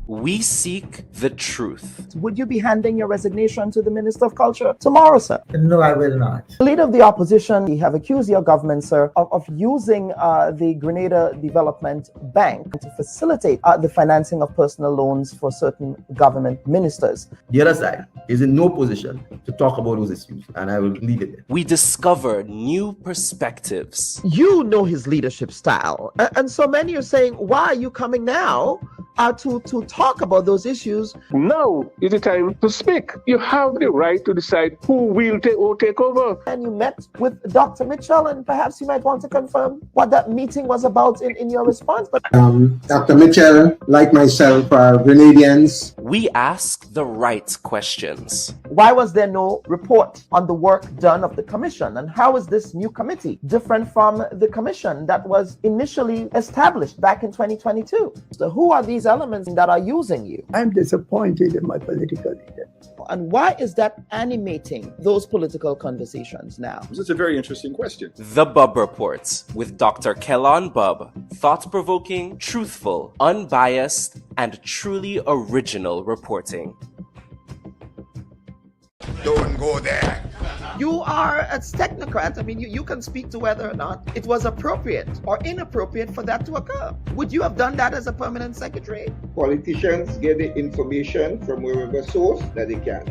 We seek the truth. Would you be handing your resignation to the Minister of Culture tomorrow, sir? No, I will not. The leader of the opposition, you have accused your government, sir, of using the Grenada Development Bank to facilitate the financing of personal loans for certain government ministers. The other side is in no position to talk about those issues, and I will leave it there. We discover new perspectives. You know his leadership style, and so many are saying, why are you coming now to talk about those issues? Now is the time to speak. You have the right to decide who will take over. And you met with Dr. Mitchell, and perhaps you might want to confirm what that meeting was about in your response. But Dr. Mitchell, like myself, are Grenadians. We ask the right questions. why was there no report on the work done of the commission? And how is this new committee different from the commission that was initially established back in 2022? So who are these elements that are using you? I'm disappointed in my political leader. And why is that animating those political conversations now? This is a very interesting question. The Bubb Report with Dr. Kellan Bubb. Thought-provoking, truthful, unbiased, and truly original reporting. Don't go there. You are a technocrat. I mean, you can speak to whether or not it was appropriate or inappropriate for that to occur. Would you have done that as a permanent secretary? Politicians get the information from wherever source that they can.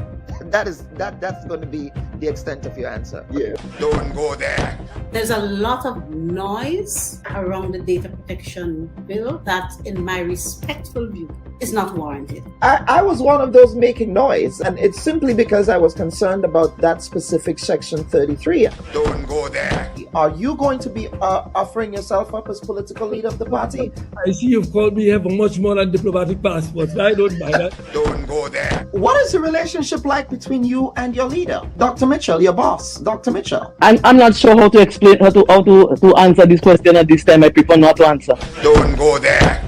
That's going to be the extent of your answer. Yeah. Don't go there. There's a lot of noise around the data protection bill that, in my respectful view, is not warranted. I was one of those making noise, and it's simply because I was concerned about that specific section 33. Don't go there. Are you going to be offering yourself up as political leader of the party? I see you've called me here for much more than diplomatic passports. I don't mind that. Don't go there. What is the relationship like between you and your leader, Dr. Mitchell, your boss, Dr. Mitchell? I'm not sure how to explain how to answer this question at this time. I prefer not to answer. Don't go there.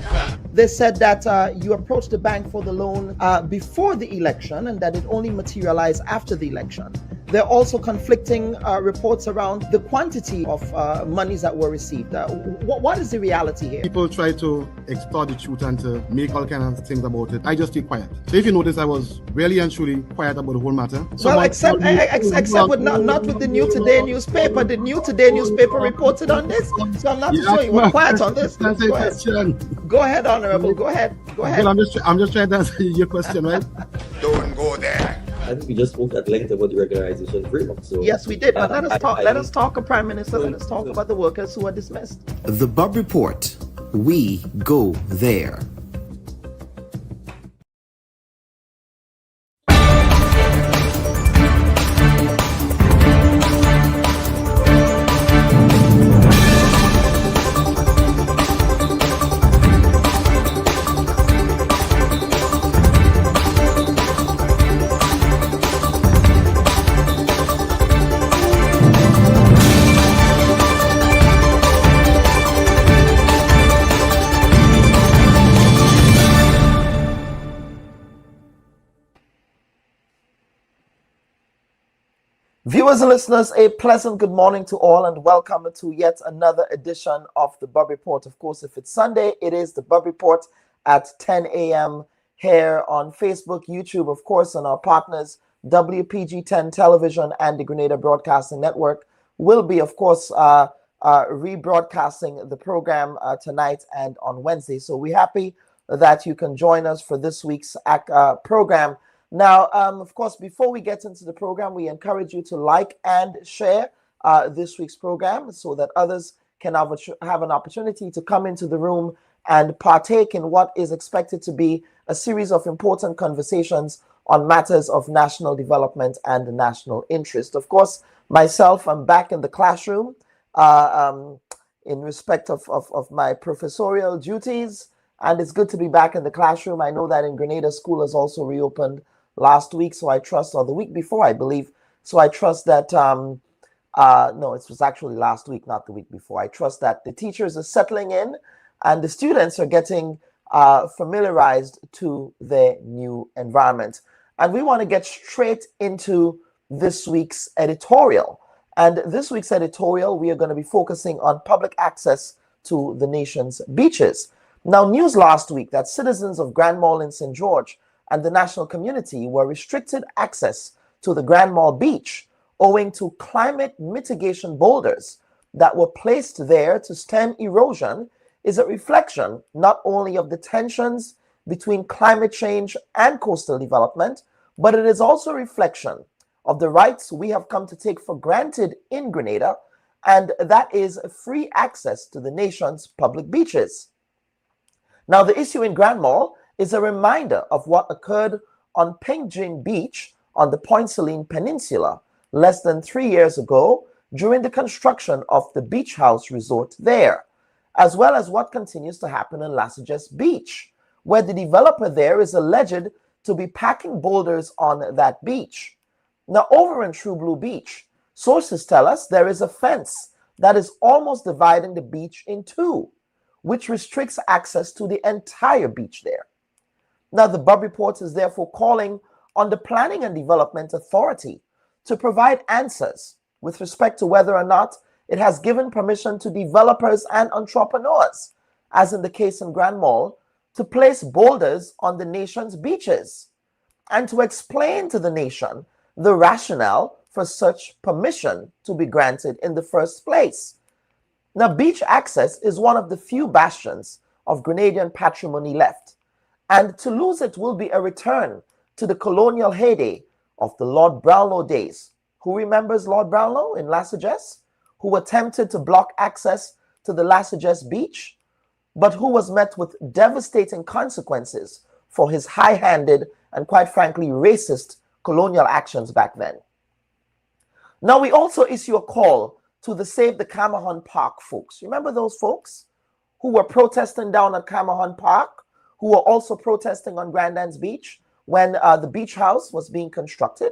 They said that you approached the bank for the loan before the election and that it only materialized after the election. There are also conflicting reports around the quantity of monies that were received. What is the reality here? People try to extort the truth and to make all kinds of things about it. I just stay quiet. So if you notice, I was really and truly quiet about the whole matter. Well, except with not with the New Today newspaper. The New Today newspaper reported on this. So I'm not sure you were quiet on this. Go ahead, Honorable. Go ahead. Well, I'm just trying to answer your question, right? Don't go there. I think we just spoke at length about the regularization framework. So yes, we did. But let us talk, Prime Minister. Let us talk about the workers who are dismissed. The Bubb Report. We go there. Viewers and listeners, a pleasant good morning to all and welcome to yet another edition of the Bubb Report. Of course, if it's Sunday, it is the Bubb Report at 10 a.m. here on Facebook, YouTube, of course, and our partners, WPG 10 Television and the Grenada Broadcasting Network will be, of course, rebroadcasting the program tonight and on Wednesday. So we're happy that you can join us for this week's program. Now, of course, before we get into the program, we encourage you to like and share this week's program so that others can have an opportunity to come into the room and partake in what is expected to be a series of important conversations on matters of national development and national interest. Of course, myself, I'm back in the classroom in respect of my professorial duties, and it's good to be back in the classroom. I know that in Grenada, school has also reopened last week, so I trust, or the week before, I believe. So I trust that, no, it was actually last week, not the week before. I trust that the teachers are settling in and the students are getting familiarized to their new environment. And we want to get straight into this week's editorial. And this week's editorial, we are going to be focusing on public access to the nation's beaches. Now, news last week that citizens of Grand Mall in St. George and the national community were restricted access to the Grand Mall beach owing to climate mitigation boulders that were placed there to stem erosion is a reflection not only of the tensions between climate change and coastal development, but it is also a reflection of the rights we have come to take for granted in Grenada, and that is free access to the nation's public beaches. Now, the issue in Grand Mall is a reminder of what occurred on Pink Gin Beach on the Point Celine Peninsula less than 3 years ago during the construction of the beach house resort there, as well as what continues to happen in Lasajes Beach, where the developer there is alleged to be packing boulders on that beach. Now, over in True Blue Beach, sources tell us there is a fence that is almost dividing the beach in two, which restricts access to the entire beach there. Now, the Bubb Report is therefore calling on the Planning and Development Authority to provide answers with respect to whether or not it has given permission to developers and entrepreneurs, as in the case in Grand Mall, to place boulders on the nation's beaches, and to explain to the nation the rationale for such permission to be granted in the first place. Now, beach access is one of the few bastions of Grenadian patrimony left, and to lose it will be a return to the colonial heyday of the Lord Brownlow days. Who remembers Lord Brownlow in Lasajes, who attempted to block access to the Lasajes beach, but who was met with devastating consequences for his high-handed and, quite frankly, racist colonial actions back then. Now, we also issue a call to the Save the Camahan Park folks. Remember those folks who were protesting down at Camahan Park, who were also protesting on Grandans Beach when the beach house was being constructed?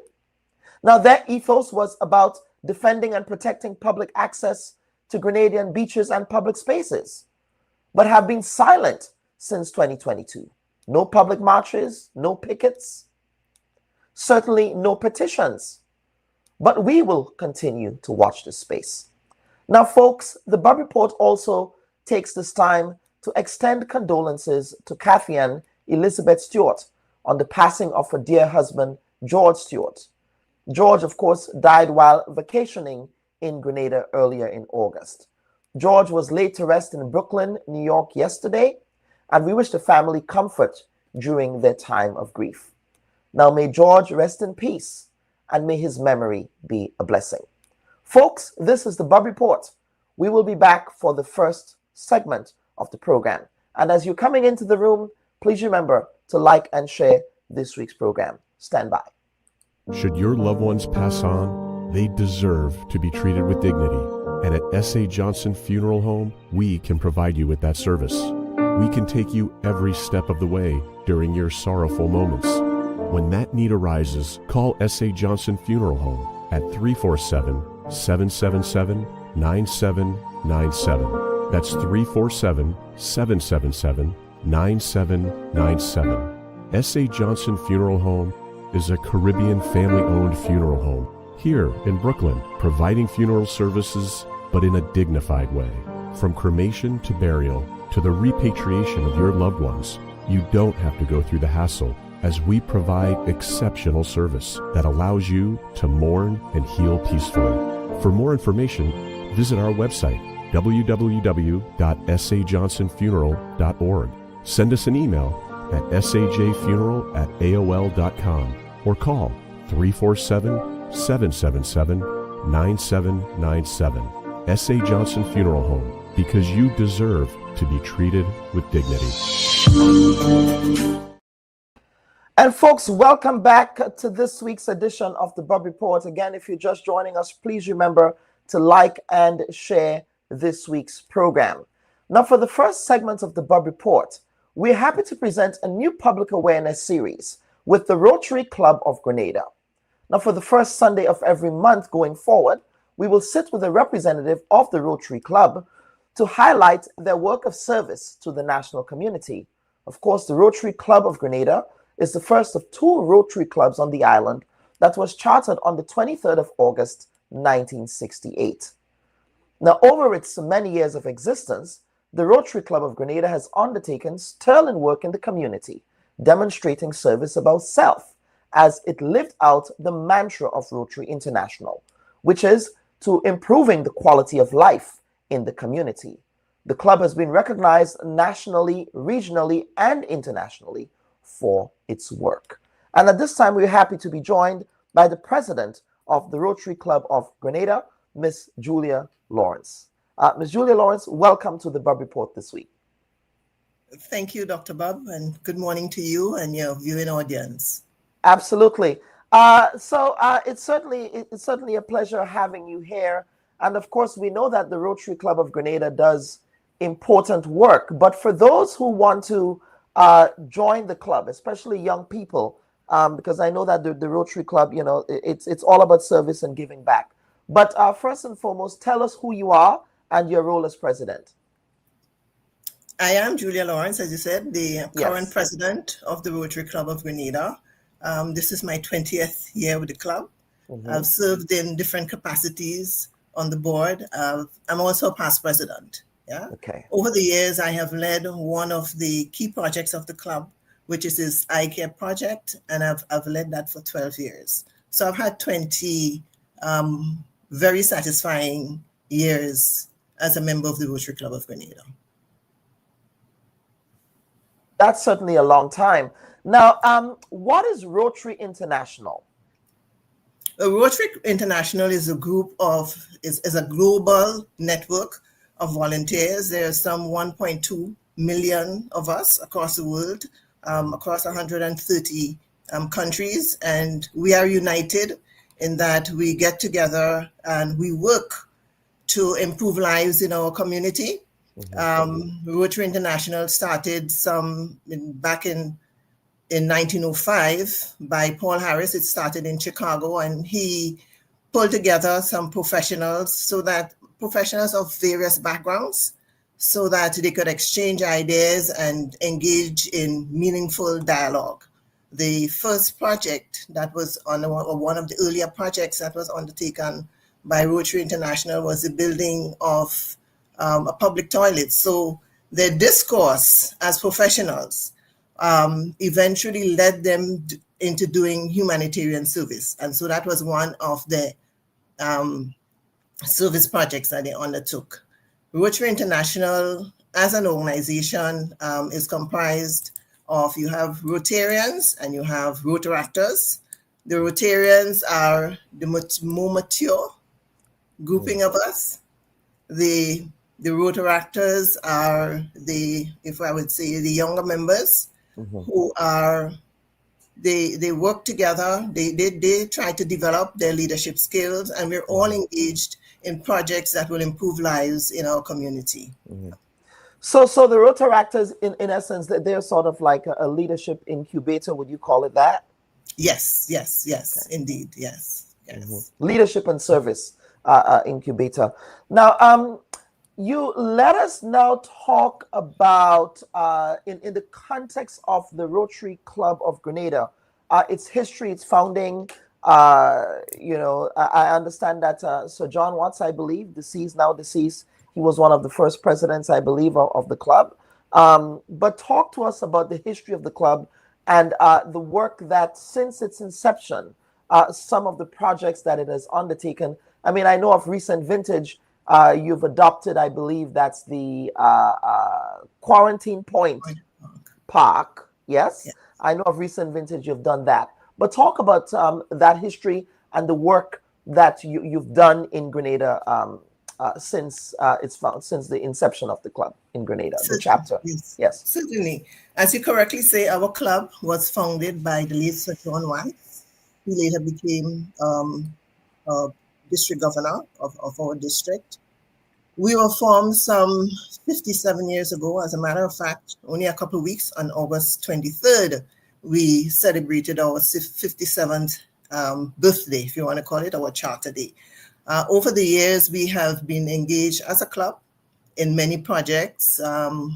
Now, their ethos was about defending and protecting public access to Grenadian beaches and public spaces, but have been silent since 2022. No public marches, no pickets, certainly no petitions. But we will continue to watch this space. Now, folks, the Bubb Report also takes this time to extend condolences to Kathy Ann Elizabeth Stewart on the passing of her dear husband, George Stewart. George, of course, died while vacationing in Grenada earlier in August. George was laid to rest in Brooklyn, New York yesterday, and we wish the family comfort during their time of grief. Now, may George rest in peace, and may his memory be a blessing. Folks, this is the Bubb Report. We will be back for the first segment of the program. And as you're coming into the room, please remember to like and share this week's program. Stand by. Should your loved ones pass on, they deserve to be treated with dignity. And at S.A. Johnson Funeral Home, we can provide you with that service. We can take you every step of the way during your sorrowful moments. When that need arises, call S.A. Johnson Funeral Home at 347-777-9797. That's 347-777-9797. S.A. Johnson Funeral Home is a Caribbean family-owned funeral home here in Brooklyn, providing funeral services, but in a dignified way. From cremation to burial to the repatriation of your loved ones, you don't have to go through the hassle, as we provide exceptional service that allows you to mourn and heal peacefully. For more information, visit our website, www.sajohnsonfuneral.org. Send us an email at sajfuneral@aol.com or call 347-777-9797. S.A. Johnson Funeral Home, because you deserve to be treated with dignity. And folks, welcome back to this week's edition of the Bubb Report. Again, if you're just joining us, please remember to like and share this week's program. Now, for the first segment of the Bubb Report, we're happy to present a new public awareness series with the Rotary Club of Grenada. Now, for the first Sunday of every month going forward, we will sit with a representative of the Rotary Club to highlight their work of service to the national community. Of course, the Rotary Club of Grenada is the first of two Rotary clubs on the island that was chartered on the 23rd of August, 1968. Now, over its many years of existence, the Rotary Club of Grenada has undertaken sterling work in the community, demonstrating service above self as it lived out the mantra of Rotary International, which is to improving the quality of life in the community. The club has been recognized nationally, regionally, and internationally for its work. And at this time, we're happy to be joined by the president of the Rotary Club of Grenada, Miss Julia Lawrence. Ms. Julia Lawrence, welcome to the Bubb Report this week. Thank you, Dr. Bubb, and good morning to you and your viewing audience. Absolutely. It's certainly a pleasure having you here. And of course, we know that the Rotary Club of Grenada does important work. But for those who want to join the club, especially young people, because I know that the Rotary Club, you know, it's all about service and giving back. But first and foremost, tell us who you are and your role as president. I am Julia Lawrence, as you said, the current president of the Rotary Club of Grenada. This is my 20th year with the club. Mm-hmm. I've served in different capacities on the board. I'm also a past president. Yeah. Okay. Over the years, I have led one of the key projects of the club, which is this eye care project, and I've led that for 12 years. So I've had 20 very satisfying years as a member of the Rotary Club of Grenada. That's certainly a long time. Now, what is Rotary International? Rotary International is a group of, is a global network of volunteers. There are some 1.2 million of us across the world, across 130 countries, and we are united in that we get together and we work to improve lives in our community. Rotary International started back in 1905 by Paul Harris. It started in Chicago, and he pulled together some professionals of various backgrounds so that they could exchange ideas and engage in meaningful dialogue. The first project that was one of the earlier projects that was undertaken by Rotary International was the building of a public toilet. So their discourse as professionals eventually led them into doing humanitarian service. And so that was one of the service projects that they undertook. Rotary International as an organization is comprised of, you have Rotarians and you have Rotaractors. The Rotarians are the more mature grouping of us. The Rotaractors are if I would say, the younger members who are, they work together, they try to develop their leadership skills, and we're all engaged in projects that will improve lives in our community. So the Rotaractors, in essence, they're sort of like a leadership incubator, would you call it that? Yes, okay. Indeed, yes. Leadership and service incubator. Now, you let us now talk about, in the context of the Rotary Club of Grenada, its history, its founding. I understand that Sir John Watts, I believe, now deceased, he was one of the first presidents, I believe, of the club. But talk to us about the history of the club and the work that since its inception, some of the projects that it has undertaken. I mean, I know of recent vintage, you've adopted, I believe that's the Quarantine Point Park. Yes? Yeah. I know of recent vintage you've done that. But talk about that history and the work that you've done in Grenada since the inception of the club in Grenada, the chapter. Yes. Certainly. As you correctly say, our club was founded by the late Sir John Watts, who later became district governor of our district. We were formed some 57 years ago. As a matter of fact, only a couple of weeks, on August 23rd, we celebrated our 57th birthday, if you want to call it, our charter day. Over the years, we have been engaged as a club in many projects.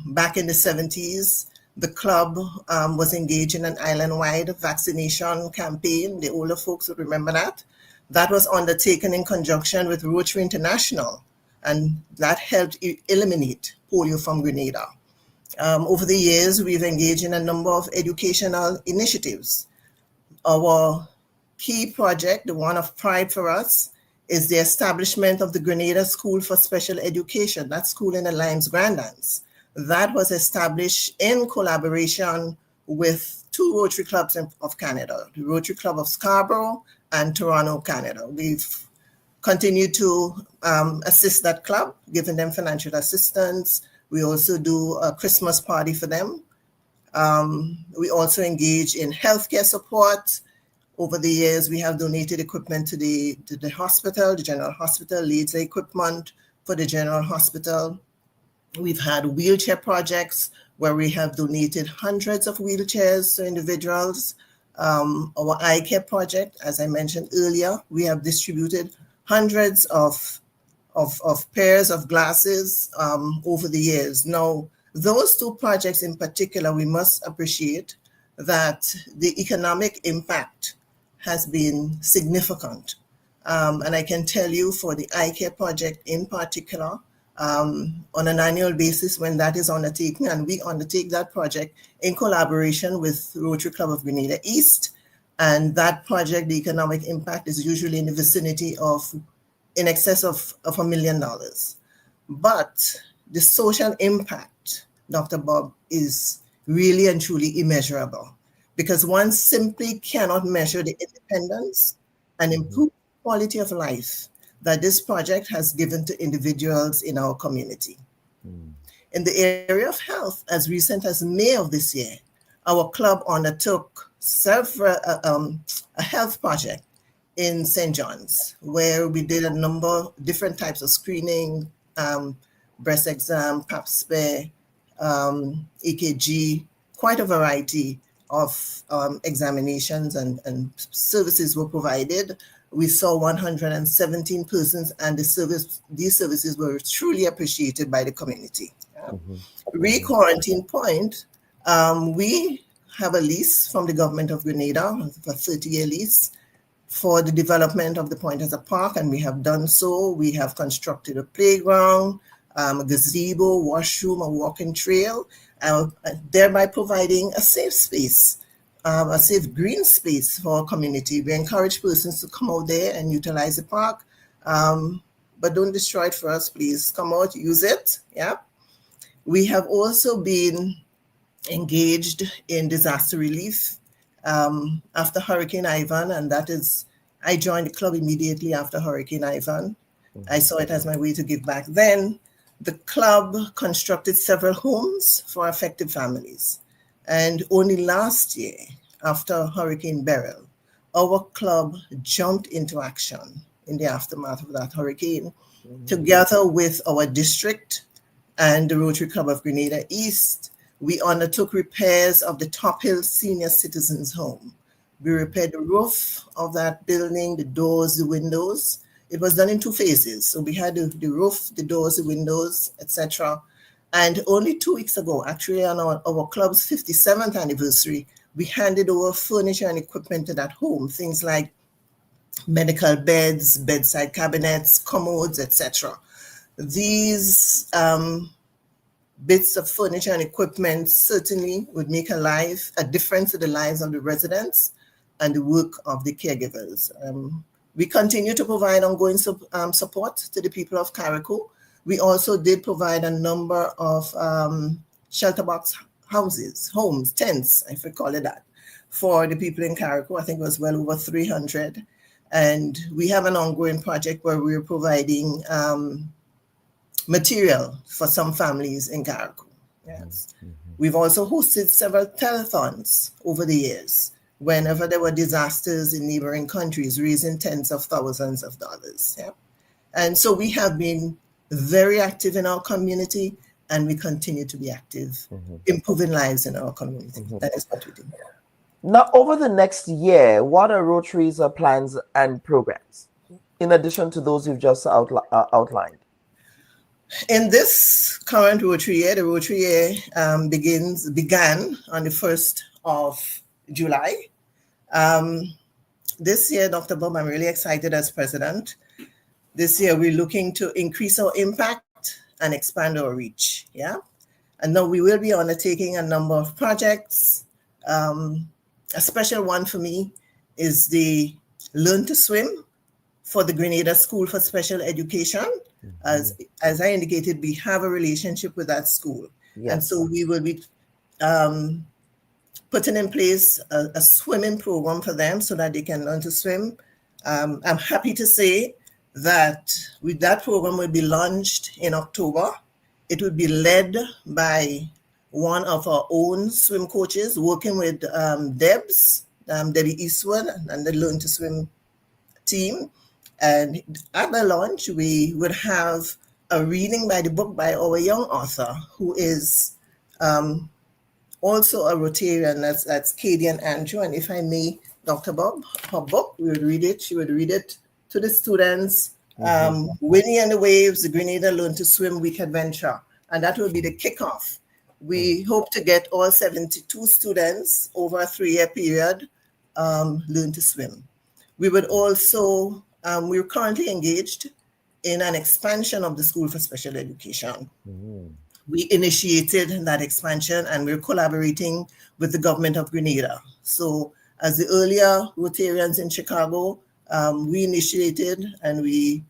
Back in the 70s, the club was engaged in an island-wide vaccination campaign. The older folks would remember that. That was undertaken in conjunction with Rotary International. and that helped eliminate polio from Grenada. Over the years, we've engaged in a number of educational initiatives. Our key project, the one of pride for us, is the establishment of the Grenada School for Special Education, that school in the Limes Grandlands. That was established in collaboration with two Rotary Clubs of Canada, the Rotary Club of Scarborough and Toronto, Canada. We've continued to assist that club, giving them financial assistance. We also do a Christmas party for them. We also engage in healthcare support. Over the years, we have donated equipment to the hospital, the general hospital, leads equipment for the general hospital. We've had wheelchair projects where we have donated hundreds of wheelchairs to individuals. Our eye care project, as I mentioned earlier, we have distributed hundreds of pairs of glasses over the years. Now, those two projects in particular, we must appreciate that the economic impact has been significant. And I can tell you for the eye care project in particular, on an annual basis when that is undertaken, and we undertake that project in collaboration with Rotary Club of Grenada East, and that project, the economic impact is usually in the vicinity of in excess of $1 million. But the social impact, Dr. Bubb, is really and truly immeasurable, because one simply cannot measure the independence and improved quality of life that this project has given to individuals in our community. In the area of health, as recent as May of this year, our club undertook a health project in St. John's, where we did a number of different types of screening, breast exam, pap smear, EKG, quite a variety of examinations and services were provided. We saw 117 persons, and these services were truly appreciated by the community. Re-quarantine point, we have a lease from the government of Grenada, a 30-year lease, for the development of the point as a park, and we have done so. We have constructed a playground, a gazebo, washroom, a walking trail, thereby providing a safe space, a safe green space for our community. We encourage persons to come out there and utilize the park, but don't destroy it for us, please. Come out, use it, yeah. We have also been engaged in disaster relief after Hurricane Ivan, and that is, I joined the club immediately after Hurricane Ivan. I saw it as my way to give back then. The club constructed several homes for affected families. And only last year, after Hurricane Beryl, our club jumped into action in the aftermath of that hurricane, together with our district and the Rotary Club of Grenada East. We undertook repairs of the Top Hill Senior Citizens Home. We repaired the roof of that building, the doors, the windows. It was done in two phases. So we had the roof, the doors, the windows, etc. And only 2 weeks ago, actually on our club's 57th anniversary, we handed over furniture and equipment to that home, things like medical beds, bedside cabinets, commodes, etc. These bits of furniture and equipment certainly would make a difference to the lives of the residents and the work of the caregivers. We continue to provide ongoing support to the people of Carriacou. We also did provide a number of shelter box homes, tents, if we call it that, for the people in Carriacou. I think it was well over 300. And we have an ongoing project where we're providing material for some families in Carriacou. Yes. We've also hosted several telethons over the years, whenever there were disasters in neighboring countries, raising tens of thousands of dollars. Yeah. And so we have been very active in our community, and we continue to be active, improving lives in our community. That is what we do. Now, over the next year, what are Rotary's plans and programs, in addition to those you've just outlined? In this current Rotary year, the Rotary year began on the 1st of July. This year, Dr. Bubb, I'm really excited as president. This year, we're looking to increase our impact and expand our reach. Yeah. And now we will be undertaking a number of projects. A special one for me is the Learn to Swim for the Grenada School for Special Education. As I indicated, we have a relationship with that school. Yes. And so we will be putting in place a swimming program for them so that they can learn to swim. I'm happy to say that that program will be launched in October. It will be led by one of our own swim coaches working with Debbie Eastwood and the Learn to Swim team. And at the launch, we would have a reading by the book by our young author, who is also a Rotarian, that's Katie and Andrew. And if I may, Dr. Bubb, her book, we would read it. She would read it to the students. Winnie and the Waves, the Grenada Learn to Swim Week Adventure. And that will be the kickoff. We hope to get all 72 students over a 3-year period learn to swim. We would also, we're currently engaged in an expansion of the School for Special Education. We initiated that expansion and we're collaborating with the government of Grenada. So as the earlier Rotarians in Chicago, we initiated and we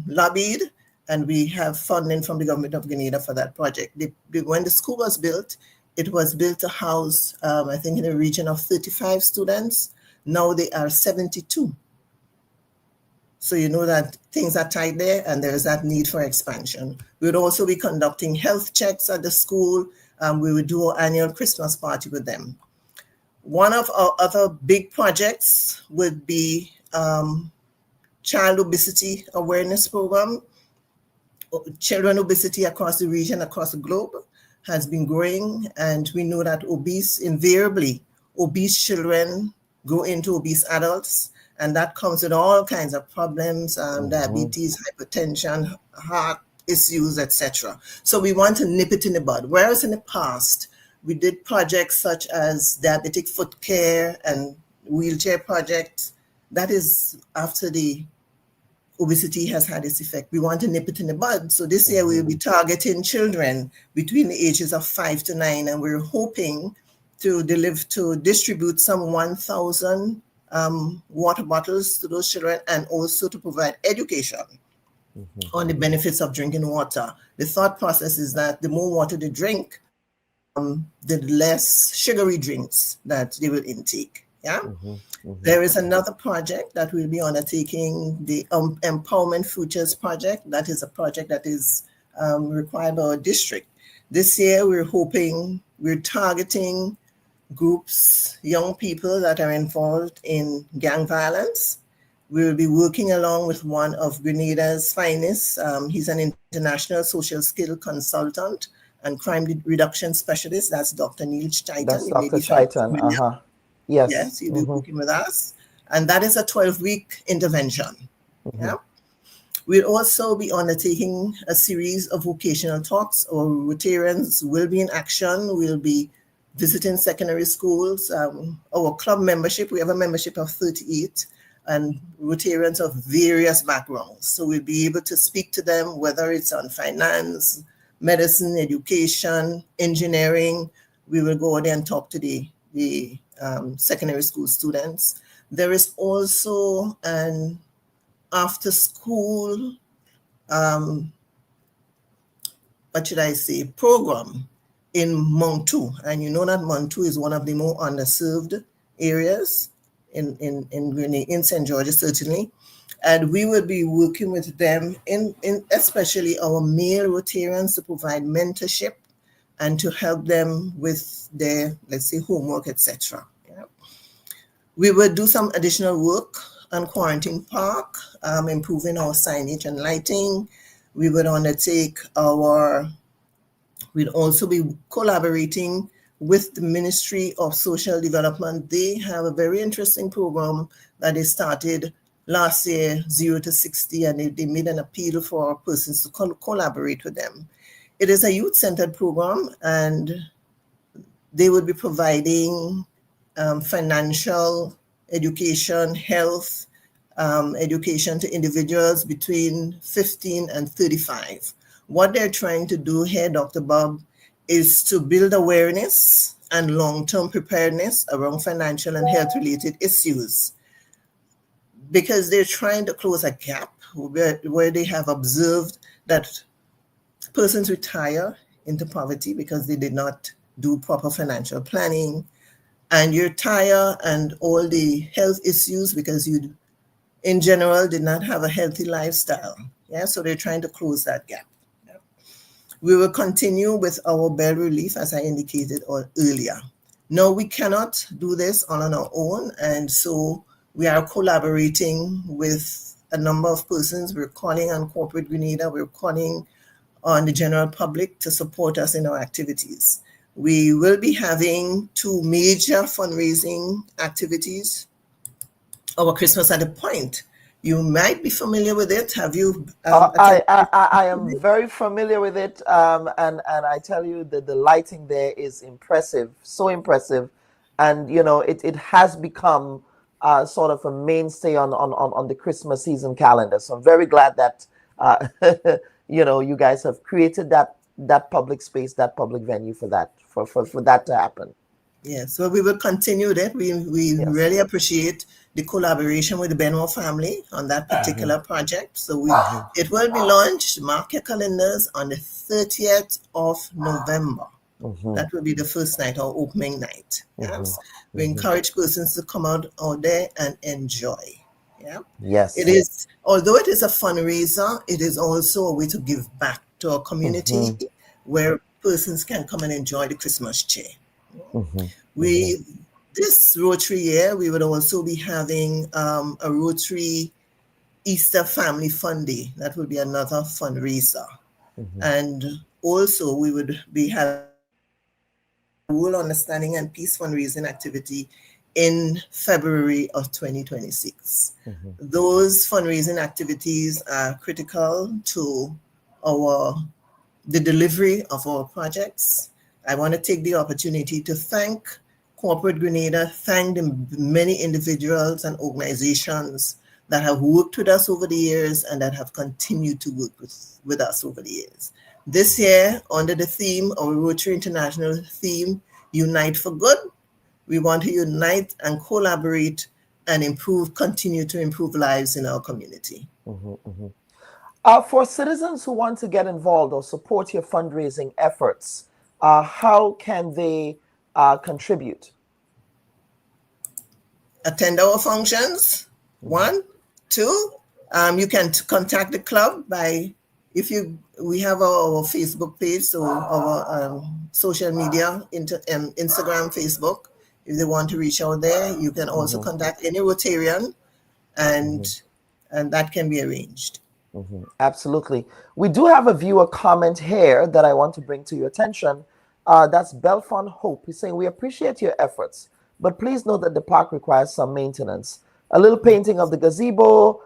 lobbied, and we have funding from the government of Grenada for that project. When the school was built, it was built to house, I think, in the region of 35 students. Now they are 72. So you know that things are tight there, and there is that need for expansion. We would also be conducting health checks at the school. We would do our annual Christmas party with them. One of our other big projects would be child obesity awareness program. Children obesity across the region, across the globe, has been growing, and we know that invariably obese children grow into obese adults, and that comes with all kinds of problems, diabetes, hypertension, heart issues, etc. So we want to nip it in the bud. Whereas in the past, we did projects such as diabetic foot care and wheelchair projects. That is after the obesity has had its effect. We want to nip it in the bud. So this year we'll be targeting children between the ages of 5 to 9, and we're hoping to distribute some 1,000 water bottles to those children, and also to provide education on the benefits of drinking water. The thought process is that the more water they drink, the less sugary drinks that they will intake. Yeah. There is another project that we'll be undertaking, the Empowerment Futures project. That is a project that is required by our district. This year, we're targeting groups, young people that are involved in gang violence. We will be working along with one of Grenada's finest. He's an international social skill consultant and crime reduction specialist. That's Dr. Neil Chaitan. That's Dr. Chaitan. Yes, he'll be working with us. And that is a 12-week intervention. Yeah. We'll also be undertaking a series of vocational talks. Our Rotarians will be in action. We'll be visiting secondary schools. Our club membership, we have a membership of 38, and Rotarians of various backgrounds. So we'll be able to speak to them, whether it's on finance, medicine, education, engineering. We will go there and talk to the secondary school students. There is also an after school, program in Montu. And you know that Montu is one of the more underserved areas in St. George, certainly. And we will be working with them, in especially our male Rotarians, to provide mentorship and to help them with their, let's say, homework, etc. Yeah. We will do some additional work on Quarantine Park, improving our signage and lighting. We would undertake we'll also be collaborating with the Ministry of Social Development. They have a very interesting program that they started last year, 0 to 60, and they made an appeal for persons to collaborate with them. It is a youth-centered program, and they will be providing financial, education, health, education to individuals between 15 and 35. What they're trying to do here, Dr. Bubb, is to build awareness and long-term preparedness around financial and health-related issues, because they're trying to close a gap where they have observed that persons retire into poverty because they did not do proper financial planning, and you retire and all the health issues because you, in general, did not have a healthy lifestyle. Yeah, so they're trying to close that gap. Yeah. We will continue with our bail relief, as I indicated earlier. No, we cannot do this on our own, and so we are collaborating with a number of persons. We're calling on Corporate Grenada, we're calling on the general public to support us in our activities. We will be having 2 major fundraising activities. Our Christmas at a Point. You might be familiar with it. Have you? I am very familiar with it, and I tell you that the lighting there is impressive, so impressive, and you know it has become sort of a mainstay on the Christmas season calendar. So I'm very glad that you know you guys have created that public space, that public venue for that to happen. Yes, so we will continue that. We really appreciate the collaboration with the Benoit family on that particular project. So it will be launched, mark your calendars, on the 30th of November. That will be the first night, or opening night. Yes. We encourage persons to come out there and enjoy. Yeah. Yes. It is, although it is a fundraiser, it is also a way to give back to our community where persons can come and enjoy the Christmas cheer. This Rotary year, we would also be having a Rotary Easter Family Fun Day. That would be another fundraiser. And also we would be having a World Understanding and Peace fundraising activity in February of 2026. Those fundraising activities are critical to the delivery of our projects. I want to take the opportunity to thank Corporate Grenada, thank the many individuals and organizations that have worked with us over the years and that have continued to work with us over the years. This year, under the theme, our Rotary International theme, Unite for Good, we want to unite and collaborate and continue to improve lives in our community. For citizens who want to get involved or support your fundraising efforts, how can they contribute? Attend our functions, 1. 2, you can contact the club by, we have our Facebook page, so our social media, Instagram, Facebook. If they want to reach out there, you can also contact any Rotarian, and that can be arranged. Absolutely. We do have a viewer comment here that I want to bring to your attention. That's Belfon Hope. He's saying, we appreciate your efforts, but please note that the park requires some maintenance. A little painting of the gazebo,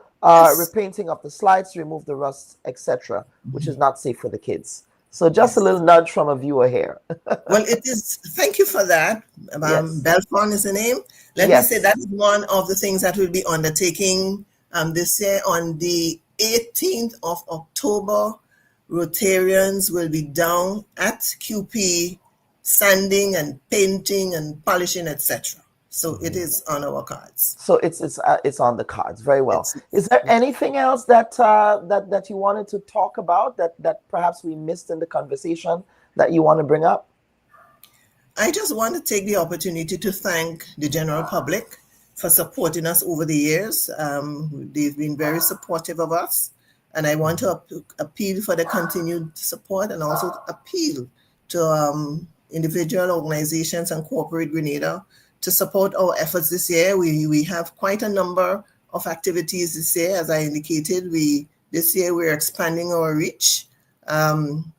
repainting of the slides to remove the rust, etc., which is not safe for the kids. So just a little nudge from a viewer here. Well, it is. Thank you for that. Belfon is the name. Let me say that is one of the things that we'll be undertaking this year. On the 18th of October, Rotarians will be down at QP sanding and painting and polishing, etc. So it is on our cards. So it's on the cards. Very well. Is there anything else that that you wanted to talk about that perhaps we missed in the conversation that you want to bring up? I just want to take the opportunity to thank the general public for supporting us over the years. They've been very supportive of us, and I want to appeal for the continued support and also appeal to individual organizations and Corporate Grenada to support our efforts this year. We have quite a number of activities this year. As I indicated, this year we're expanding our reach and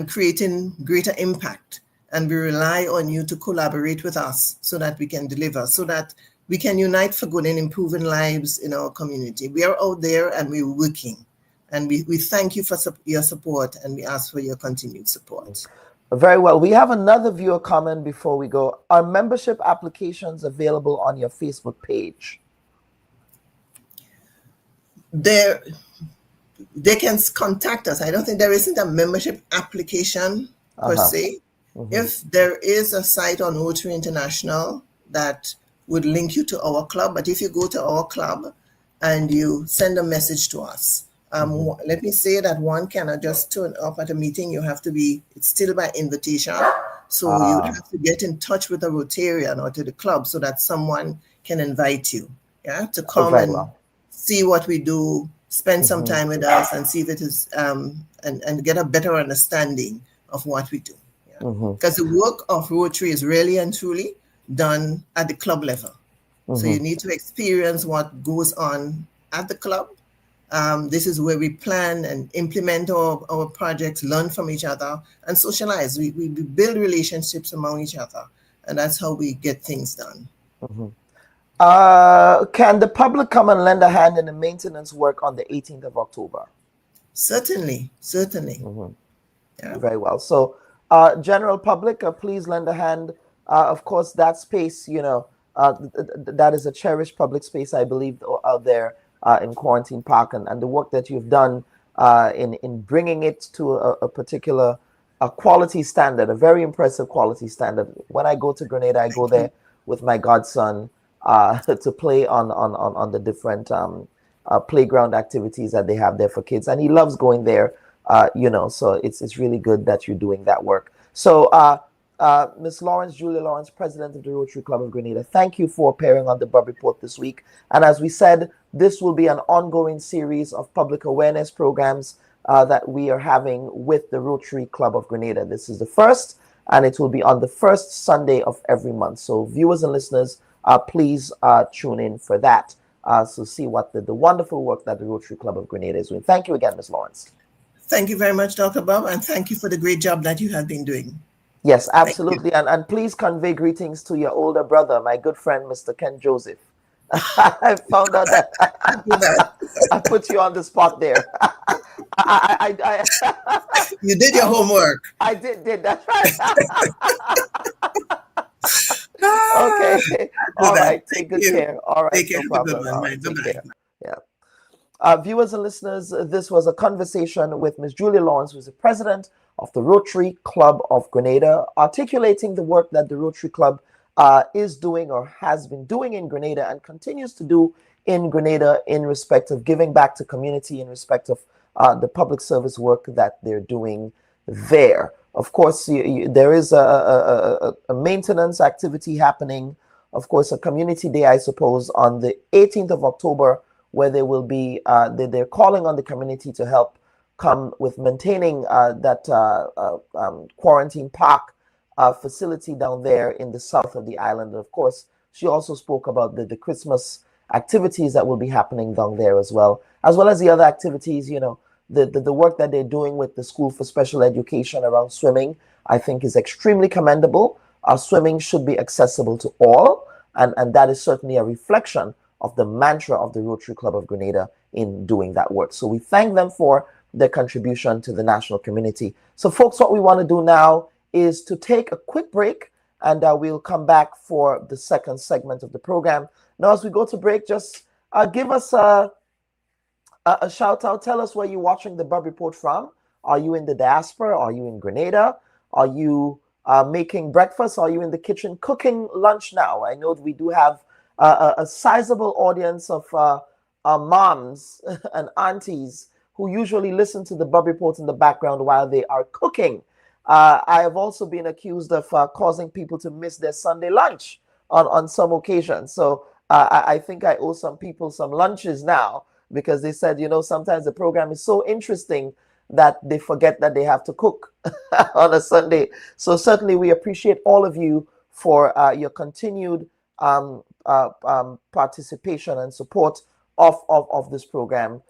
creating greater impact. And we rely on you to collaborate with us so that we can deliver, so that we can unite for good in improving lives in our community. We are out there and we're working. And we thank you for your support, and we ask for your continued support. Very well. We have another viewer comment before we go. Are membership applications available on your Facebook page? they can contact us. I don't think there isn't a membership application per se. If there is a site on Rotary International that would link you to our club, but if you go to our club and you send a message to us, let me say that one cannot just turn up at a meeting. You have to be, it's still by invitation. So you have to get in touch with a Rotarian or to the club so that someone can invite you, to come and see what we do, spend some time with us and see if it is, and get a better understanding of what we do. Because the work of Rotary is really and truly done at the club level. So you need to experience what goes on at the club. This is where we plan and implement our projects, learn from each other, and socialize. We build relationships among each other, and that's how we get things done. Can the public come and lend a hand in the maintenance work on the 18th of October? Certainly. Very well. So, general public, please lend a hand. Of course, that space, that is a cherished public space, I believe, out there in Quarantine Park, and the work that you've done in bringing it to a particular quality standard, a very impressive quality standard. When I go to Grenada, I go there with my godson to play on the different playground activities that they have there for kids, and he loves going there. So it's really good that you're doing that work. So, Ms. Lawrence, Julia Lawrence, President of the Rotary Club of Grenada, thank you for appearing on the Bubb Report this week. And as we said, this will be an ongoing series of public awareness programs that we are having with the Rotary Club of Grenada. This is the first, and it will be on the first Sunday of every month. So viewers and listeners, please tune in for that. So see what the wonderful work that the Rotary Club of Grenada is doing. Thank you again, Ms. Lawrence. Thank you very much, Dr. Bubb, and thank you for the great job that you have been doing. Yes, absolutely. And please convey greetings to your older brother, my good friend, Mr. Ken Joseph. I found out that I put you on the spot there. You did your homework. I did. That's right. Okay. All right. Take good care. All right. Take care. No problem. Take care. Yeah. Viewers and listeners, this was a conversation with Ms. Julia Lawrence, who is the president of the Rotary Club of Grenada, articulating the work that the Rotary Club is doing or has been doing in Grenada and continues to do in Grenada in respect of giving back to community, in respect of the public service work that they're doing there. Of course, there is a maintenance activity happening, of course, a community day, I suppose, on the 18th of October, where they will be, they're calling on the community to help come with maintaining that quarantine park facility down there in the south of the island. And of course, she also spoke about the Christmas activities that will be happening down there as well as the other activities, the work that they're doing with the School for Special Education around swimming, I think is extremely commendable. Swimming should be accessible to all, and that is certainly a reflection of the mantra of the Rotary Club of Grenada in doing that work. So we thank them for their contribution to the national community. So folks, what we want to do now is to take a quick break, and we'll come back for the second segment of the program. Now, as we go to break, just give us a shout out. Tell us where you're watching the Bubb Report from. Are you in the diaspora? Are you in Grenada? Are you making breakfast? Are you in the kitchen cooking lunch now? I know that we do have a sizable audience of moms and aunties who usually listen to the Bubb Report in the background while they are cooking. I have also been accused of causing people to miss their Sunday lunch on some occasions. So I think I owe some people some lunches now, because they said, sometimes the program is so interesting that they forget that they have to cook on a Sunday. So certainly we appreciate all of you for your continued participation and support of this program.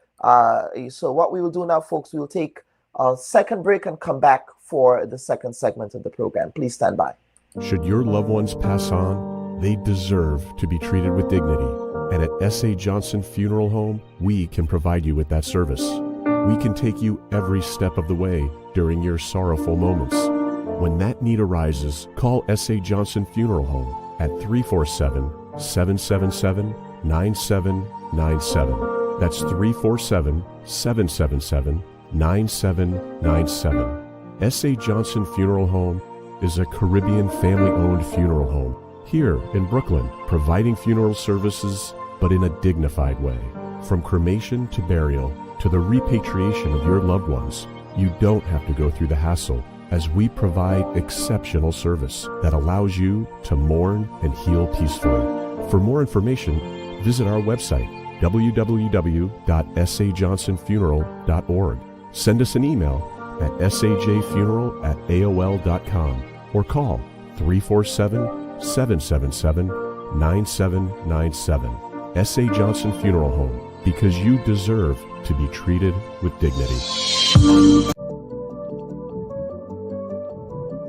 So what we will do now, folks, we will take a second break and come back for the second segment of the program. Please stand by. Should your loved ones pass on, they deserve to be treated with dignity. And at S.A. Johnson Funeral Home, we can provide you with that service. We can take you every step of the way during your sorrowful moments. When that need arises, call S.A. Johnson Funeral Home at 347-777-9797. That's 347-777-9797. S.A. Johnson Funeral Home is a Caribbean family-owned funeral home here in Brooklyn, providing funeral services, but in a dignified way. From cremation to burial to the repatriation of your loved ones, you don't have to go through the hassle, as we provide exceptional service that allows you to mourn and heal peacefully. For more information, visit our website, www.sajohnsonfuneral.org. Send us an email at sajfuneral@aol.com or call 347-777-9797. S.A. Johnson Funeral Home, because you deserve to be treated with dignity.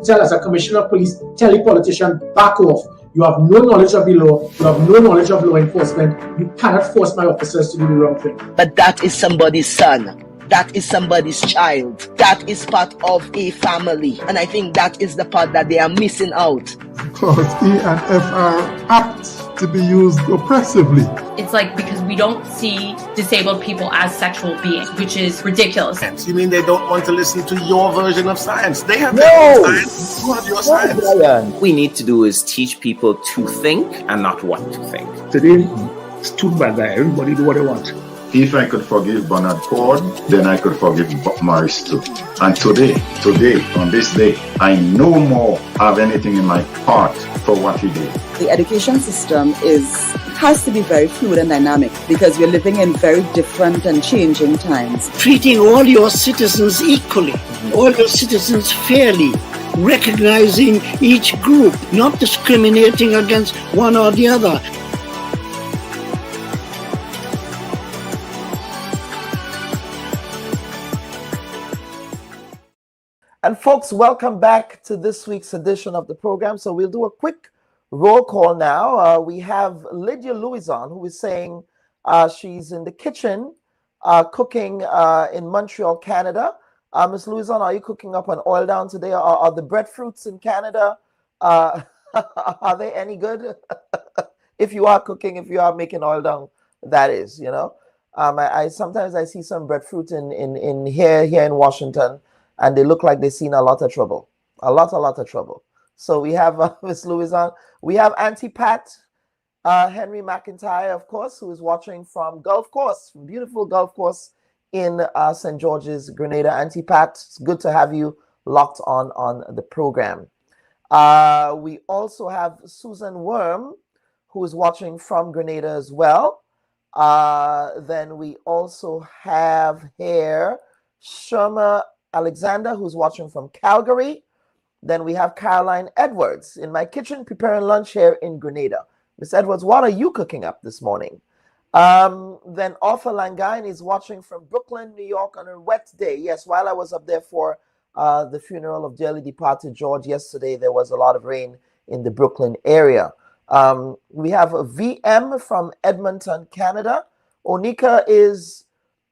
Tell us, a commissioner of police, tell a politician, back off. You have no knowledge of the law. You have no knowledge of law enforcement. You cannot force my officers to do the wrong thing. But that is somebody's son. That is somebody's child. That is part of a family. And I think that is the part that they are missing out. Because E and F are apt to be used oppressively. It's like because we don't see disabled people as sexual beings, which is ridiculous. You mean they don't want to listen to your version of science? They have their own science. You have your science. What we need to do is teach people to think and not what to think. Today, it's too bad that everybody do what they want. If I could forgive Bernard Ford, then I could forgive Bob Morris too. And today, on this day, I no more have anything in my heart for what he did. The education system has to be very fluid and dynamic because we're living in very different and changing times. Treating all your citizens equally, all your citizens fairly, recognizing each group, not discriminating against one or the other. And folks, welcome back to this week's edition of the program. So we'll do a quick roll call now. We have Lydia Louison, who is saying she's in the kitchen cooking in Montreal, Canada. Ms. Louison, are you cooking up an oil down today? Are the breadfruits in Canada, are they any good? If you are cooking, if you are making oil down, that is, you know. I sometimes I see some breadfruit in here in Washington, and they look like they've seen a lot of trouble, a lot of trouble. So we have Miss Louison. We have Auntie Pat, Henry McIntyre, of course, who is watching from Gulf Coast, beautiful Gulf Coast in St. George's, Grenada. Auntie Pat, it's good to have you locked on the program. We also have Susan Worm, who is watching from Grenada as well. Then we also have here Sherma Alexander, who's watching from Calgary. Then we have Caroline Edwards in my kitchen preparing lunch here in Grenada. Miss Edwards, what are you cooking up this morning? Then Arthur Langine is watching from Brooklyn, New York on a wet day. Yes, while I was up there for the funeral of dearly departed George yesterday, there was a lot of rain in the Brooklyn area. We have a VM from Edmonton, Canada. Onika is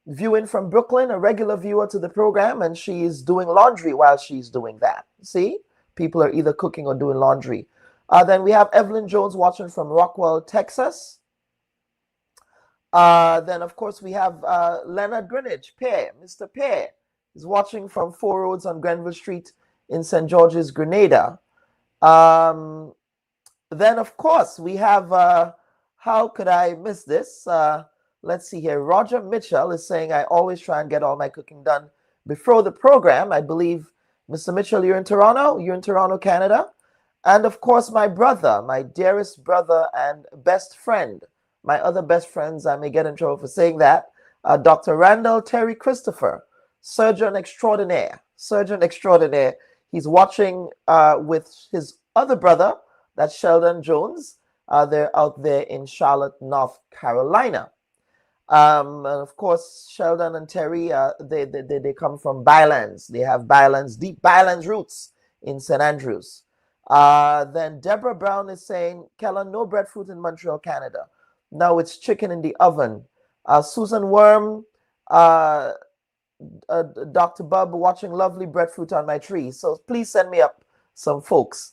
viewing from Brooklyn, a regular viewer to the program, and she is doing laundry while she's doing that. See, people are either cooking or doing laundry. Then we have Evelyn Jones watching from Rockwell, Texas. Then, of course, we have Leonard Greenwich, Pear. Mr. Pear is watching from Four Roads on Grenville Street in St. George's, Grenada. Then, of course, we have, how could I miss this? Let's see here. Roger Mitchell is saying, I always try and get all my cooking done before the program. I believe, Mr. Mitchell, you're in Toronto. You're in Toronto, Canada. And, of course, my brother, my dearest brother and best friend, my other best friends, I may get in trouble for saying that, Dr. Randall Terry Christopher, surgeon extraordinaire. He's watching with his other brother, that's Sheldon Jones. They're out there in Charlotte, North Carolina. And of course, Sheldon and Terry, they come from Bylands. They have Bylands, deep Bylands roots in St. Andrews. Then Deborah Brown is saying, Kellen, no breadfruit in Montreal, Canada. No, it's chicken in the oven. Susan Worm, Dr. Bubb, watching lovely breadfruit on my tree. So please send me up some folks.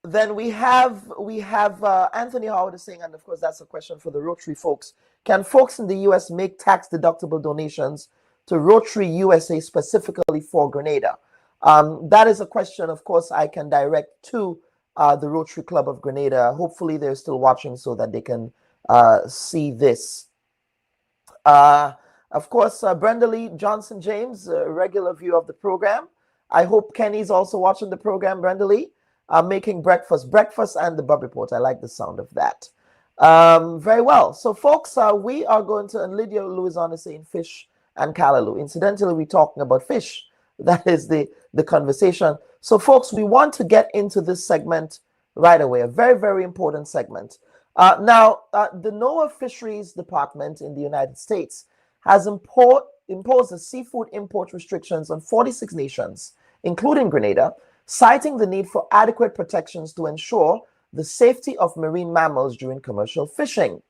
Then Then we have Anthony Howard is saying, and of course that's a question for the Rotary folks. Can folks in the U.S. make tax-deductible donations to Rotary USA specifically for Grenada? That is a question, of course, I can direct to the Rotary Club of Grenada. Hopefully they're still watching so that they can see this. Of course, Brenda Lee Johnson James, a regular viewer of the program. I hope Kenny's also watching the program, Brenda Lee. Making breakfast and the Bubb Report. I like the sound of that. Very well. So, folks, we are going to, and Lydia Louison is saying fish and callaloo. Incidentally, we're talking about fish. That is the conversation. So, folks, we want to get into this segment right away. A very, very important segment. Now, the NOAA Fisheries Department in the United States has imposed the seafood import restrictions on 46 nations, including Grenada, citing the need for adequate protections to ensure the safety of marine mammals during commercial fishing.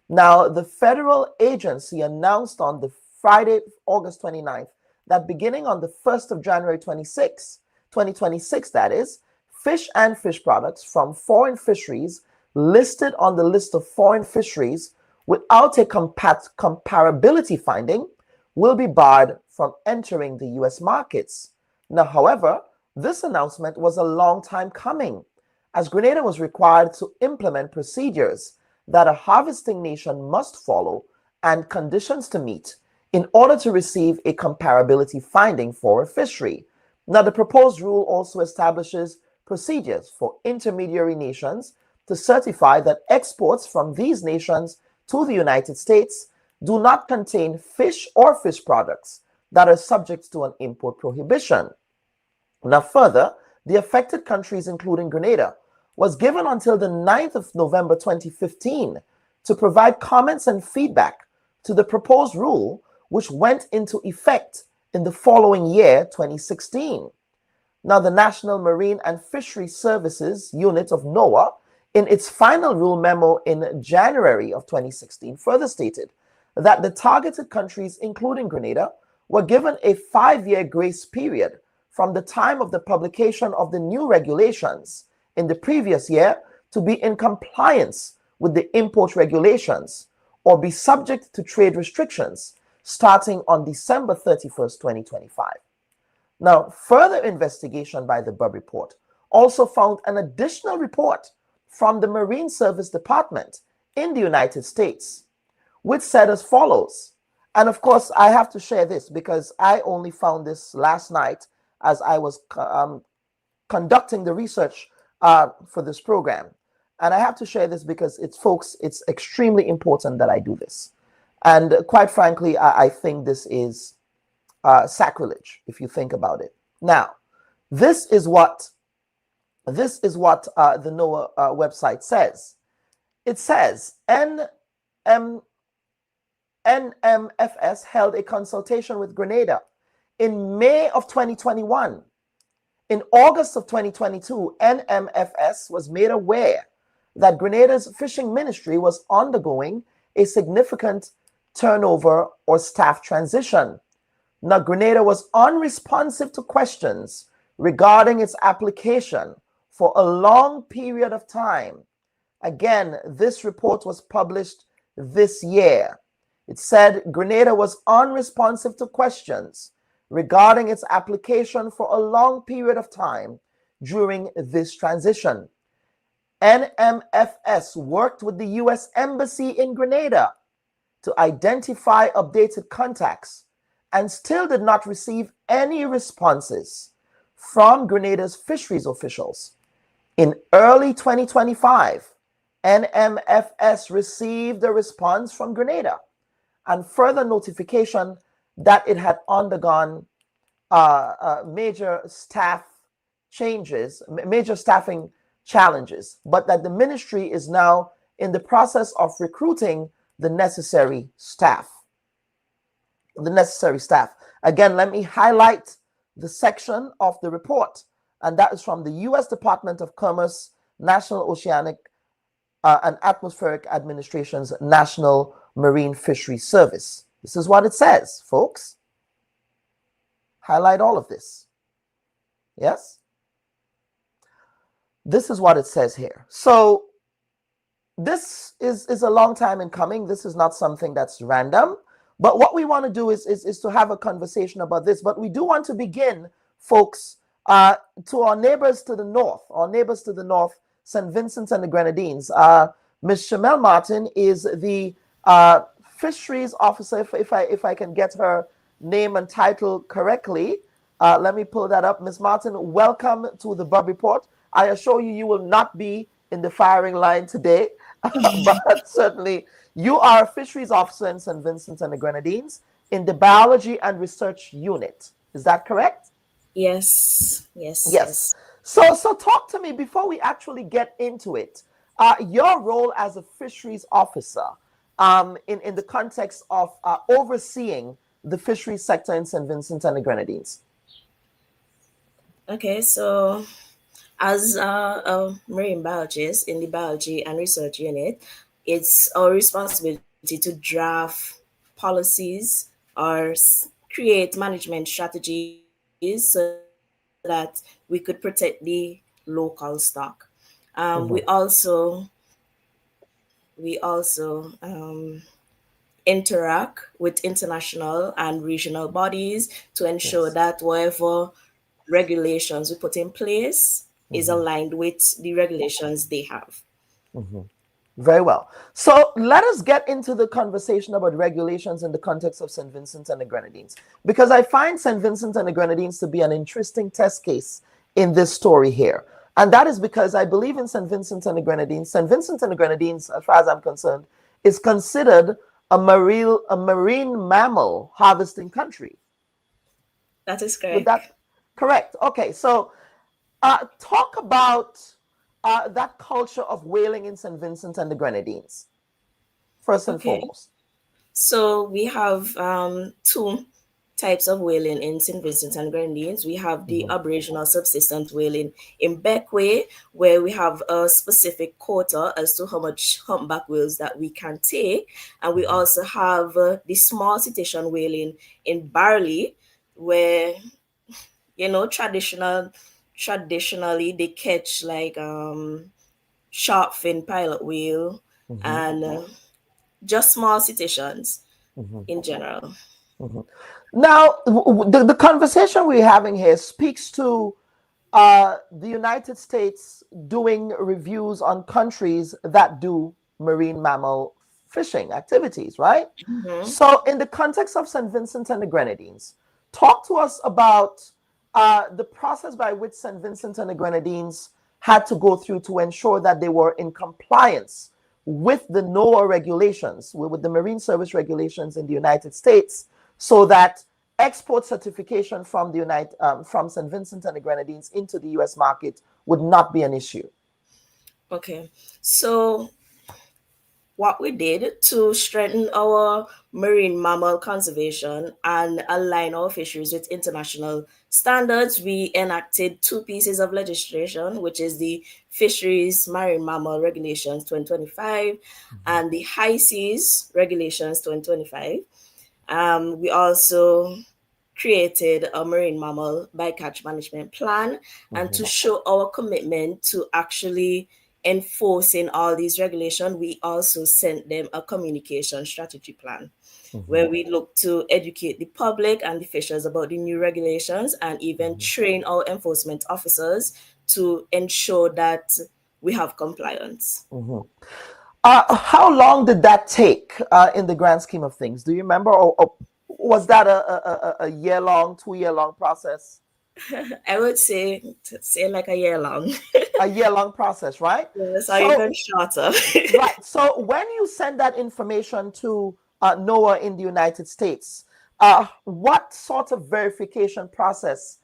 Now, the federal agency announced on the Friday, August 29th, that beginning on the 1st of January 2026, that is, fish and fish products from foreign fisheries listed on the list of foreign fisheries without a comparability finding will be barred from entering the U.S. markets. Now, however, this announcement was a long time coming, as Grenada was required to implement procedures that a harvesting nation must follow and conditions to meet in order to receive a comparability finding for a fishery. Now, the proposed rule also establishes procedures for intermediary nations to certify that exports from these nations to the United States do not contain fish or fish products that are subject to an import prohibition. Now, further, the affected countries, including Grenada, was given until the 9th of November 2015 to provide comments and feedback to the proposed rule, which went into effect in the following year, 2016. Now, the National Marine and Fisheries Services Unit of NOAA, in its final rule memo in January of 2016, further stated that the targeted countries, including Grenada, were given a 5-year grace period from the time of the publication of the new regulations in the previous year to be in compliance with the import regulations or be subject to trade restrictions starting on December 31st, 2025. Now, further investigation by the Bubb Report also found an additional report from the Marine Service Department in the United States, which said as follows. And of course, I have to share this because I only found this last night as I was conducting the research for this program. And I have to share this because it's extremely important that I do this. And quite frankly, I think this is sacrilege if you think about it. Now, this is what the NOAA website says. It says NMFS held a consultation with Grenada in May of 2021. In August of 2022, NMFS was made aware that Grenada's fishing ministry was undergoing a significant turnover or staff transition. Now, Grenada was unresponsive to questions regarding its application for a long period of time. Again, this report was published this year. It said Grenada was unresponsive to questions regarding its application for a long period of time during this transition. NMFS worked with the U.S. Embassy in Grenada to identify updated contacts and still did not receive any responses from Grenada's fisheries officials. In early 2025, NMFS received a response from Grenada and further notification that it had undergone major staffing challenges, but that the ministry is now in the process of recruiting the necessary staff. Again, let me highlight the section of the report, and that is from the U.S. Department of Commerce, National Oceanic and Atmospheric Administration's National Marine Fisheries Service. This is what it says, folks. Highlight all of this. Yes? this is what it says here. So this is a long time in coming. This is not something that's random. But what we want to do is to have a conversation about this. But we do want to begin, folks, to our neighbors to the north, St. Vincent and the Grenadines. Ms. Shamel Martin is the fisheries officer, if I can get her name and title correctly. Let me pull that up. Ms. Martin, welcome to the Bubb Report. I assure you, you will not be in the firing line today, but certainly you are a fisheries officer in St. Vincent and the Grenadines in the biology and research unit. Is that correct? Yes. So talk to me before we actually get into it. Your role as a fisheries officer in the context of overseeing the fisheries sector in St. Vincent and the Grenadines. Okay, so as a marine biologist in the biology and research unit, it's our responsibility to draft policies or create management strategies so that we could protect the local stock. We also interact with international and regional bodies to ensure that whatever regulations we put in place is aligned with the regulations they have. Very well. So let us get into the conversation about regulations in the context of St. Vincent and the Grenadines, because I find St. Vincent and the Grenadines to be an interesting test case in this story here. And that is because I believe in St. Vincent and the Grenadines. St. Vincent and the Grenadines, as far as I'm concerned, is considered a marine mammal harvesting country. That is correct. With that, correct. Okay, so talk about that culture of whaling in St. Vincent and the Grenadines, first and foremost. So we have two types of whaling in St. Vincent and Grenadines. We have the Aboriginal subsistence whaling in Beckway, where we have a specific quota as to how much humpback whales that we can take. And we also have the small cetacean whaling in Barley, where, traditionally they catch like shark fin pilot whale and just small cetaceans in general. Now, the conversation we're having here speaks to the United States doing reviews on countries that do marine mammal fishing activities, right? So in the context of St. Vincent and the Grenadines, talk to us about the process by which St. Vincent and the Grenadines had to go through to ensure that they were in compliance with the NOAA regulations, with the Marine Service regulations in the United States, so that export certification from from St. Vincent and the Grenadines into the U.S. market would not be an issue. Okay, so what we did to strengthen our marine mammal conservation and align our fisheries with international standards, we enacted two pieces of legislation, which is the Fisheries Marine Mammal Regulations 2025 and the High Seas Regulations 2025. We also created a marine mammal bycatch management plan, and to show our commitment to actually enforcing all these regulations, we also sent them a communication strategy plan where we look to educate the public and the fishers about the new regulations and even train our enforcement officers to ensure that we have compliance. How long did that take in the grand scheme of things? Do you remember, or was that a year-long, 2-year-long process? I would say like a year long. A year-long process, right? Yes, or even shorter. Right. So when you send that information to NOAA in the United States, what sort of verification process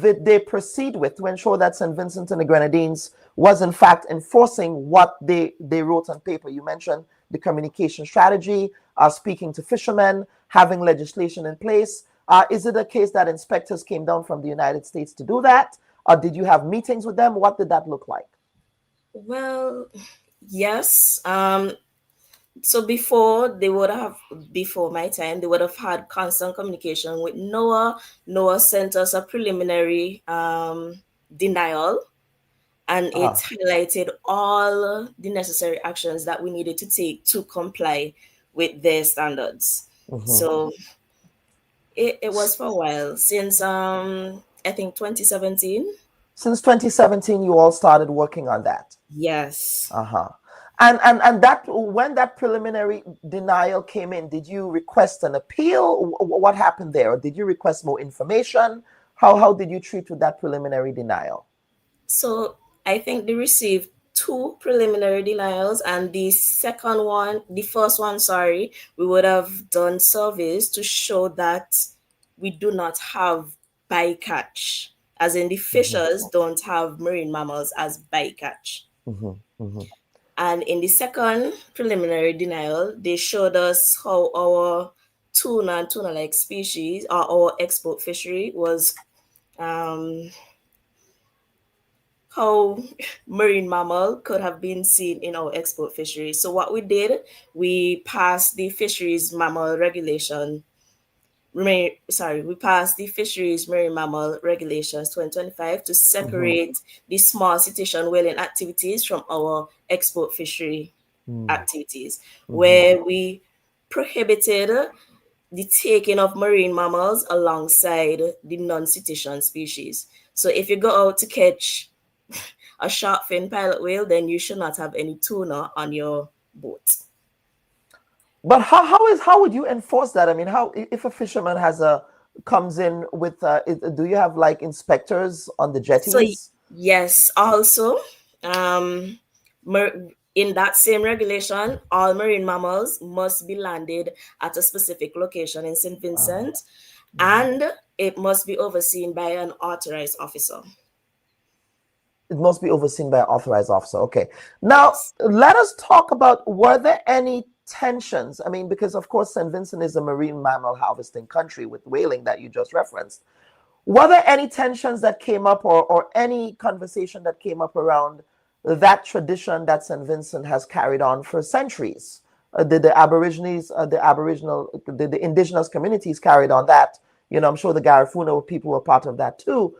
did they proceed with to ensure that St. Vincent and the Grenadines was in fact enforcing what they wrote on paper? You mentioned the communication strategy, speaking to fishermen, having legislation in place. Is it a case that inspectors came down from the United States to do that? Or did you have meetings with them? What did that look like? Well, yes. So before my time, they would have had constant communication with NOAA. NOAA sent us a preliminary denial, and it highlighted all the necessary actions that we needed to take to comply with their standards. So it was for a while, since I think 2017. Since 2017, you all started working on that. Yes. And that, when that preliminary denial came in, did you request an appeal? What happened there? Or did you request more information? How did you treat with that preliminary denial? So I think they received 2 preliminary denials, and the first one, we would have done surveys to show that we do not have bycatch, as in the fishers don't have marine mammals as bycatch. And in the second preliminary denial, they showed us how our tuna and tuna-like species, or our export fishery, was how marine mammal could have been seen in our export fishery. So what we did, we passed the fisheries mammal regulation. We passed the fisheries marine mammal regulations 2025 to separate the small cetacean whaling activities from our export fishery activities, where we prohibited the taking of marine mammals alongside the non-cetacean species. So if you go out to catch a shark fin pilot whale, then you should not have any tuna on your boat. But how would you enforce that? I mean, how, if a fisherman comes in with do you have like inspectors on the jetties? So yes, also in that same regulation, all marine mammals must be landed at a specific location in St. Vincent, and it must be overseen by an authorized officer. It must be overseen by an authorized officer. Okay. Now, let us talk about, were there any tensions? I mean, because of course, St. Vincent is a marine mammal harvesting country with whaling that you just referenced. Were there any tensions that came up, or any conversation that came up around that tradition that St. Vincent has carried on for centuries? Did the Aborigines, the indigenous communities carried on that? You know, I'm sure the Garifuna people were part of that too.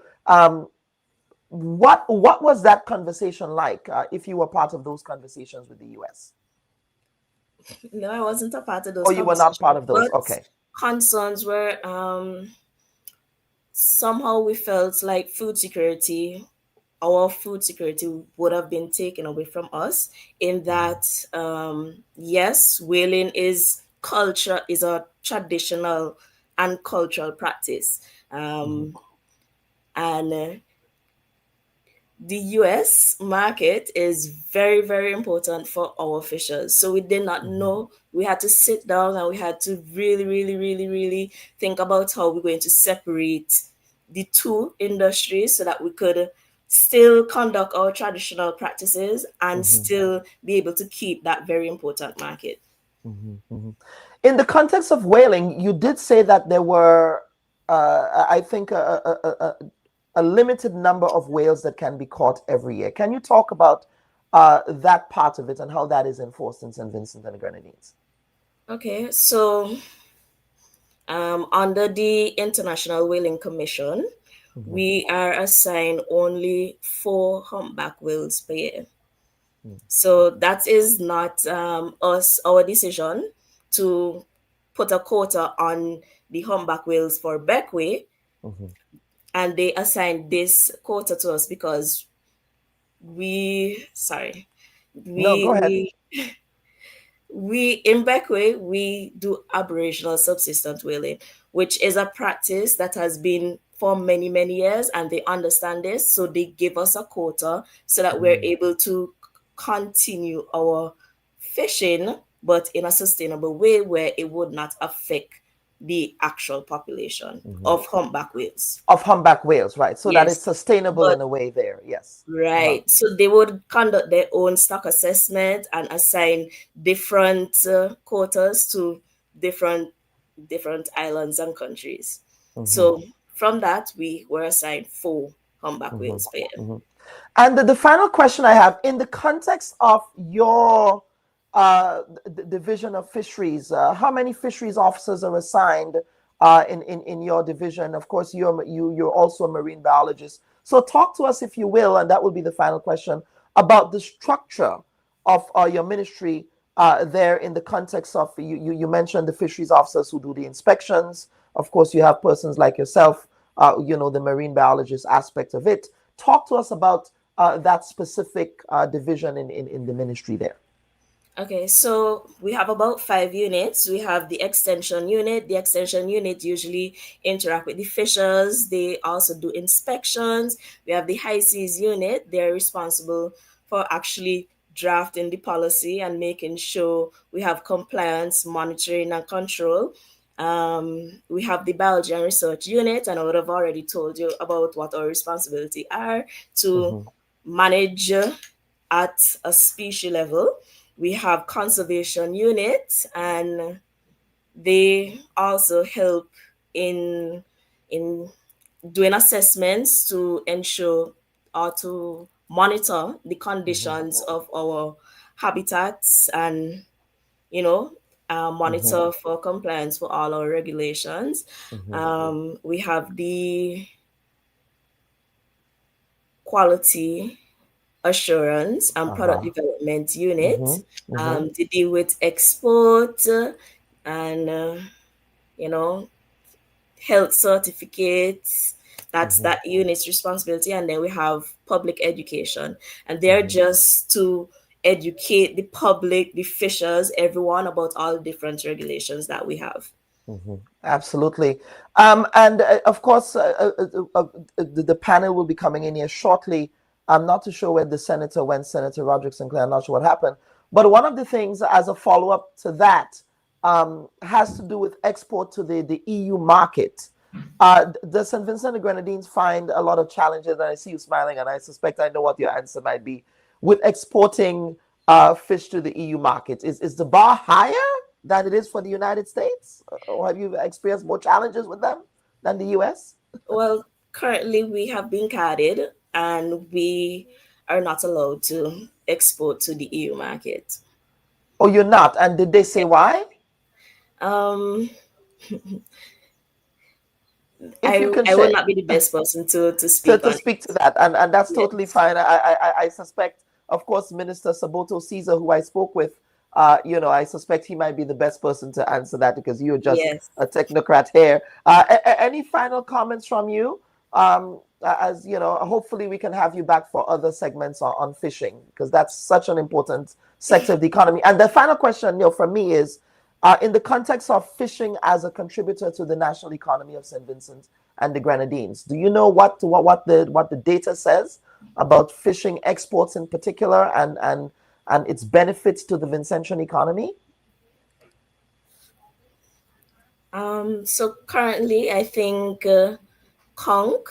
What was that conversation like, if you were part of those conversations with the U.S.? No, I wasn't a part of those. Oh, you were not part of those. Okay. Concerns were somehow we felt like our food security would have been taken away from us, in that yes, whaling is a traditional and cultural practice, and the US market is very, very important for our fishers. So we did not know. We had to sit down and we had to really, really, really, really think about how we're going to separate the two industries so that we could still conduct our traditional practices and still be able to keep that very important market. In the context of whaling, you did say that there were, I think, a limited number of whales that can be caught every year. Can you talk about that part of it and how that is enforced in St. Vincent and the Grenadines? Okay, so under the International Whaling Commission, we are assigned only 4 humpback whales per year. So that is not our decision to put a quota on the humpback whales for Beckway. And they assigned this quota to us because in Beckway, we do Aboriginal subsistence whaling, which is a practice that has been for many, many years, and they understand this. So they give us a quota so that we're able to continue our fishing, but in a sustainable way where it would not affect the actual population of humpback whales. Of humpback whales, right. So that it's sustainable in a way there, yes. Right. So they would conduct their own stock assessment and assign different quotas to different islands and countries. So from that, we were assigned 4 humpback whales per year. And the final question I have, in the context of your the division of fisheries, how many fisheries officers are assigned in your division? Of course, you're also a marine biologist. So talk to us, if you will, and that will be the final question, about the structure of your ministry there in the context of, you mentioned the fisheries officers who do the inspections. Of course, you have persons like yourself, the marine biologist aspect of it. Talk to us about that specific division in the ministry there. Okay, so we have about 5 units. We have the extension unit. The extension unit usually interact with the fishers. They also do inspections. We have the high seas unit. They're responsible for actually drafting the policy and making sure we have compliance, monitoring, and control. We have the biology and research unit, and I would have already told you about what our responsibility are to manage at a species level. We have conservation unit, and they also help in doing assessments to ensure or to monitor the conditions of our habitats and monitor for compliance for all our regulations. We have the quality assurance and product development unit to deal with export and health certificates. That's that unit's responsibility. And then we have public education, and they're just to educate the public, the fishers, everyone about all the different regulations that we have. Absolutely. And of course, the panel will be coming in here shortly. I'm not too sure where the senator went, Senator Roderick Sinclair. I'm not sure what happened. But one of the things as a follow-up to that has to do with export to the EU market. The St. Vincent and Grenadines find a lot of challenges, and I see you smiling, and I suspect I know what your answer might be, with exporting fish to the EU market. Is the bar higher than it is for the United States? Or have you experienced more challenges with them than the US? Well, currently we have been carded, and we are not allowed to export to the EU market. Oh, you're not? And did they say why? I will not be the best person to speak to speak to that, and that's totally fine. I suspect, of course, Minister Saboto Caesar, who I spoke with, I suspect he might be the best person to answer that, because you're just a technocrat here. Any final comments from you? As you know, hopefully we can have you back for other segments on fishing, because that's such an important sector of the economy. And the final question, from me is, in the context of fishing as a contributor to the national economy of St. Vincent and the Grenadines, do you know what the data says about fishing exports in particular and its benefits to the Vincentian economy? So currently, I think conch,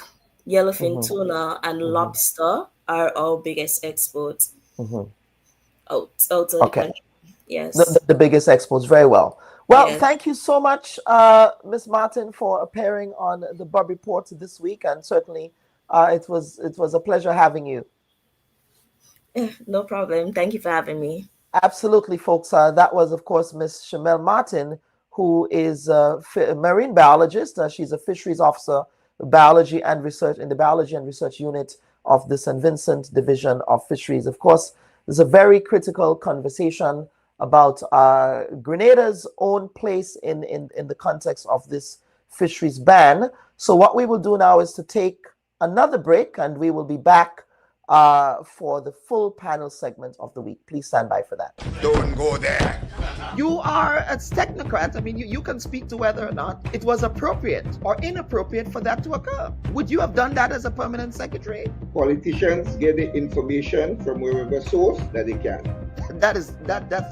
yellowfin tuna, and lobster are our biggest exports out of the country. Yes. The biggest exports. Very well. Well, Yes. Thank you so much, Ms. Martin, for appearing on the Bubb Report this week, and certainly it was a pleasure having you. No problem. Thank you for having me. Absolutely, folks. That was, of course, Ms. Shamel Martin, who is a marine biologist. She's a fisheries officer, biology and research in the biology and research unit of the St. Vincent Division of Fisheries. Of course, there's a very critical conversation about Grenada's own place in the context of this fisheries ban. So what we will do now is to take another break, and we will be back for the full panel segment of the week. Please stand by for that. Don't go there. You are a technocrat. I mean, you can speak to whether or not it was appropriate or inappropriate for that to occur. Would you have done that as a permanent secretary? Politicians get the information from wherever source that they can. That's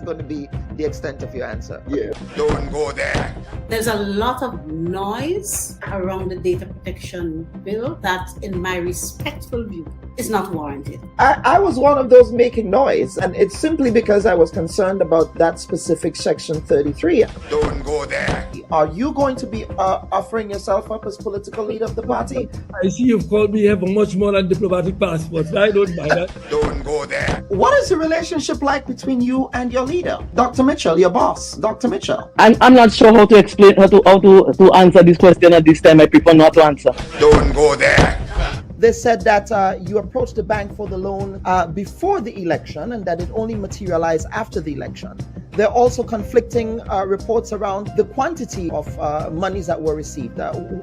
going to be the extent of your answer. Yeah. Don't go there. There's a lot of noise around the data protection bill that, in my respectful view, is not warranted. I was one of those making noise, and it's simply because I was concerned about that specific section 33. Don't go there. Are you going to be offering yourself up as political leader of the party? I see you've called me here for much more than diplomatic passports. I don't mind that. Don't go there. What is the relationship like between you and your leader, Dr. Mitchell, your boss, Dr. Mitchell? I'm not sure how to explain how to answer this question at this time. I prefer not to answer. Don't go there. they said that you approached the bank for the loan before the election and that it only materialized after the election. There are also conflicting reports around the quantity of monies that were received.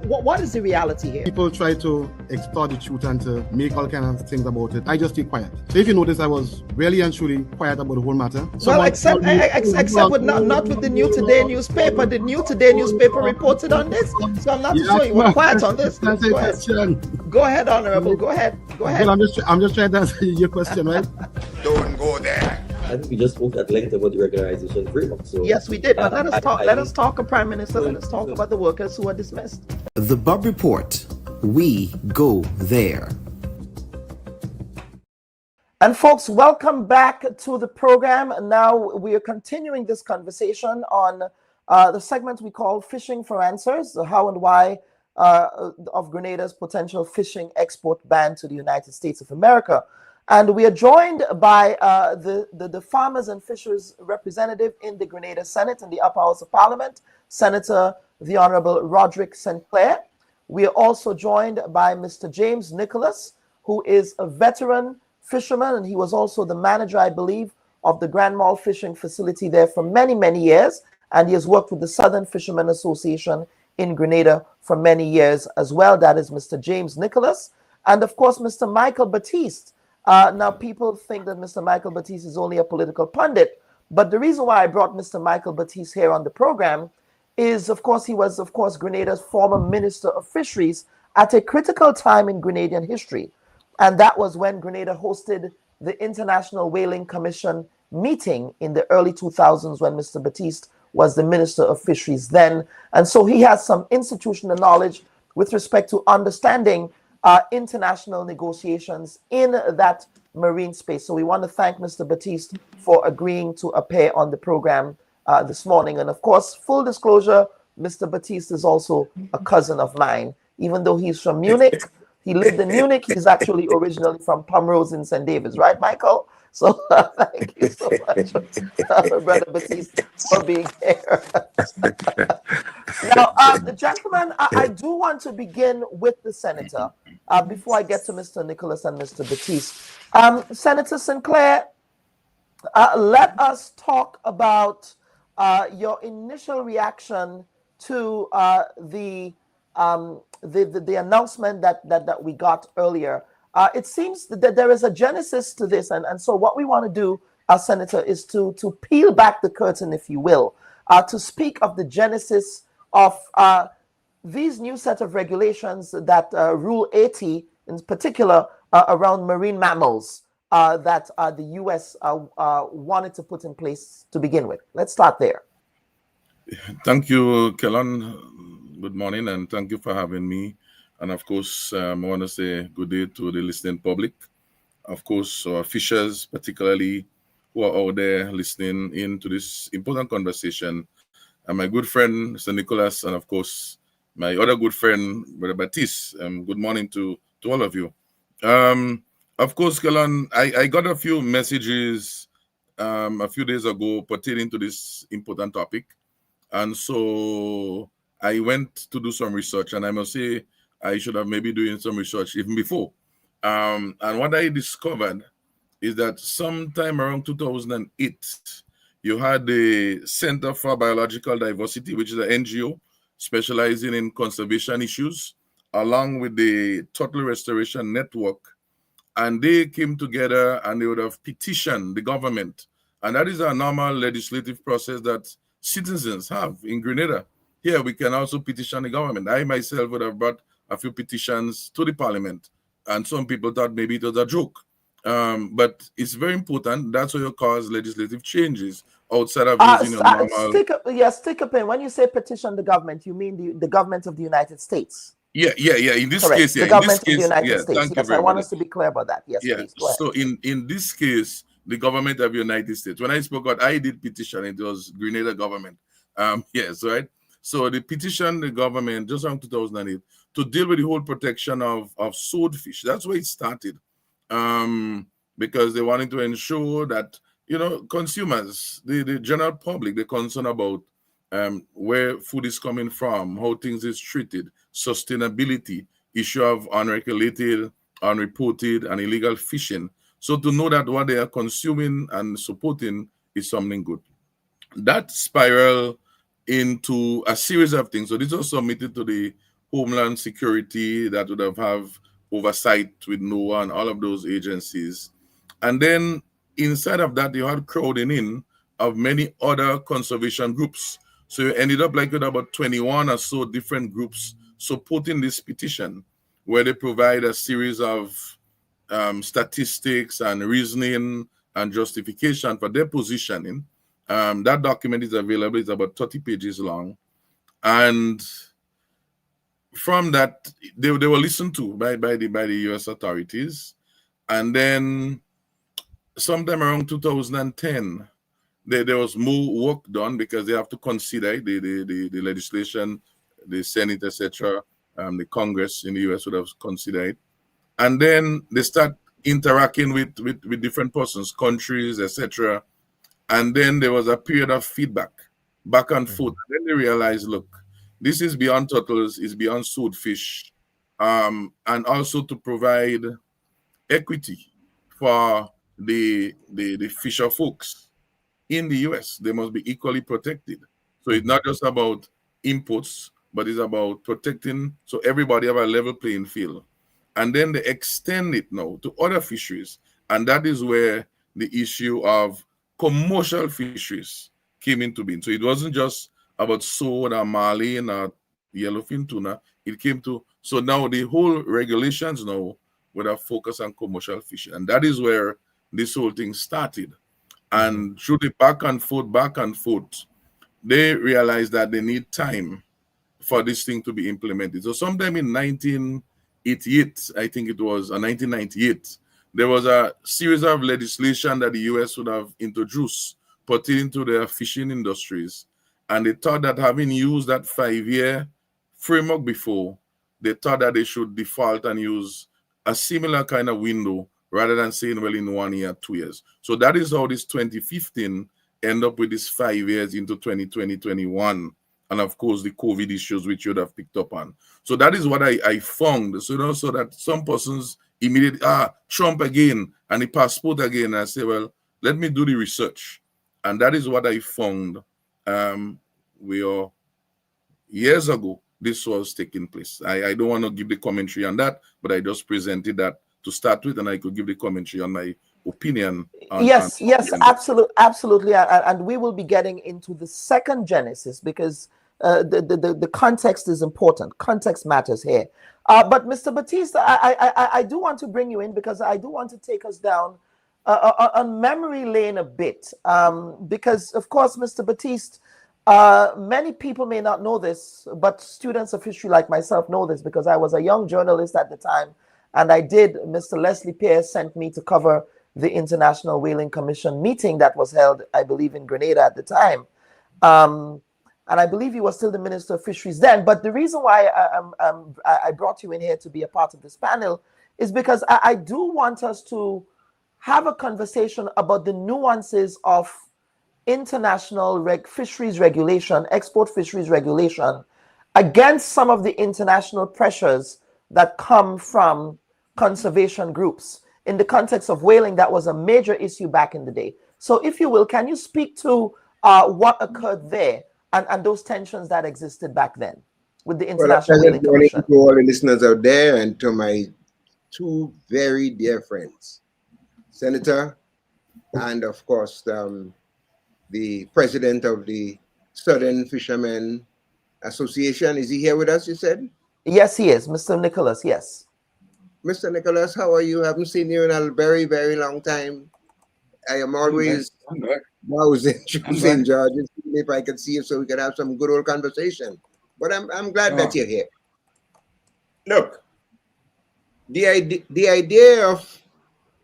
What is the reality here? People try to extort the truth and to make all kinds of things about it. I just stay quiet. So if you notice, I was really and truly quiet about the whole matter. Well, except with not with the New Today newspaper. The New Today newspaper reported on this, so I'm not too sure you were quiet on this. Go ahead, Honorable. Go ahead. Well, I'm just trying to answer your question, right? Don't go there. I think we just spoke at length about the regularization framework. So yes, we did. But let us talk, Prime Minister. Let us talk about the workers who are dismissed. The Bubb Report. We go there. And folks, welcome back to the program. Now we are continuing this conversation on the segment we call Fishing for Answers, the how and why of Grenada's potential fishing export ban to the United States of America. And we are joined by the farmers and fishers representative in the Grenada Senate and the Upper House of Parliament, Senator the Honorable Roderick Sinclair. We are also joined by Mr. James Nicholas, who is a veteran fisherman, and he was also the manager, I believe, of the Grand Mall fishing facility there for many, many years. And he has worked with the Southern Fishermen Association in Grenada for many years as well. That is Mr. James Nicholas. And of course, Mr. Michael Batiste. Now, people think that Mr. Michael Batiste is only a political pundit, but the reason why I brought Mr. Michael Batiste here on the program is, of course, he was, of course, Grenada's former Minister of Fisheries at a critical time in Grenadian history. And that was when Grenada hosted the International Whaling Commission meeting in the early 2000s when Mr. Batiste was the Minister of Fisheries then. And so he has some institutional knowledge with respect to understanding international negotiations in that marine space. So we want to thank Mr. Batiste for agreeing to appear on the program this morning. And of course, full disclosure, Mr. Batiste is also a cousin of mine. Even though he's from Munich, he lived in Munich, he's actually originally from Pomrose in St. David's, right, Michael? So thank you so much, Brother Batiste, for being here. Now, gentlemen, I do want to begin with the senator before I get to Mr. Nicholas and Mr. Batiste. Senator Sinclair, let us talk about your initial reaction to the announcement that we got earlier. It seems that there is a genesis to this, and so what we want to do, Senator, is to peel back the curtain, if you will, to speak of the genesis of these new set of regulations that Rule 80, in particular, around marine mammals, that the U.S. wanted to put in place to begin with. Let's start there. Thank you, Kellan. Good morning, and thank you for having me. And of course, I want to say good day to the listening public. Of course, our fishers, particularly, who are out there listening in to this important conversation. And my good friend, Mr. Nicholas, and of course, my other good friend, Brother Batiste. Good morning to all of you. Of course, Kellan, I got a few messages a few days ago pertaining to this important topic. And so I went to do some research, and I must say, I should have maybe doing some research even before. And what I discovered is that sometime around 2008, you had the Center for Biological Diversity, which is an NGO specializing in conservation issues, along with the Turtle Restoration Network. And they came together and they would have petitioned the government. And that is a normal legislative process that citizens have in Grenada. Here, we can also petition the government. I myself would have brought a few petitions to the parliament, and some people thought maybe it was a joke. But it's very important. That's how you cause legislative changes outside of using a normal... Stick a pin. When you say petition the government, you mean the government of the United States? Yeah. In this Correct. case, the government of the United States. Yes, I want us to be clear about that. Yes, please. Go ahead. So in this case, the government of the United States. When I spoke about, I did petition, it was Grenada government. Yes, right? So they petitioned the government just around 2008 to deal with the whole protection of swordfish. That's where it started, because they wanted to ensure that, consumers, the general public, they're concerned about where food is coming from, how things is treated, sustainability, issue of unregulated unreported, and illegal fishing. So to know that what they are consuming and supporting is something good. That spiral into a series of things. So this was submitted to the Homeland Security that would have oversight with NOAA and all of those agencies. And then inside of that, you had crowding in of many other conservation groups. So you ended up like with about 21 or so different groups supporting this petition, where they provide a series of statistics and reasoning and justification for their positioning. That document is available. It's about 30 pages long. And from that, they were listened to by the U.S. authorities. And then sometime around 2010, there was more work done because they have to consider the legislation, the Senate, etc., the Congress in the U.S. would have considered it. And then they start interacting with different persons, countries, etc. And then there was a period of feedback, back and forth. And then they realized, look, this is beyond turtles, it's beyond swordfish, and also to provide equity for the fisher folks in the US. They must be equally protected. So it's not just about inputs, but it's about protecting so everybody have a level playing field. And then they extend it now to other fisheries. And that is where the issue of commercial fisheries came into being. So it wasn't just about sword or marlin or yellowfin tuna. It came to, so now the whole regulations now with a focus on commercial fishing. And that is where this whole thing started. And through the back and forth, they realized that they need time for this thing to be implemented. So sometime in 1988, I think it was, or 1998, there was a series of legislation that the US would have introduced pertaining to their fishing industries. And they thought that having used that 5-year framework before, they thought that they should default and use a similar kind of window rather than saying, well, in 1 year, 2 years. So that is how this 2015 end up with this 5 years into 2020, 21. And of course, the COVID issues, which you would have picked up on. So that is what I found. So, so that some persons immediately, Trump again, and the passport again. And I say, well, let me do the research. And that is what I found years ago, this was taking place. I don't want to give the commentary on that, but I just presented that to start with, and I could give the commentary on my opinion. Yes, absolutely. And we will be getting into the second genesis because the context is important. Context matters here. But Mr. Batista, I do want to bring you in because I do want to take us down on memory lane a bit. Because, of course, Mr. Batista, many people may not know this, but students of history like myself know this because I was a young journalist at the time. And Mr. Leslie Pierce sent me to cover the International Whaling Commission meeting that was held, I believe, in Grenada at the time. And I believe he was still the Minister of Fisheries then. But the reason why I brought you in here to be a part of this panel is because I do want us to have a conversation about the nuances of international fisheries regulation, export fisheries regulation, against some of the international pressures that come from conservation groups. In the context of whaling, that was a major issue back in the day. So if you will, can you speak to what occurred there and those tensions that existed back then with the International Whaling Commission? To all the listeners out there and to my two very dear friends, Senator, and of course, the president of the Southern Fishermen Association. Is he here with us, you said? Yes, he is. Mr. Nicholas, yes. Mr. Nicholas, how are you? I haven't seen you in a very, very long time. I am always browsing St. George's if I could see you so we could have some good old conversation. But I'm glad that you're here. Look, the idea of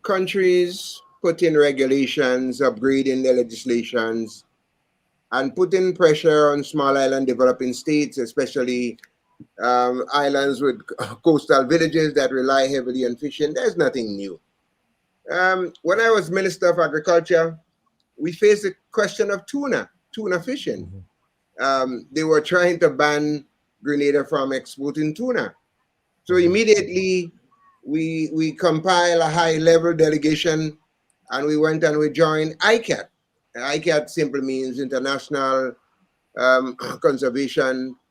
countries putting regulations, upgrading their legislations, and putting pressure on small island developing states, especially islands with coastal villages that rely heavily on fishing, there's nothing new. When I was Minister of Agriculture, we faced the question of tuna fishing. They were trying to ban Grenada from exporting tuna. So immediately we compile a high-level delegation, and we went and we joined ICAT. ICAT simply means International Conservation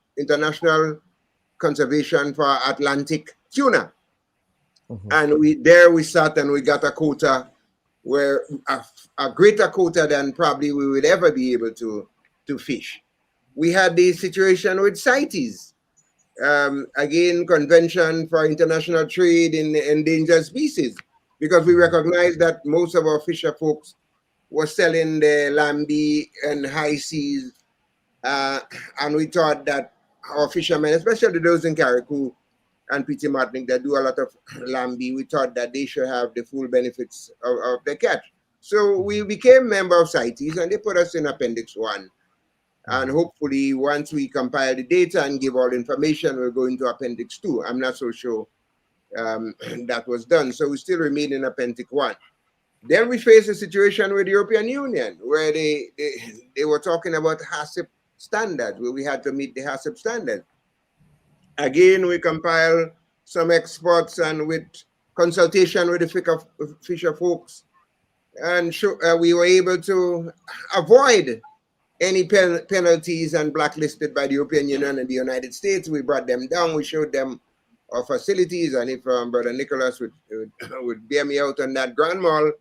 for Atlantic Tuna. And we sat and we got a quota where a greater quota than probably we would ever be able to fish. We had the situation with CITES, again, Convention for International Trade in Endangered Species, because we recognize that most of our fisher folks were selling the lambi and high seas, and we thought that our fishermen, especially those in Carriacou and Petit Martinique that do a lot of lambi, we thought that they should have the full benefits of the catch. So we became member of CITES, and they put us in Appendix 1. And hopefully, once we compile the data and give all the information, we'll go into Appendix 2. I'm not so sure that was done. So we still remain in Appendix 1. Then we faced a situation with the European Union where they were talking about HACCP standards, where we had to meet the HACCP standards. Again, we compiled some experts and with consultation with the fisher folks, and we were able to avoid any penalties and blacklisted by the European Union and the United States. We brought them down. We showed them our facilities, and if Brother Nicholas would bear me out on that, Grand Mall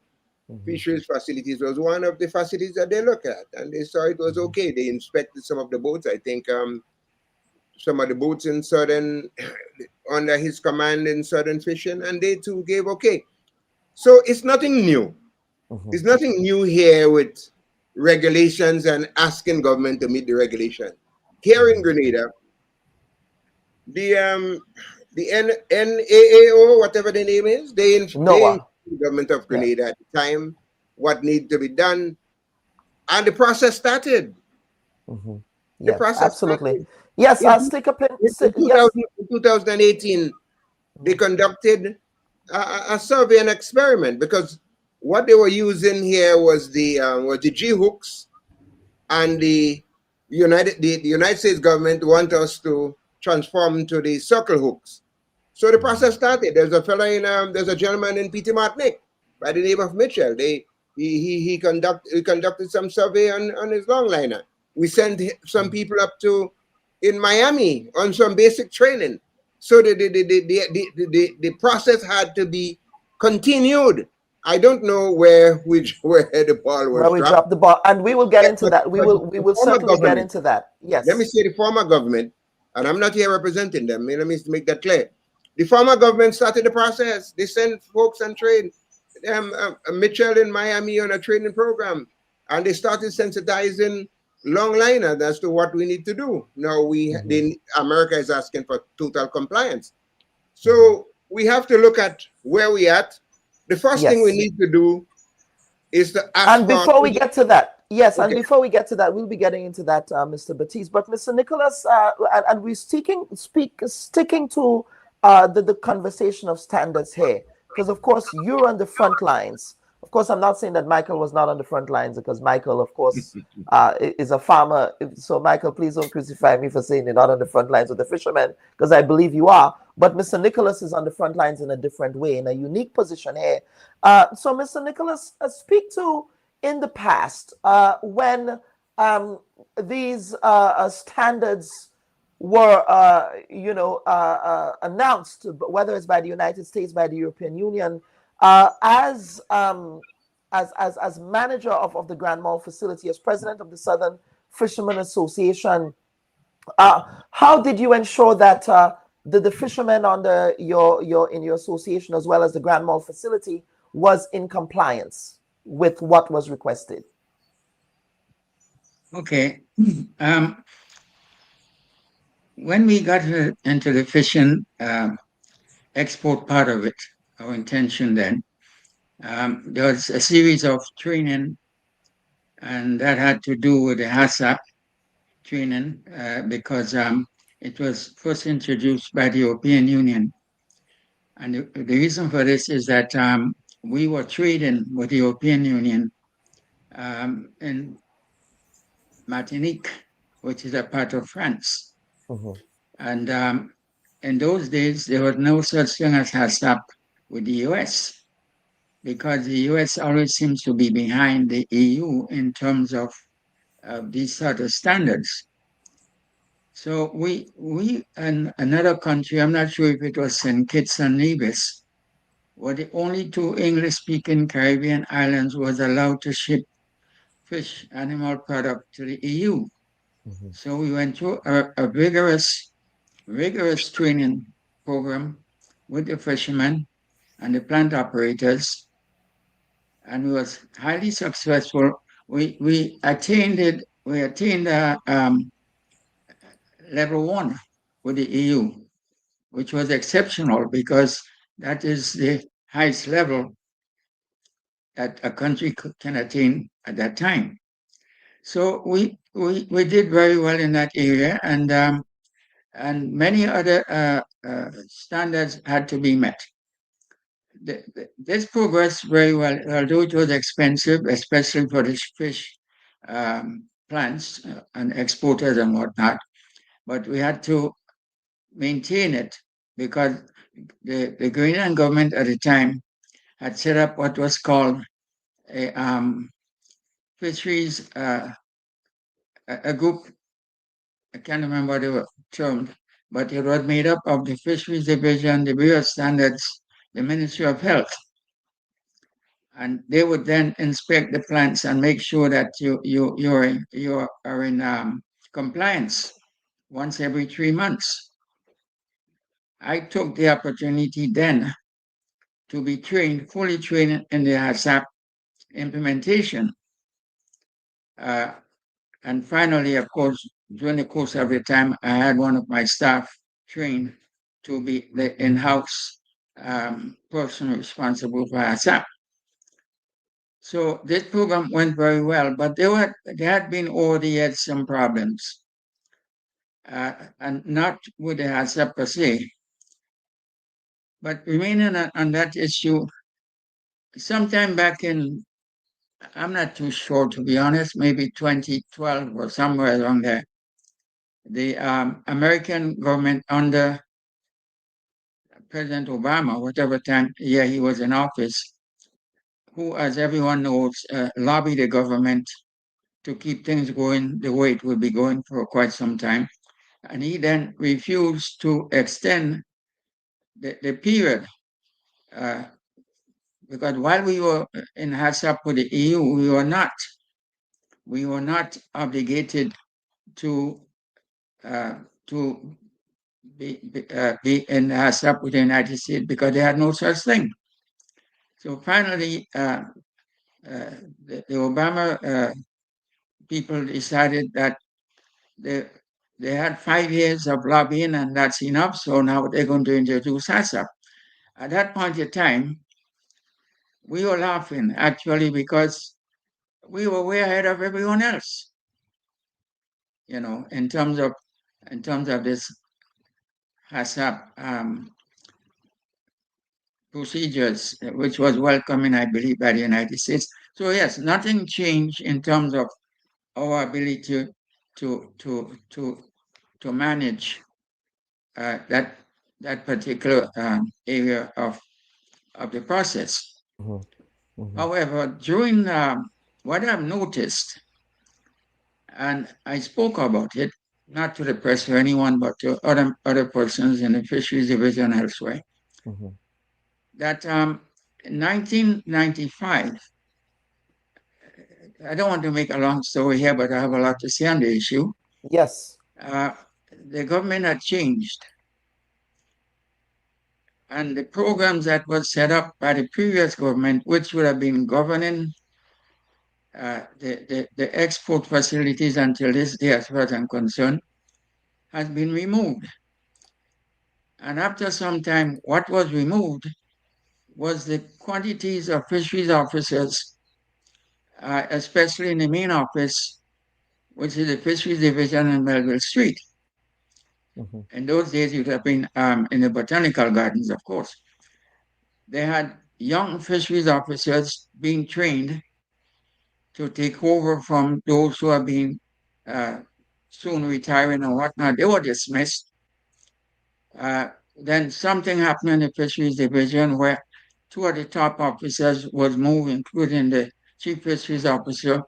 fisheries facilities was one of the facilities that they looked at, and they saw it was okay. They inspected some of the boats. I think some of the boats in southern, under his command in southern fishing, and they too gave okay. So it's nothing new. It's nothing new here with regulations and asking government to meet the regulation. Here in Grenada, the NAAO, whatever the name is, they informed the government of Grenada at the time what needed to be done, and the process started. Yes, absolutely. Started. Yes, I'll stick up in 2018, they conducted a survey and experiment, because what they were using here was the G hooks, and the United States government want us to transform to the circle hooks. So the process started. There's a fellow there's a gentleman in Petit Martinique by the name of Mitchell. He conducted some survey on his longliner. We sent some people up in Miami on some basic training. So the process had to be continued. I don't know where the ball was. Where we dropped the ball, and we will get into that. We will certainly get into that. Yes. Let me say the former government, and I'm not here representing them. Let me make that clear. The former government started the process. They sent folks and trained Mitchell in Miami on a training program, and they started sensitizing longliners as to what we need to do. Now America is asking for total compliance. So we have to look at where we at. The first thing we need to do is to ask. And before we get to that, and before we get to that, we'll be getting into that, Mr. Batiste. But Mr. Nicholas, and we're sticking to the conversation of standards here, because of course you're on the front lines. Of course, I'm not saying that Michael was not on the front lines, because Michael, of course, is a farmer. So Michael, please don't crucify me for saying you're not on the front lines with the fishermen, because I believe you are. But Mr. Nicholas is on the front lines in a different way, in a unique position here. So Mr. Nicholas, speak to in the past when these standards were, announced, whether it's by the United States, by the European Union, as manager of the Grand Mall facility, as president of the Southern Fishermen Association, how did you ensure that the fishermen under in your association, as well as the Grand Mall facility, was in compliance with what was requested? Okay. When we got into the fishing export part of it, our intention then, there was a series of training, and that had to do with the HACCP training, because it was first introduced by the European Union. And the reason for this is that we were trading with the European Union in Martinique, which is a part of France. And in those days, there was no such thing as HACCP with the US, because the US always seems to be behind the EU in terms of these sort of standards. So we and another country, I'm not sure if it was St. Kitts and Nevis, were the only two English-speaking Caribbean islands was allowed to ship fish animal product to the EU. So we went through a rigorous training program with the fishermen and the plant operators, and it was highly successful. We attained level 1 with the EU, which was exceptional because that is the highest level that a country can attain at that time. So we did very well in that area, and many other standards had to be met. This progressed very well, although it was expensive, especially for the fish plants and exporters and whatnot. But we had to maintain it because the Grenadian government at the time had set up what was called a fisheries, a group, I can't remember the term, but it was made up of the Fisheries Division, the Bureau of Standards, the Ministry of Health. And they would then inspect the plants and make sure that you are in compliance once every 3 months. I took the opportunity then to be fully trained in the HACCP implementation. And finally, of course, during the course of the time, I had one of my staff trained to be the in-house person responsible for HACCP. So this program went very well, but there had been over the years some problems, and not with the HACCP per se. But remaining on that issue, sometime back in, I'm not too sure to be honest, maybe 2012 or somewhere around there, the American government under President Obama, whatever year he was in office, who, as everyone knows, lobbied the government to keep things going the way it would be going for quite some time. And he then refused to extend the period because while we were in HACCP with the EU, we were not obligated to be in HACCP with the United States because they had no such thing. So finally, the Obama people decided that they had 5 years of lobbying and that's enough. So now they're going to introduce HACCP. At that point in time, we were laughing actually because we were way ahead of everyone else, in terms of this HACCP procedures, which was welcoming, I believe, by the United States. So yes, nothing changed in terms of our ability to manage that particular area of the process. However, during what I've noticed, and I spoke about it, not to the press or anyone, but to other persons in the fisheries division elsewhere, that in 1995, I don't want to make a long story here, but I have a lot to say on the issue. Yes. The government had changed. And the programs that were set up by the previous government, which would have been governing the export facilities until this day, as far as I'm concerned, has been removed. And after some time, what was removed was the quantities of fisheries officers, especially in the main office, which is the fisheries division in Melville Street. In those days, it would have been in the botanical gardens, of course. They had young fisheries officers being trained to take over from those who are being soon retiring and whatnot. They were dismissed. Then something happened in the fisheries division where two of the top officers was moved, including the chief fisheries officer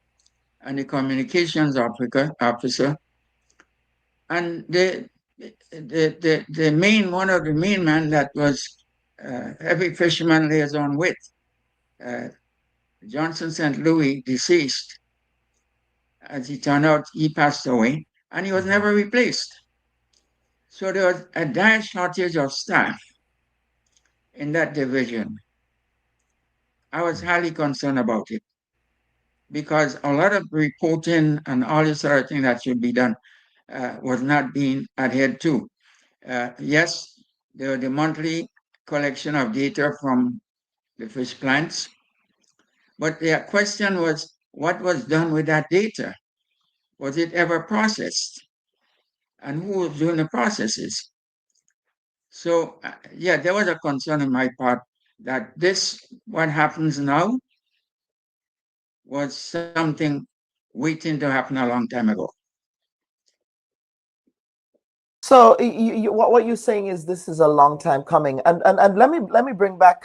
and the communications officer. And the main, one of the main men that was every fisherman liaison with, Johnson St. Louis, deceased. As it turned out, he passed away, and he was never replaced. So there was a dire shortage of staff in that division. I was highly concerned about it because a lot of reporting and all this other thing that should be done was not being adhered to. Yes, the monthly collection of data from the fish plants, but the question was, what was done with that data? Was it ever processed? And who was doing the processes? So, yeah, there was a concern on my part that what happens now, was something waiting to happen a long time ago. So what you're saying is this is a long time coming, and let me bring back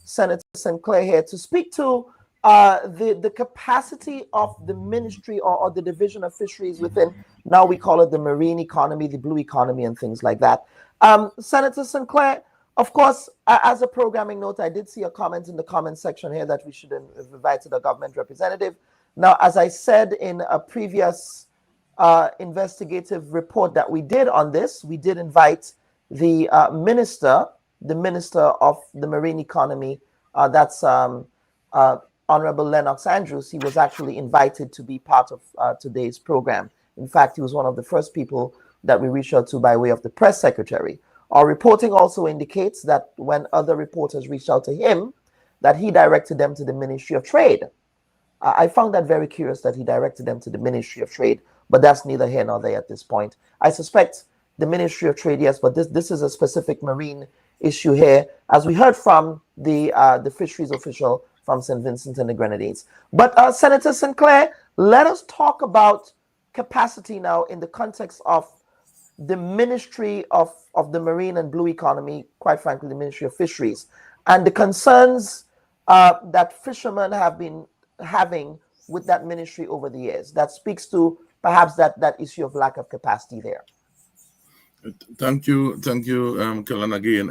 Senator Sinclair here to speak to the capacity of the ministry or the division of fisheries within, now we call it the marine economy, the blue economy, and things like that. Senator Sinclair, of course, as a programming note, I did see a comment in the comment section here that we should have invited a government representative. Now, as I said in a previous investigative report that we did on this, we did invite the minister of the marine economy, that's Honorable Lennox Andrews. He was actually invited to be part of today's program. In fact, he was one of the first people that we reached out to by way of the press secretary. Our reporting also indicates that when other reporters reached out to him, that he directed them to the Ministry of Trade. I found that very curious that he directed them to the Ministry of Trade, but that's neither here nor there at this point. I suspect the Ministry of Trade, yes, but this is a specific marine issue here, as we heard from the fisheries official from St. Vincent and the Grenadines. But Senator Sinclair, let us talk about capacity now in the context of the Ministry of the Marine and Blue Economy, quite frankly, the Ministry of Fisheries, and the concerns that fishermen have been having with that ministry over the years. That speaks to perhaps that issue of lack of capacity there. Thank you, Kellan, again.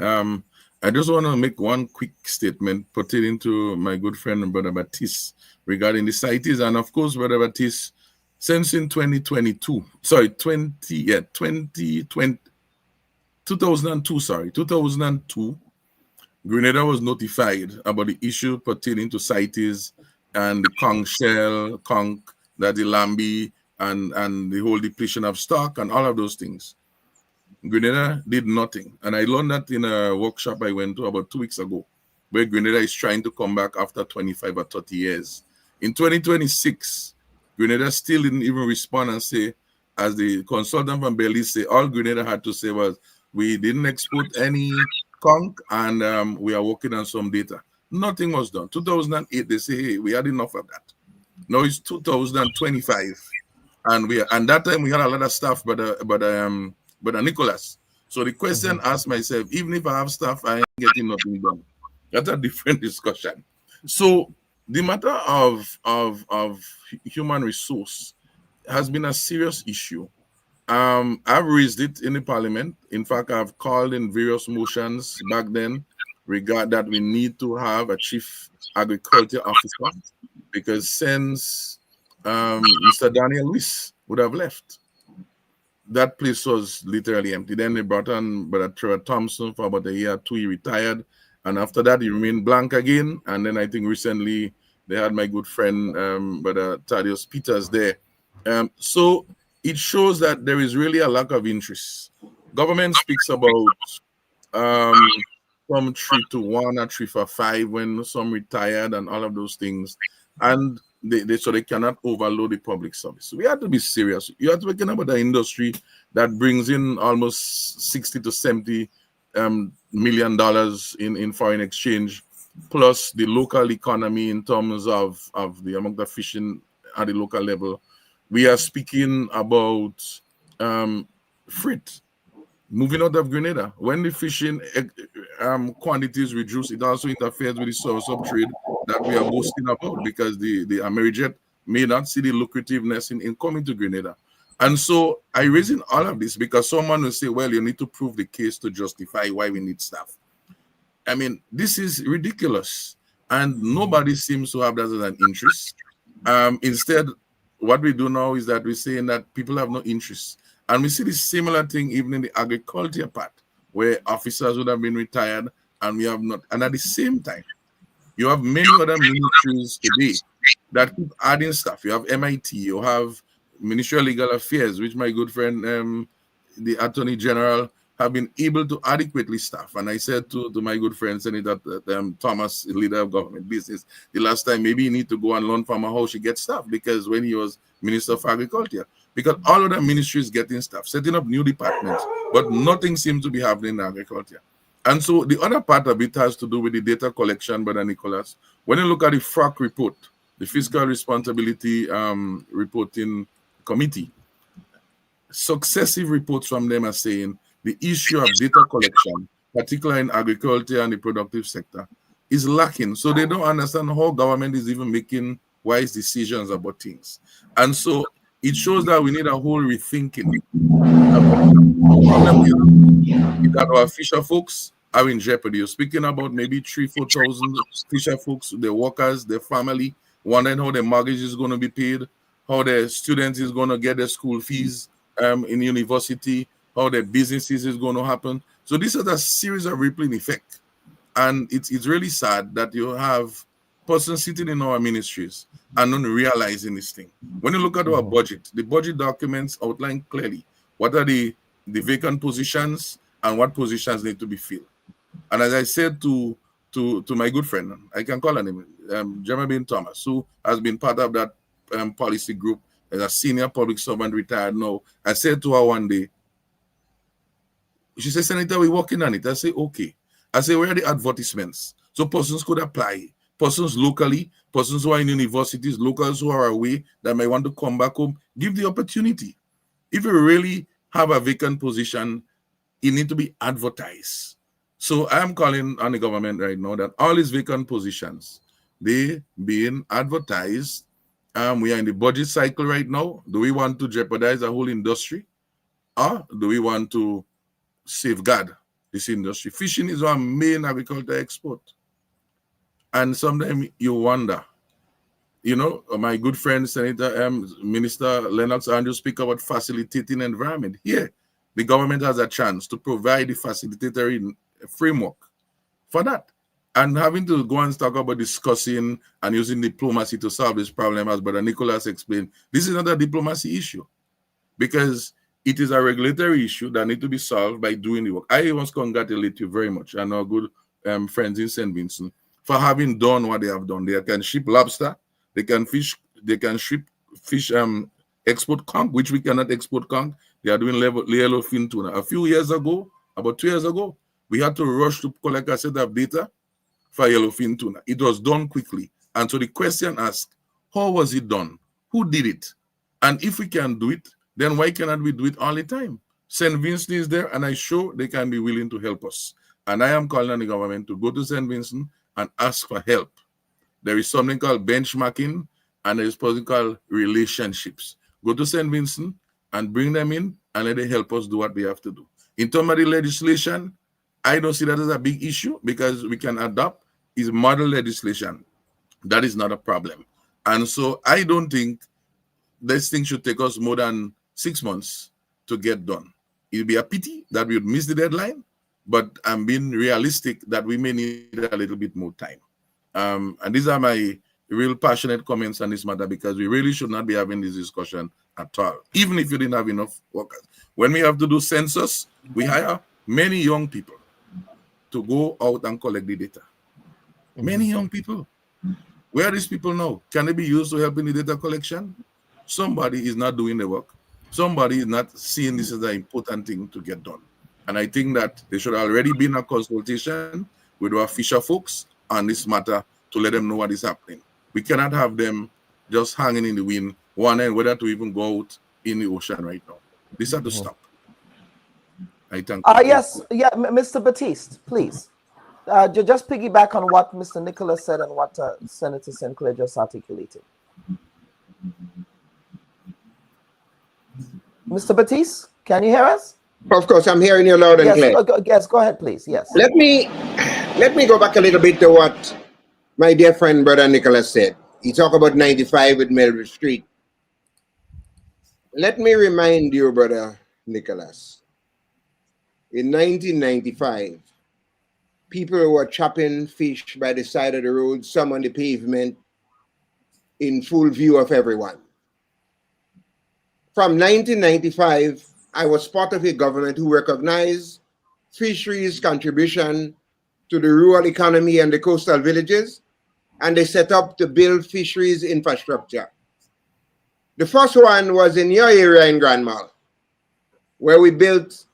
I just want to make one quick statement pertaining to my good friend and Brother Baptiste regarding the CITES. And of course, Brother Baptiste, since in 2002, Grenada was notified about the issue pertaining to CITES and the conch shell, conch, that the lambi, and the whole depletion of stock and all of those things. Grenada did nothing. And I learned that in a workshop I went to about 2 weeks ago, where Grenada is trying to come back after 25 or 30 years. In 2026, Grenada still didn't even respond and say, as the consultant from Belize say, all Grenada had to say was, we didn't export any conch and we are working on some data. Nothing was done. 2008, they say, hey, we had enough of that. Now it's 2025. And that time we had a lot of stuff, but Nicholas. So the question asked myself, even if I have stuff, I ain't getting nothing done. That's a different discussion. So the matter of human resource has been a serious issue. I've raised it in the parliament. In fact, I've called in various motions back then regard that we need to have a chief agriculture officer, because since Mr. Daniel Lewis would have left, that place was literally empty. Then they brought on Brother Trevor Thompson for about a year or two. He retired, and after that he remained blank again. And then I think recently they had my good friend Brother Thaddeus Peters there. So it shows that there is really a lack of interest. Government speaks about some 3 to 1 or 3 for 5 when some retired and all of those things, and so they cannot overload the public service. We have to be serious. You have to be talking about the industry that brings in almost $60 to $70 million in foreign exchange, plus the local economy in terms of the amount of fishing at the local level. We are speaking about freight. moving out of Grenada. When the fishing quantities reduce, it also interferes with the source of trade that we are boasting about, because the Amerijet may not see the lucrativeness in coming to Grenada. And so I raising all of this because someone will say, well, you need to prove the case to justify why we need staff. I mean, this is ridiculous. And nobody seems to have that as an interest. Instead, what we do now is that we're saying that people have no interest. And we see the similar thing even in the agriculture part, where officers would have been retired and we have not. And at the same time, you have many other ministries today that keep adding stuff. You have MIT, you have Ministry of Legal Affairs, which my good friend, the Attorney General, have been able to adequately staff. And I said to my good friend, Senator Thomas, leader of government business, the last time, maybe you need to go and learn from how she gets staff, because when he was Minister of Agriculture, because all other ministries getting staff, setting up new departments, but nothing seems to be happening in agriculture. And so the other part of it has to do with the data collection, Brother Nicholas. When you look at the FRAC report, the Fiscal Responsibility Reporting Committee, successive reports from them are saying the issue of data collection, particularly in agriculture and the productive sector, is lacking. So they don't understand how government is even making wise decisions about things. And so it shows that we need a whole rethinking. The problem is that our fisher folks are in jeopardy. You're speaking about maybe 3,000-4,000 fisher folks, their workers, their family, wondering how their mortgage is going to be paid, how their students is going to get their school fees in university, how their businesses is going to happen. So this is a series of rippling effect. And it's really sad that you have persons sitting in our ministries and not realizing this thing. When you look at our budget, the budget documents outline clearly what are the vacant positions and what positions need to be filled. And as I said to my good friend, I can call her name, Jeremy Thomas, who has been part of that policy group as a senior public servant, retired now. I said to her one day, she said, Senator, we're working on it. I say, okay. I say, where are the advertisements? So persons could apply. Persons locally, persons who are in universities, locals who are away that may want to come back home, give the opportunity. If you really have a vacant position, it needs to be advertised. So I am calling on the government right now that all these vacant positions, they being advertised. We are in the budget cycle right now. Do we want to jeopardize the whole industry? Or do we want to safeguard this industry? Fishing is our main agricultural export. And sometimes you wonder, you know, my good friend, Senator Minister Lennox Andrews speak about facilitating environment. Here, the government has a chance to provide the facilitatory framework for that. And having to go and talk about discussing and using diplomacy to solve this problem, as Brother Nicholas explained, this is not a diplomacy issue, because it is a regulatory issue that needs to be solved by doing the work. I want to congratulate you very much and our good friends in St. Vincent for having done what they have done. They can ship lobster, they can fish, they can ship fish, export conch, which we cannot export conch. They are doing yellowfin tuna. A few years ago, about 2 years ago, we had to rush to collect a set of data for yellowfin tuna. It was done quickly. And so the question asked, how was it done? Who did it? And if we can do it, then why cannot we do it all the time? St. Vincent is there, and I'm sure they can be willing to help us. And I am calling on the government to go to St. Vincent and ask for help. There is something called benchmarking, and there is something called relationships. Go to St. Vincent and bring them in and let them help us do what we have to do. In terms of the legislation, I don't see that as a big issue, because we can adopt is model legislation. That is not a problem. And so I don't think this thing should take us more than 6 months to get done. It would be a pity that we would miss the deadline, but I'm being realistic that we may need a little bit more time. And these are my real passionate comments on this matter, because we really should not be having this discussion at all, even if you didn't have enough workers. When we have to do census, we hire many young people to go out and collect the data. Many young people. Where are these people now? Can they be used to help in the data collection? Somebody is not doing the work. Somebody is not seeing this as an important thing to get done. And I think that there should already be a consultation with our fisher folks on this matter to let them know what is happening. We cannot have them just hanging in the wind, wondering whether to even go out in the ocean right now. This has to stop. I thank you. Yes, Mr. Batiste, please. Just piggyback on what Mr. Nicholas said and what Senator Sinclair just articulated. Mr. Batiste, can you hear us? Of course, I'm hearing you loud and clear. Yes, go ahead, please. Yes. Let me go back a little bit to what my dear friend, Brother Nicholas said. He talked about 95 with Melville Street. Let me remind you, Brother Nicholas, in 1995, people were chopping fish by the side of the road, some on the pavement, in full view of everyone. From 1995, I was part of a government who recognized fisheries' contribution to the rural economy and the coastal villages, and they set up to build fisheries infrastructure. The first one was in your area in Grand Mall, where we built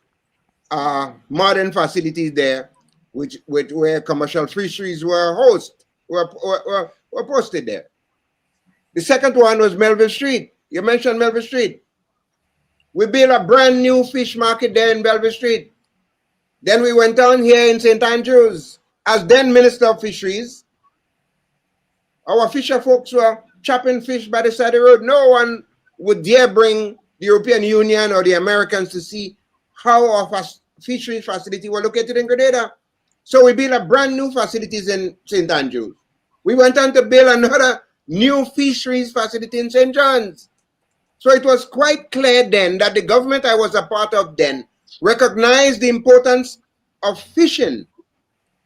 modern facilities there, where commercial fisheries were posted there. The second one was Melville Street. You mentioned Melville Street. We built a brand new fish market there in Melville Street. Then we went down here in St. Andrews. As then Minister of Fisheries, our fisher folks were chopping fish by the side of the road. No one would dare bring the European Union or the Americans to see how our fisheries facility were located in Grenada. So we built a brand new facilities in St. Andrews. We went on to build another new fisheries facility in St. John's. So it was quite clear then that the government I was a part of then recognized the importance of fishing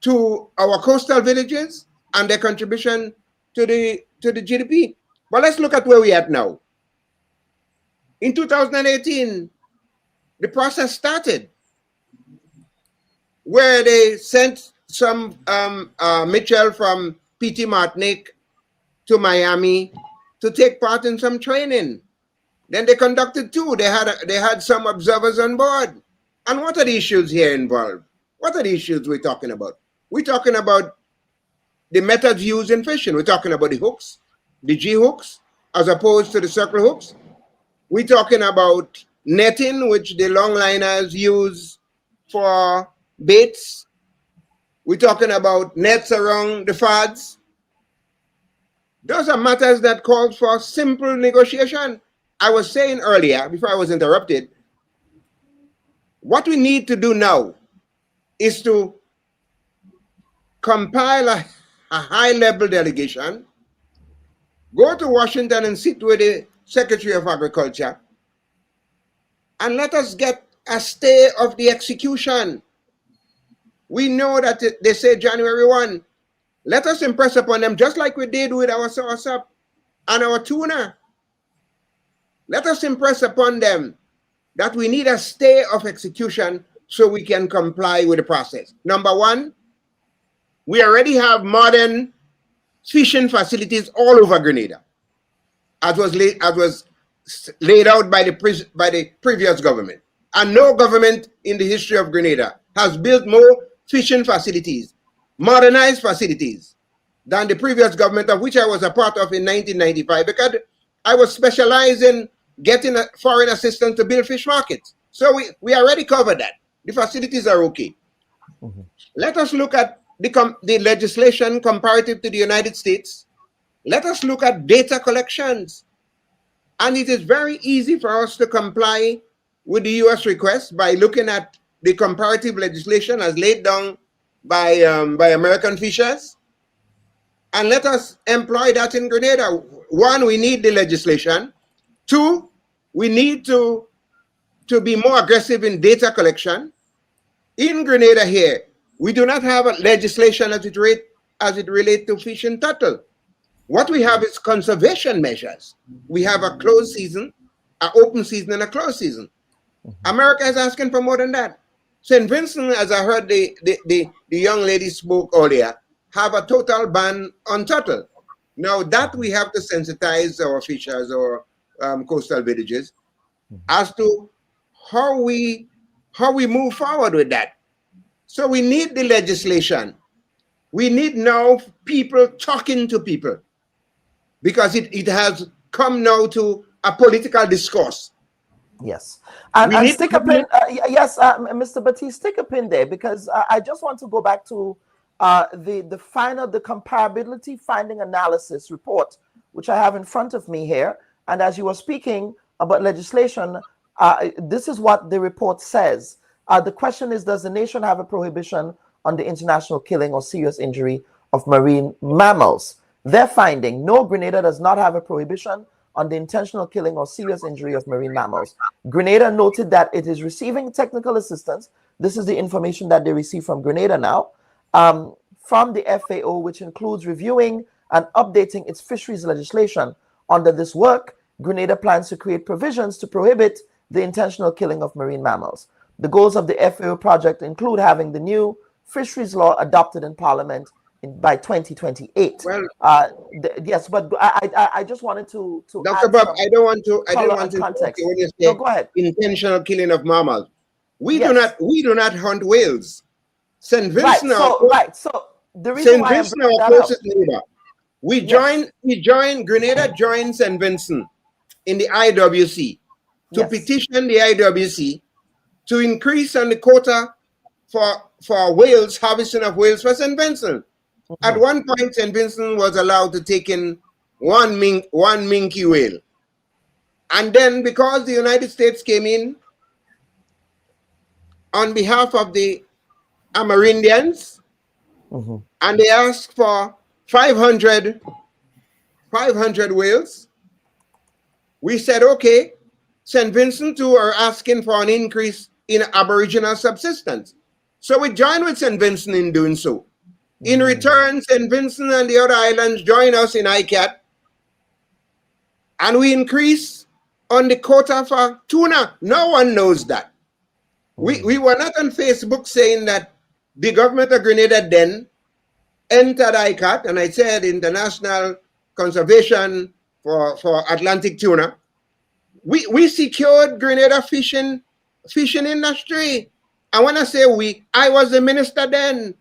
to our coastal villages and their contribution to the GDP. But let's look at where we are now. In 2018, the process started where they sent some Mitchell from PT Martinique to Miami to take part in some training. Then they conducted two. They had some observers on board. And what are the issues here involved? What are the issues we're talking about? We're talking about the methods used in fishing. We're talking about the hooks, the G hooks, as opposed to the circle hooks. We're talking about netting, which the longliners use for baits. We're talking about nets around the fads. Those are matters that call for simple negotiation. I was saying earlier, before I was interrupted, what we need to do now is to compile a high-level delegation, go to Washington and sit with the Secretary of Agriculture, and let us get a stay of the execution. We know that they say January 1. Let us impress upon them, just like we did with our sauersup and our tuna. Let us impress upon them that we need a stay of execution so we can comply with the process. Number one, we already have modern fishing facilities all over Grenada, as was laid out by the previous government. And no government in the history of Grenada has built more fishing facilities, modernized facilities, than the previous government, of which I was a part of in 1995, because I was specialized in getting foreign assistance to build fish markets. So we already covered that. The facilities are okay. Mm-hmm. Let us look at the legislation comparative to the United States. Let us look at data collections. And it is very easy for us to comply with the US request by looking at the comparative legislation as laid down by American fishers. And let us employ that in Grenada. One, we need the legislation. Two, we need to be more aggressive in data collection. In Grenada here, we do not have a legislation as it relates to fish and turtle. What we have is conservation measures. We have a closed season, an open season, and a closed season. America is asking for more than that. St. Vincent, as I heard the young lady spoke earlier, have a total ban on turtle. Now that we have to sensitize our fishers or coastal villages as to how we move forward with that. So we need the legislation. We need now people talking to people, because it has come now to a political discourse. Yes. And stick a pin, yes, Mr. Batiste, stick a pin there, because I just want to go back to the comparability finding analysis report, which I have in front of me here. And as you were speaking about legislation, this is what the report says. The question is, does the nation have a prohibition on the international killing or serious injury of marine mammals? Their finding: no, Grenada does not have a prohibition on the intentional killing or serious injury of marine mammals. Grenada noted that it is receiving technical assistance. This is the information that they receive from Grenada now, from the FAO, which includes reviewing and updating its fisheries legislation. Under this work, Grenada plans to create provisions to prohibit the intentional killing of marine mammals. The goals of the FAO project include having the new fisheries law adopted in Parliament by 2028. Well, yes, but I just wanted to Dr. Bubb, I don't want to context. When you say No, go ahead. Intentional killing of mammals. We Yes. do not hunt whales. St. Vincent, So the reason St. why I'm Vincent, bringing our that up, closest neighbor. Grenada joined St. Vincent in the IWC to petition the IWC to increase on the quota for whales, harvesting of whales for St. Vincent. At one point, St. Vincent was allowed to take in one minke whale. And then, because the United States came in on behalf of the Amerindians, and they asked for 500 whales, we said, okay, St. Vincent too are asking for an increase in Aboriginal subsistence. So we joined with St. Vincent in doing so. In return, St. Vincent and the other islands join us in ICAT, and we increase on the quota for tuna. No one knows that. We were not on Facebook saying that the government of Grenada then entered ICAT, and I said International Conservation for Atlantic Tuna. We secured Grenada fishing industry. And when I say we, I was the minister then,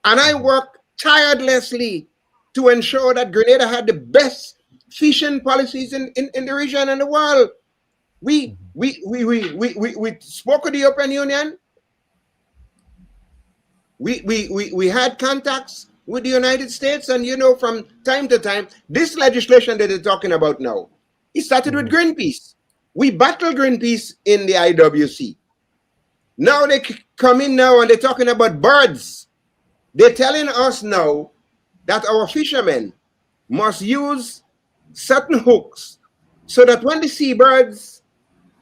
and I worked tirelessly to ensure that Grenada had the best fishing policies in the region and the world. We spoke with the European Union. We had contacts with the United States, and from time to time, this legislation that they're talking about now, it started with Greenpeace. We battled Greenpeace in the IWC. Now they come in now and they're talking about birds. They're telling us now that our fishermen must use certain hooks so that when the seabirds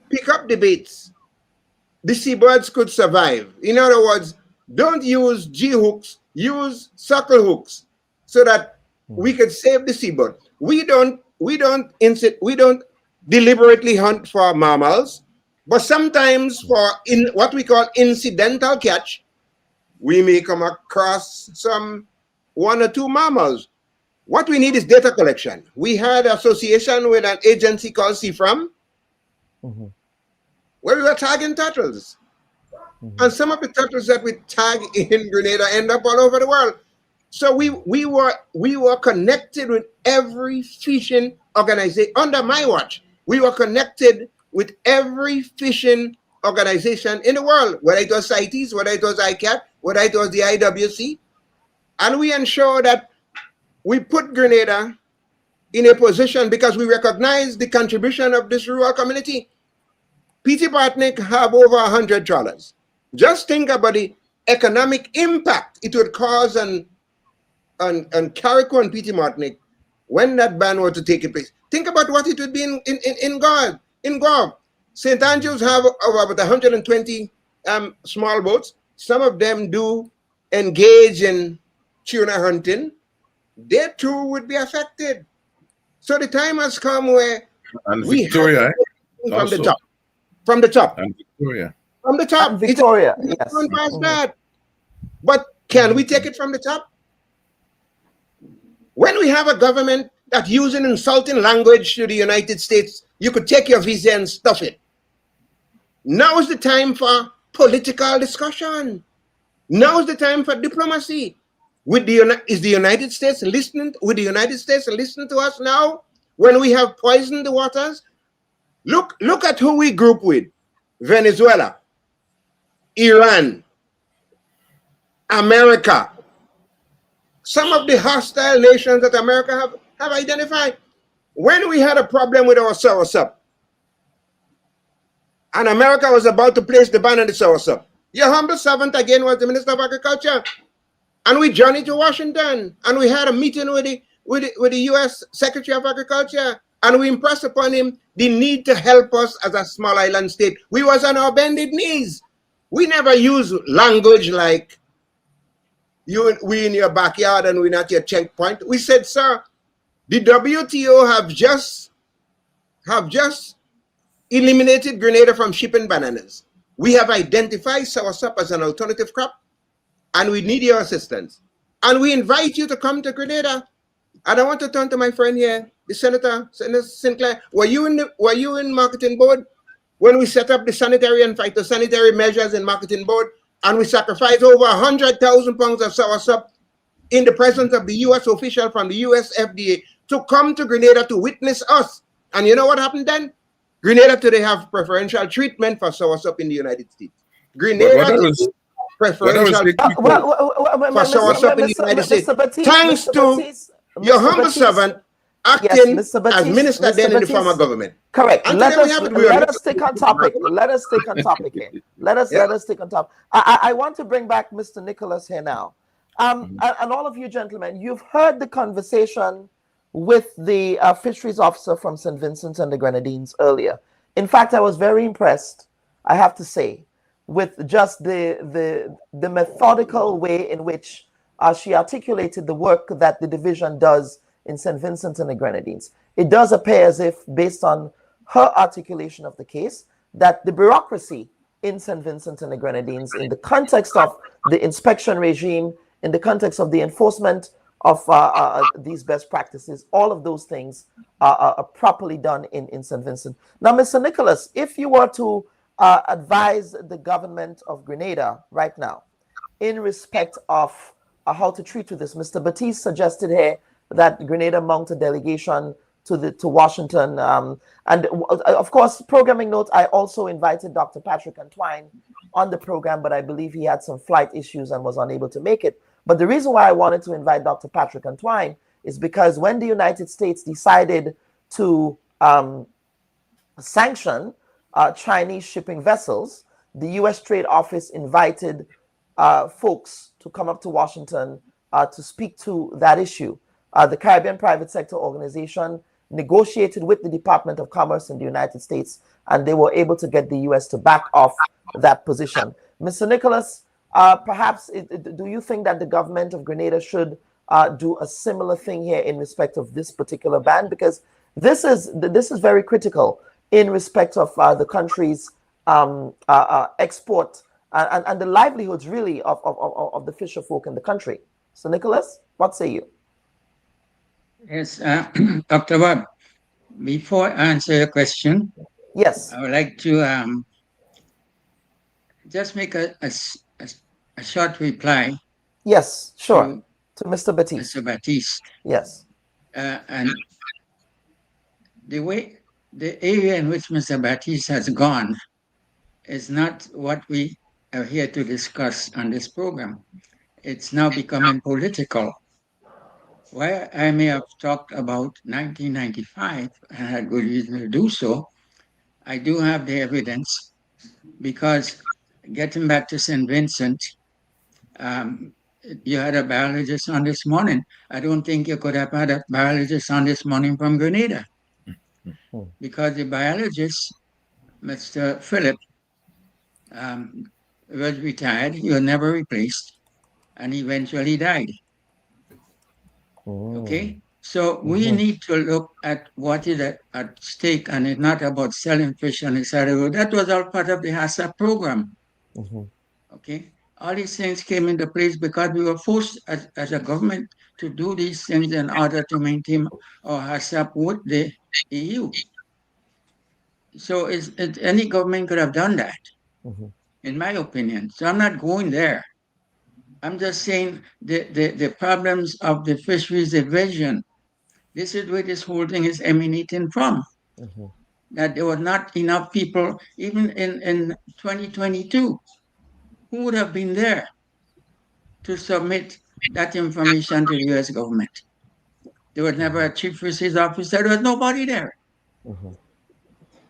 pick up the baits, the seabirds could survive. In other words, don't use G hooks, use circle hooks so that we could save the seabird. We don't deliberately hunt for mammals, but sometimes for what we call incidental catch, we may come across one or two mammals. What we need is data collection. We had association with an agency called CFRAM, where we were tagging turtles. And some of the turtles that we tag in Grenada end up all over the world. So we were connected with every fishing organization under my watch. We were connected with every fishing organization in the world, whether it was CITES, whether it was ICAT, whether it was the IWC. And we ensure that we put Grenada in a position, because we recognize the contribution of this rural community. P.T. Bartnick have over 100 trawlers. Just think about the economic impact it would cause on Carrico and P.T. Bartnick when that ban were to take place. Think about what it would be in Gov. St. Andrews have about 120 small boats. Some of them do engage in tuna hunting. They too would be affected. So the time has come where we Victoria, have from the top. From the top. And Victoria. From the top. Victoria, yes. Past that. But can we take it from the top? When we have a government that using insulting language to the United States, you could take your visa and stuff it. Now is the time for political discussion. Now is the time for diplomacy. Is the United States listening? Would the United States listen to us now when we have poisoned the waters? Look at who we group with. Venezuela, Iran, America. Some of the hostile nations that America have identified. When we had a problem with our soursop, and America was about to place the ban on the soursop, your humble servant again was the Minister of Agriculture. And we journeyed to Washington, and we had a meeting with the U.S. Secretary of Agriculture, and we impressed upon him the need to help us as a small island state. We was on our bended knees. We never use language like we in your backyard and we're not your checkpoint. We said, sir, the WTO have just eliminated Grenada from shipping bananas. We have identified soursop as an alternative crop, and we need your assistance. And we invite you to come to Grenada. And I want to turn to my friend here, the Senator Sinclair. Were you in marketing board when we set up the sanitary and phytosanitary measures in marketing board, and we sacrificed over 100,000 pounds of soursop in the presence of the U.S. official from the U.S. FDA to come to Grenada to witness us? And you know what happened then? Grenada today have preferential treatment for soursop in the United States. Grenada preferential treatment for soursop in the United States. Thanks to your humble servant acting as minister then in the former government. Correct. Let us stick on topic. Let us stick on topic here. Let us stick on topic. I want to bring back Mr. Nicholas here now. And all of you gentlemen, you've heard the conversation with the fisheries officer from St. Vincent and the Grenadines earlier. In fact, I was very impressed, I have to say, with just the methodical way in which she articulated the work that the division does in St. Vincent and the Grenadines. It does appear as if, based on her articulation of the case, that the bureaucracy in St. Vincent and the Grenadines, in the context of the inspection regime, in the context of the enforcement of these best practices, all of those things are properly done in St. Vincent. Now, Mr. Nicholas, if you were to advise the government of Grenada right now in respect of how to treat with this, Mr. Batiste suggested here that Grenada mount a delegation to Washington. And of course, programming note, I also invited Dr. Patrick Antwine on the program, but I believe he had some flight issues and was unable to make it. But the reason why I wanted to invite Dr. Patrick Antwine is because when the United States decided to sanction Chinese shipping vessels, the U.S. Trade Office invited folks to come up to Washington to speak to that issue. The Caribbean Private Sector Organization negotiated with the Department of Commerce in the United States, and they were able to get the U.S. to back off that position. Mr. Nicholas, perhaps do you think that the government of Grenada should do a similar thing here in respect of this particular ban? Because this is very critical in respect of the country's export and the livelihoods, really, of the fisher folk in the country. So, Nicholas, what say you? Yes, Dr. Bubb, before I answer your question, yes, I would like to just make a short reply. Yes, sure. To Mr. Batiste. Mr. Batiste. Yes. And the area in which Mr. Batiste has gone is not what we are here to discuss on this program. It's now becoming political. While I may have talked about 1995 and had good reason to do so, I do have the evidence, because getting back to St. Vincent, you had a biologist on this morning. I don't think you could have had a biologist on this morning from Grenada, because the biologist, Mr. Philip, was retired. He was never replaced, and eventually died. Okay, so we need to look at what is at stake, and it's not about selling fish on the side of the road. That was all part of the HACCP program. Okay, all these things came into place because we were forced as a government to do these things in order to maintain our HACCP with the EU. So any government could have done that, in my opinion. So I'm not going there. I'm just saying the problems of the fisheries division. This is where this whole thing is emanating from. that there were not enough people, even in 2022, who would have been there to submit that information to the U.S. government. There was never a chief fisheries officer. There was nobody there.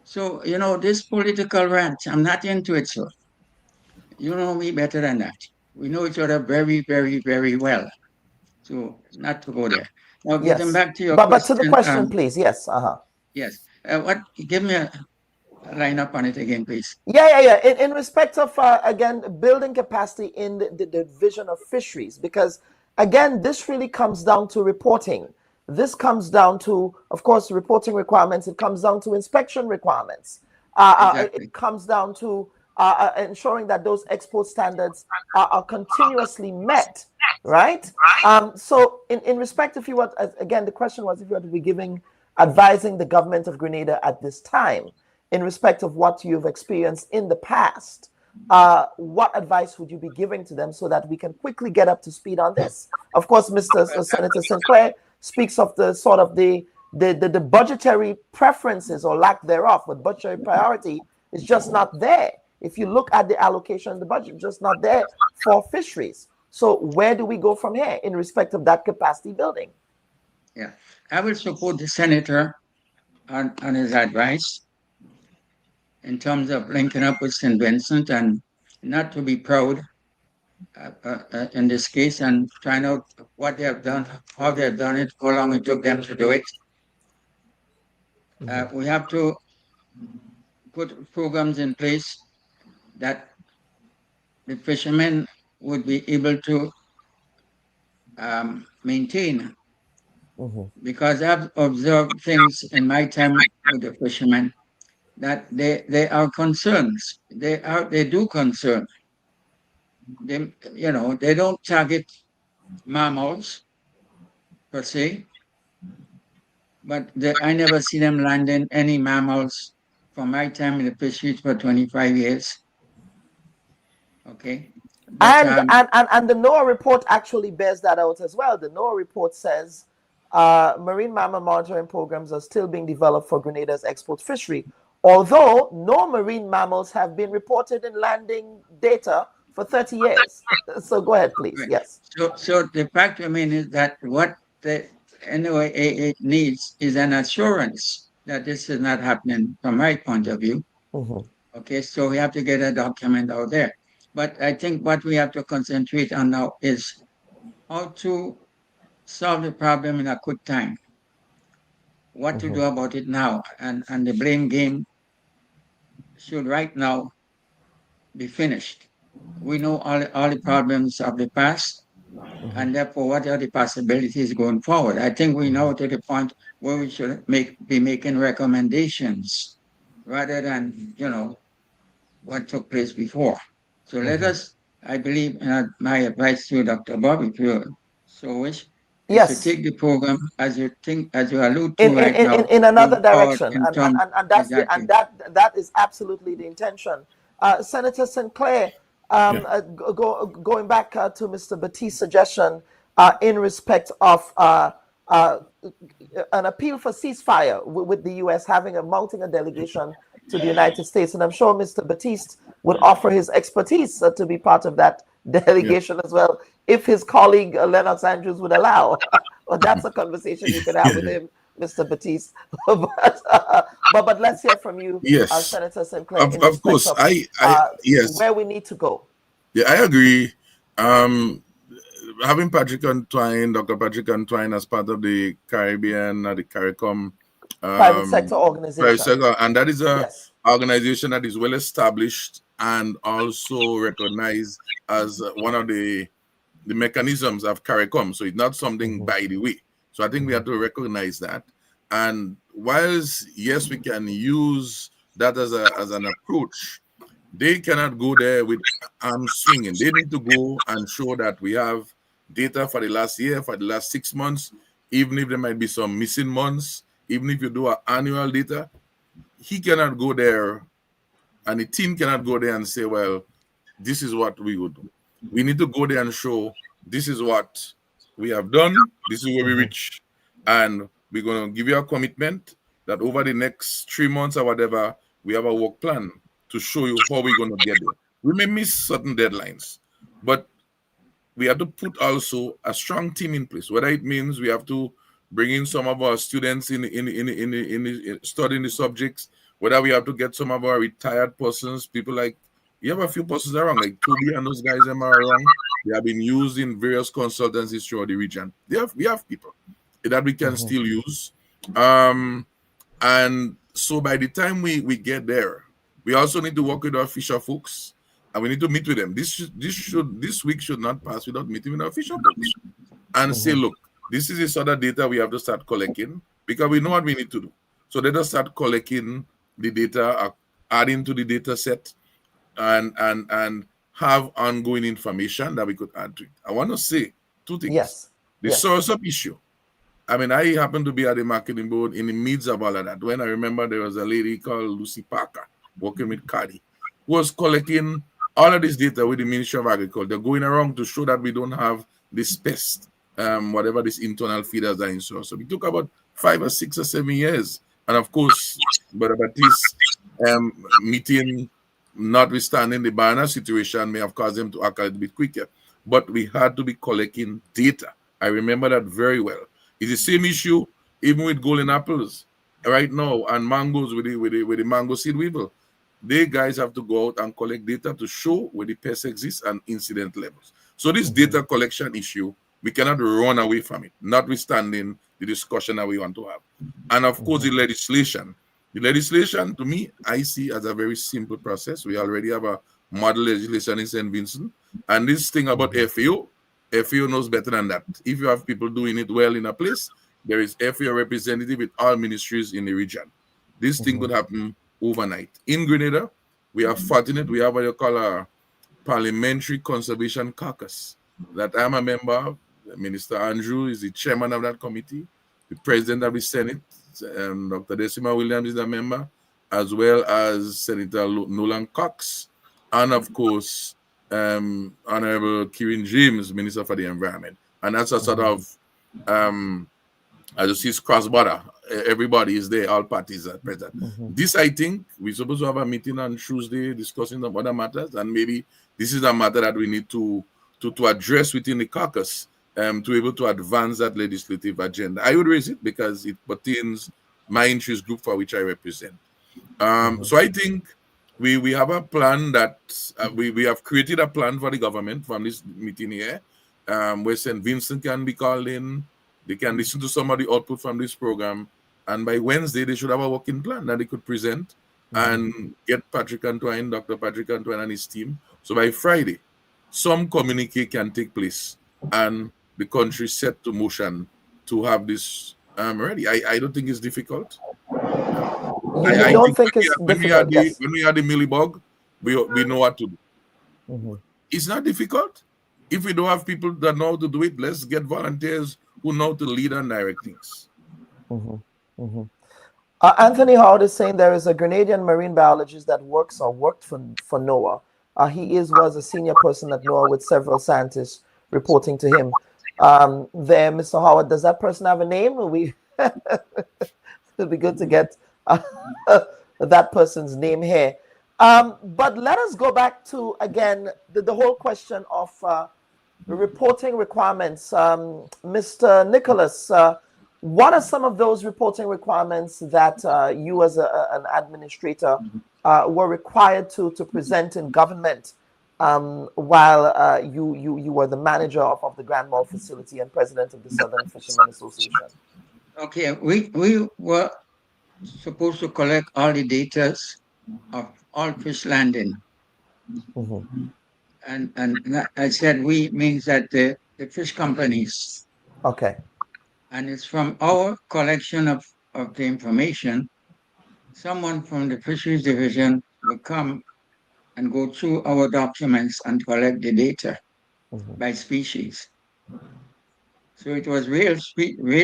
So, this political rant, I'm not into it, sir. You know me better than that. We know each other very, very, very well. So, not to go there. Now, getting back to your but question. to the question, please. Yes. Yes. Give me a line up on it again, please. Yeah. In respect of, again, building capacity in the division of fisheries, because, again, this really comes down to reporting. This comes down to, of course, reporting requirements. It comes down to inspection requirements. It comes down to ensuring that those export standards are continuously met, right? So in respect, if you were, again, the question was if you were to be advising the government of Grenada at this time, in respect of what you've experienced in the past, what advice would you be giving to them so that we can quickly get up to speed on this? Of course, Senator Sinclair speaks of the sort of the budgetary preferences or lack thereof, but budgetary priority is just not there. If you look at the allocation of the budget, just not there for fisheries. So where do we go from here in respect of that capacity building? Yeah, I will support the senator on his advice in terms of linking up with St. Vincent and not to be proud in this case and find out what they have done, how they have done it, how long it took them to do it. We have to put programs in place that the fishermen would be able to maintain. Because I've observed things in my time with the fishermen that they are concerns. They do concern. They don't target mammals per se, but I never see them landing any mammals from my time in the fisheries for 25 years. Okay. But, and the NOAA report actually bears that out as well. The NOAA report says marine mammal monitoring programs are still being developed for Grenada's export fishery, although no marine mammals have been reported in landing data for 30 years. So go ahead, please. Right. Yes. So the fact is that what the NOAA needs is an assurance that this is not happening from my point of view. Okay, so we have to get a document out there. But I think what we have to concentrate on now is how to solve the problem in a quick time. What to do about it now. And the blame game should right now be finished. We know all the problems of the past, and therefore what are the possibilities going forward. I think we know to the point where we should be making recommendations rather than, what took place before. So let us, I believe, my advice to Dr. Bubb, if you so wish, is to take the program as you allude to right now in another direction, and that is absolutely the intention. Senator Sinclair, going back to Mr. Battiste's suggestion in respect of an appeal for ceasefire with the U.S. mounting a delegation to the United States, and I'm sure Mr. Battiste would offer his expertise to be part of that delegation as well, if his colleague Lennox Andrews would allow. Well, that's a conversation you could have with him, Mr. Battiste. but let's hear from you, yes, Senator Sinclair. Of course, yes, where we need to go. Yeah, I agree. Having Dr. Patrick Antwine as part of the Caribbean, the CARICOM private sector organization, and that is a organization that is well established and also recognized as one of the mechanisms of CARICOM. So it's not something by the way. So I think we have to recognize that. And whilst yes, we can use that as an approach, they cannot go there with arms swinging. They need to go and show that we have data for the last year, for the last 6 months, even if there might be some missing months, even if you do an annual data. He cannot go there, and the team cannot go there and say, well, this is what we would do. We need to go there and show this is what we have done, this is where we reach, and we're going to give you a commitment that over the next 3 months or whatever, we have a work plan to show you how we're going to get there. We may miss certain deadlines, but we have to put also a strong team in place. Whether it means we have to bring in some of our students in studying the subjects, whether we have to get some of our retired persons, people like, you have a few persons around, like Toby and those guys them are around. They have been used in various consultancies throughout the region. We have people that we can still use. And so by the time we get there, we also need to work with our fisher folks, and we need to meet with them. This week should not pass without meeting with our fisher folks and say, look, this is the sort of data we have to start collecting, because we know what we need to do. So let us start collecting the data, adding to the data set, and have ongoing information that we could add to it. I want to say two things. Yes. The source of issue. I mean, I happened to be at the marketing board in the midst of all of that. When I remember there was a lady called Lucy Parker working with Cardi, who was collecting all of this data with the Ministry of Agriculture, going around to show that we don't have this pest, whatever these internal feeders are in source. So we took about 5 or 6 or 7 years. And of course, but this meeting, notwithstanding the banner situation, may have caused them to act a little bit quicker. But we had to be collecting data. I remember that very well. It's the same issue even with golden apples right now and mangoes with the mango seed weevil. They guys have to go out and collect data to show where the pests exist and incident levels. So this data collection issue, we cannot run away from it, notwithstanding the discussion that we want to have. And of course, the legislation. The legislation, to me, I see as a very simple process. We already have a model legislation in St. Vincent. And this thing about FAO, FAO knows better than that. If you have people doing it well in a place, there is FAO representative with all ministries in the region. This thing could happen overnight. In Grenada, we are fortunate. We have what you call a parliamentary conservation caucus that I'm a member of. Minister Andrew is the chairman of that committee. The president of the Senate, Dr. Decima Williams, is a member, as well as Senator Nolan Cox, and of course, Honorable Kieran James, Minister for the Environment. And that's a sort of, as you see, cross-border. Everybody is there, all parties are present. This, I think, we're supposed to have a meeting on Tuesday discussing some other matters, and maybe this is a matter that we need to address within the caucus to be able to advance that legislative agenda. I would raise it because it pertains my interest group for which I represent. So I think we have a plan that we have created a plan for the government from this meeting here, where St. Vincent can be called in. They can listen to some of the output from this program, and by Wednesday they should have a working plan that they could present and get Patrick Antoine, Dr. Patrick Antoine and his team. So by Friday, some communique can take place and the country set to motion to have this ready. I don't think it's difficult. I don't think it's difficult. When we are the millibug, we know what to do. It's not difficult. If we don't have people that know how to do it, let's get volunteers who know to lead and direct things. Anthony Howard is saying there is a Grenadian marine biologist that works or worked for NOAA. He was a senior person at NOAA with several scientists reporting to him. There, Mr. Howard, does that person have a name? It'd be good to get that person's name here. But let us go back to, again, the whole question of reporting requirements. Mr. Nicholas, what are some of those reporting requirements that you as an administrator were required to present in government while you were the manager of the Grand Mall facility and president of the Southern Fishermen Association? Okay, we were supposed to collect all the data of all fish landing. And I said we means that the fish companies. Okay. And it's from our collection of the information, someone from the fisheries division will come and go through our documents and collect the data by species. So it was real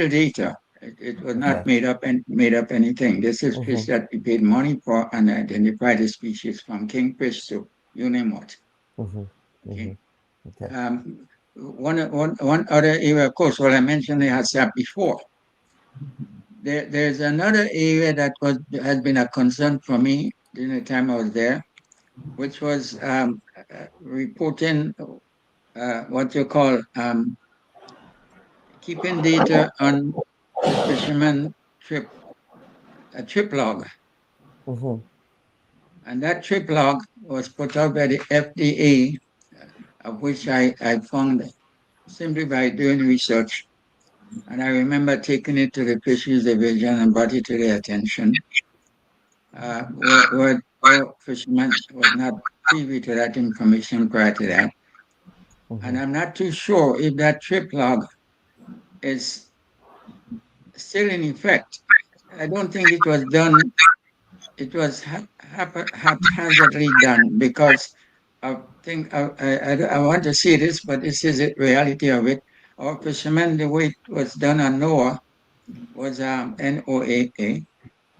data. It was not made up anything. This is fish that we paid money for and identify the species from kingfish to you name what. Okay. One other area, of course, what I mentioned, they had said before. There's another area that has been a concern for me during the time I was there, which was reporting what you call keeping data on the fisherman a trip log. And that trip log was put out by the FDA, of which I found simply by doing research. And I remember taking it to the Fisheries Division and brought it to their attention. Where fishermen was not privy to that information prior to that. And I'm not too sure if that trip log is still in effect. I don't think it was done. It was haphazardly done because I think I want to say this, but this is the reality of it. Our fishermen, the way it was done on NOAA was NOAA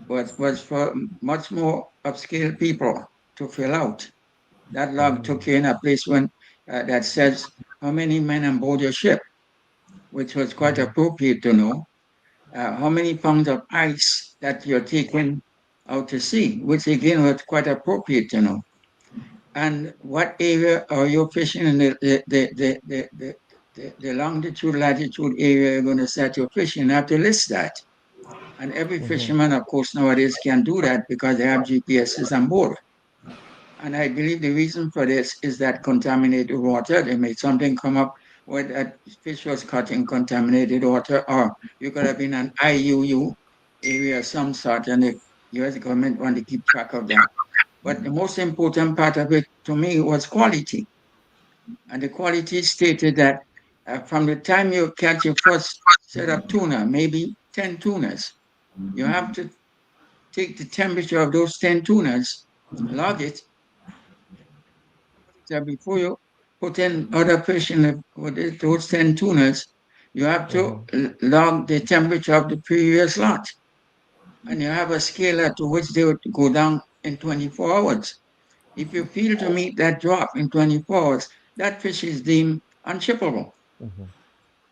was for much more upscale people to fill out. That log took you in a place that says how many men on board your ship, which was quite appropriate to know. How many pounds of ice that you're taking out to sea, which again was quite appropriate to know. And what area are you fishing in the longitude, latitude area you're going to start your fishing? You have to list that. And every fisherman, of course, nowadays can do that because they have GPSs on board. And I believe the reason for this is that contaminated water, they made something come up where that fish was caught in contaminated water, or you could have been an IUU area of some sort, and the US government wanted to keep track of that. But the most important part of it to me was quality. And the quality stated that from the time you catch your first set of tuna, maybe 10 tunas, you have to take the temperature of those 10 tunas, log it, before you put in other fish in those 10 tunas, you have to log the temperature of the previous lot. And you have a scale to which they would go down in 24 hours. If you fail to meet that drop in 24 hours, that fish is deemed unshippable.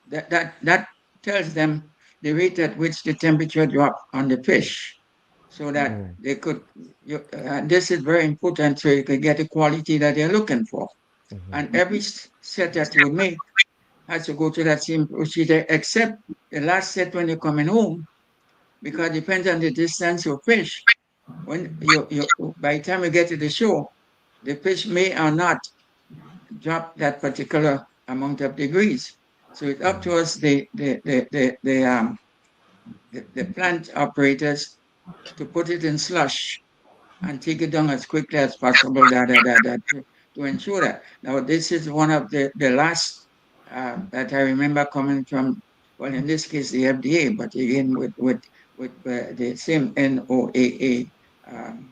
That tells them the rate at which the temperature dropped on the fish, so that they could, this is very important so you can get the quality that they're looking for. And every set that you make has to go to that same procedure, except the last set when you're coming home, because it depends on the distance you fish. When by the time you get to the shore, the fish may or not drop that particular amount of degrees. So it's up to us, the plant operators, to put it in slush and take it down as quickly as possible to ensure that. Now, this is one of the last that I remember coming from, well, in this case, the FDA, but again, with the same NOAA.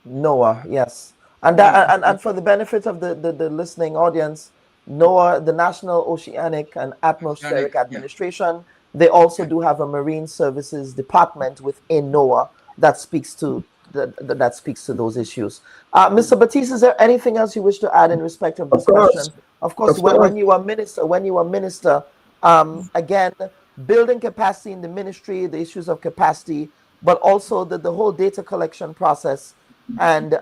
NOAA, yes. And for the benefit of the listening audience, NOAA, the National Oceanic and Atmospheric Administration, they also do have a Marine Services Department within NOAA that speaks to those issues. Mr. Batiste, is there anything else you wish to add in respect of this question? Of course, when you are minister, again, building capacity in the ministry, the issues of capacity, but also the whole data collection process, and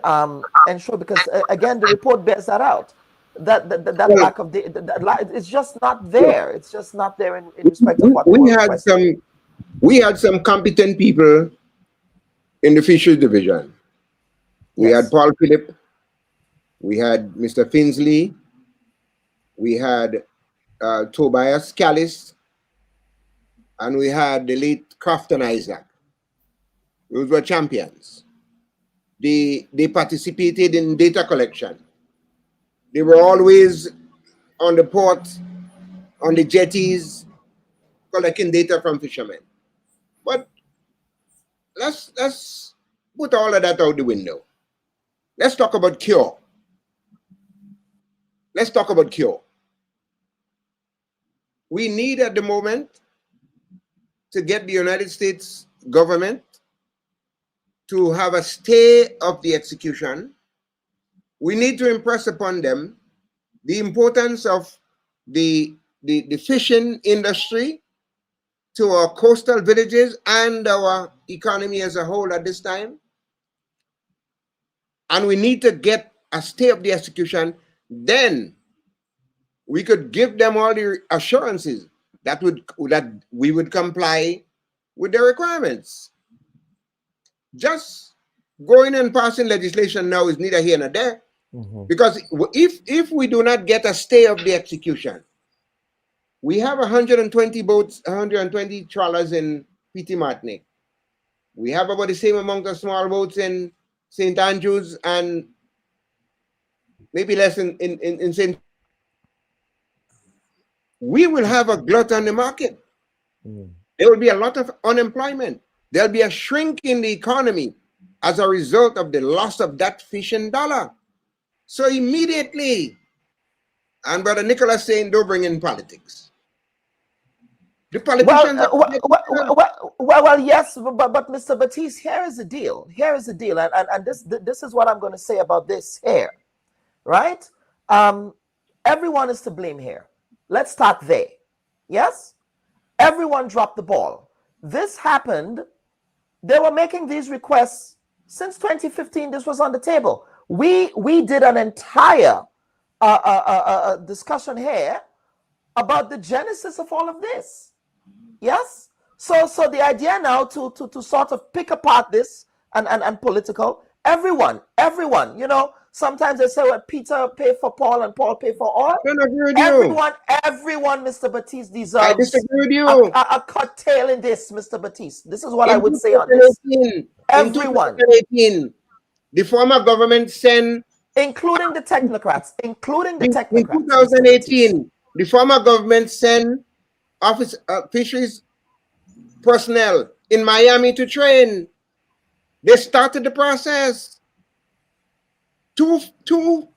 ensure, because again, the report bears that out. That lack of it's just not there. It's just not there in respect of what we had some competent people in the Fisheries Division. We had Paul Phillip, we had Mr. Finsley, we had Tobias Callis, and we had the late Crofton Isaac. Those were champions. They participated in data collection. They were always on the port, on the jetties, collecting data from fishermen. But let's put all of that out the window. Let's talk about cure. Let's talk about cure. We need at the moment to get the United States government to have a stay of the execution. We need to impress upon them the importance of the fishing industry to our coastal villages and our economy as a whole at this time. And we need to get a stay of the execution. Then we could give them all the assurances that we would comply with their requirements. Just going and passing legislation now is neither here nor there. Because if we do not get a stay of the execution, we have 120 boats, 120 trawlers in P.T. Martinique. We have about the same amount of small boats in St. Andrews and maybe less in St. We will have a glut on the market. There will be a lot of unemployment. There'll be a shrink in the economy as a result of the loss of that fishing dollar. So immediately, and Brother Nicholas saying, don't bring in politics. The politicians. Well, yes, but Mr. Batiste, here is the deal. Here is the deal, and this is what I'm going to say about this here, right? Everyone is to blame here. Let's start there. Yes, everyone dropped the ball. This happened. They were making these requests since 2015. This was on the table. We did an entire discussion here about the genesis of all of this. Yes. So the idea now to sort of pick apart this and political. Everyone. You know, sometimes they say, well, Peter paid for Paul and Paul paid for all. Everyone, Mr. Batiste deserves. I disagree with you. A curtail in this, Mr. Batiste. This is what I would say on this. Everyone. In 2018, the former government sent, including the technocrats. In 2018, the former government sent fisheries personnel in Miami to train. They started the process. Two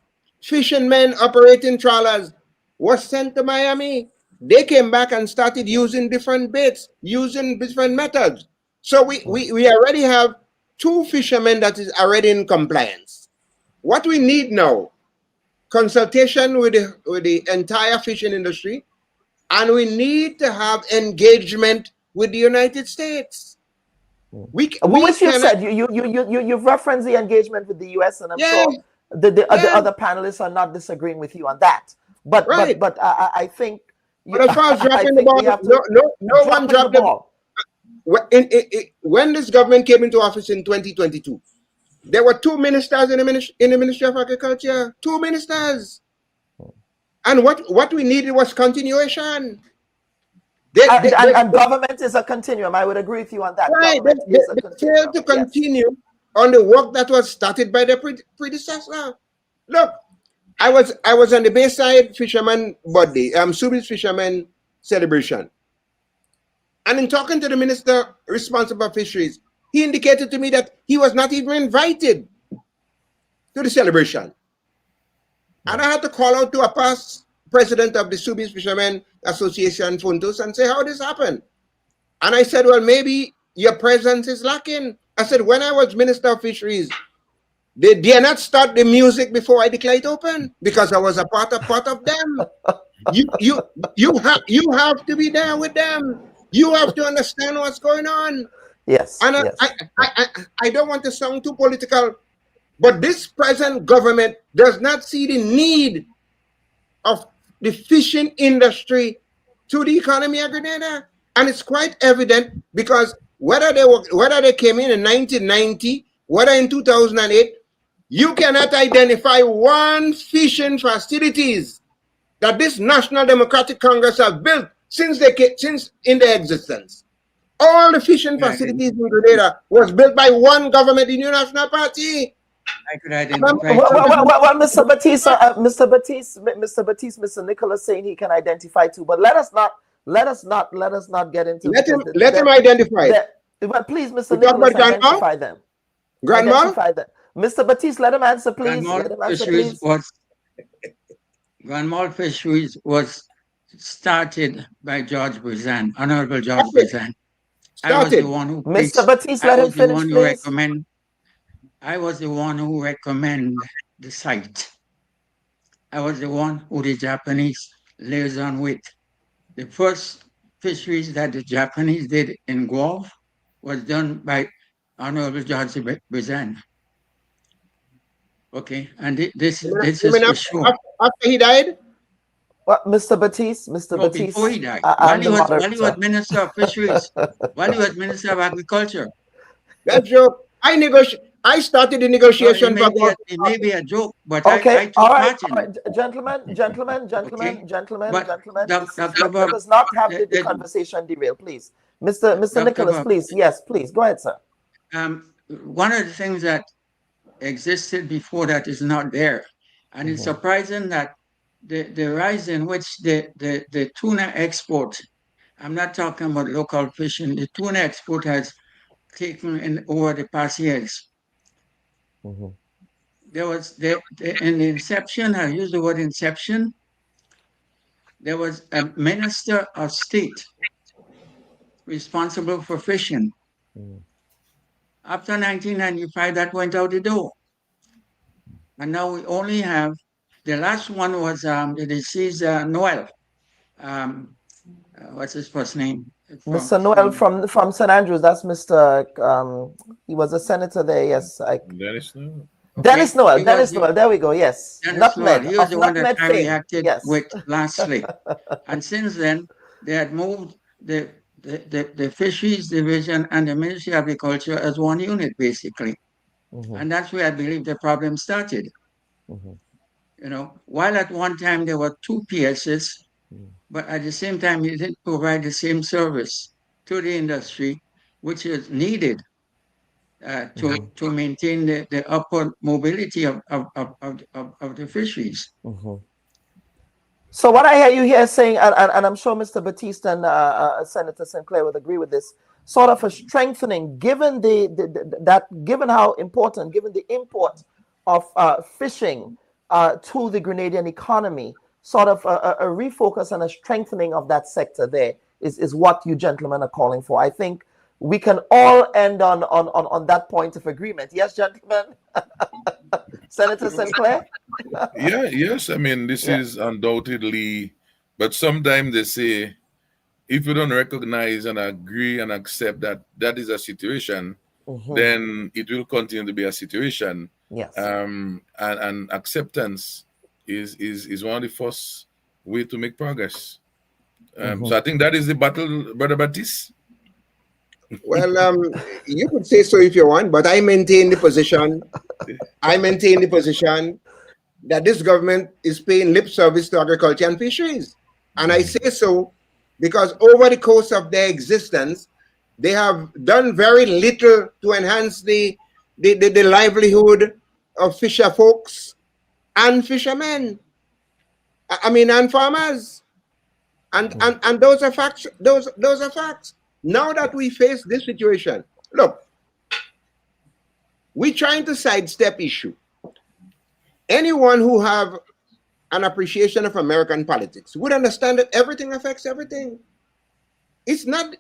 fishermen operating trawlers were sent to Miami. They came back and started using different baits, using different methods. So we already have 2 fishermen that is already in compliance. What we need now, consultation with the entire fishing industry, and we need to have engagement with the United States. Which you said you've referenced the engagement with the U.S. and I'm sure the other panelists are not disagreeing with you on that. But I think. But as far as dropping the ball, no one dropped the ball. When this government came into office in 2022, there were 2 ministers in the Ministry of Agriculture. 2 ministers. And what we needed was continuation. And government is a continuum. I would agree with you on that. Right. They failed to continue on the work that was started by their predecessor. Look, I was on the Bayside Fisherman Birthday, Subi's Fisherman Celebration. And in talking to the minister responsible for fisheries, he indicated to me that he was not even invited to the celebration. And I had to call out to a past president of the Subi's Fishermen Association, Funtus, and say, how this happened? And I said, well, maybe your presence is lacking. I said, when I was Minister of Fisheries, they dare not start the music before I declare it open because I was a part of them. You have to be there with them. You have to understand what's going on. Yes. And I don't want to sound too political, but this present government does not see the need of the fishing industry to the economy of Grenada. And it's quite evident because whether they came in 1990, whether in 2008, you cannot identify one fishing facilities that this National Democratic Congress have built since in their existence. All the fishing facilities in Grenada was built by one government, the New National Party. I could identify. Well, Mr. Batiste, Mr. Nicholas saying he can identify too, but let us not get into. Let him identify. But please, Mr. Nicholas, identify them. Grandma? Identify them. Mr. Batiste, let him answer, please. Grand Fisheries was started by George Brizan, Honorable George Brizan. I was the one who Mr. Batiste, let him finish, please. I was the one who recommended the site. I was the one who the Japanese liaison with. The first fisheries that the Japanese did in Guelph was done by Honorable George Bezan. Okay, and this is for sure. After he died? Well, Mr. Batiste, No, before he died. I'm the While he moderator. was Minister of Fisheries, while he was Minister of Agriculture. That's joke. I started the negotiation. Well, it may be a joke, but okay, I took all right, part in it. Gentlemen, Okay. But let us not have the conversation derail, please. Mr. Nicholas, please. Yes, please. Go ahead, sir. One of the things that existed before that is not there. And it's surprising that the rise in which the tuna export, I'm not talking about local fishing, the tuna export has taken in over the past years. There was, in the inception, I use the word inception, there was a minister of state responsible for fishing. After 1995, that went out the door. And now we only have, the last one was the deceased Noel. What's his first name? Mr. Noel from St. Andrews. That's Mr. He was a senator there. Yes. Dennis Noel. Okay. Dennis Noel. There we go. Yes. Nutmeg. He was the one that I reacted with lastly. And since then, they had moved the Fisheries Division and the Ministry of Agriculture as one unit, basically. And that's where I believe the problem started. You know, while at one time there were two PSs, but at the same time, he didn't provide the same service to the industry, which is needed to maintain the upward mobility of the fisheries. So what I hear you here saying, and I'm sure Mr. Batiste and Senator Sinclair would agree with this, sort of a strengthening, given given how important, given the import of fishing to the Grenadian economy, sort of a refocus and a strengthening of that sector there is what you gentlemen are calling for. I think we can all end on that point of agreement. Yes, gentlemen? Senator Sinclair? Yes. I mean, this is undoubtedly, but sometimes they say, if you don't recognize and agree and accept that that is a situation, then it will continue to be a situation. Yes. And acceptance is one of the first way to make progress. So I think that is the battle, Brother Batiste. Well, you could say so if you want, but I maintain the position. That this government is paying lip service to agriculture and fisheries. And I say so because over the course of their existence, they have done very little to enhance the livelihood of fisher folks and fishermen. I mean, and farmers. And those are facts. Those are facts. Now that we face this situation, look, we're trying to sidestep issue. Anyone who have an appreciation of American politics would understand that everything affects everything. It's not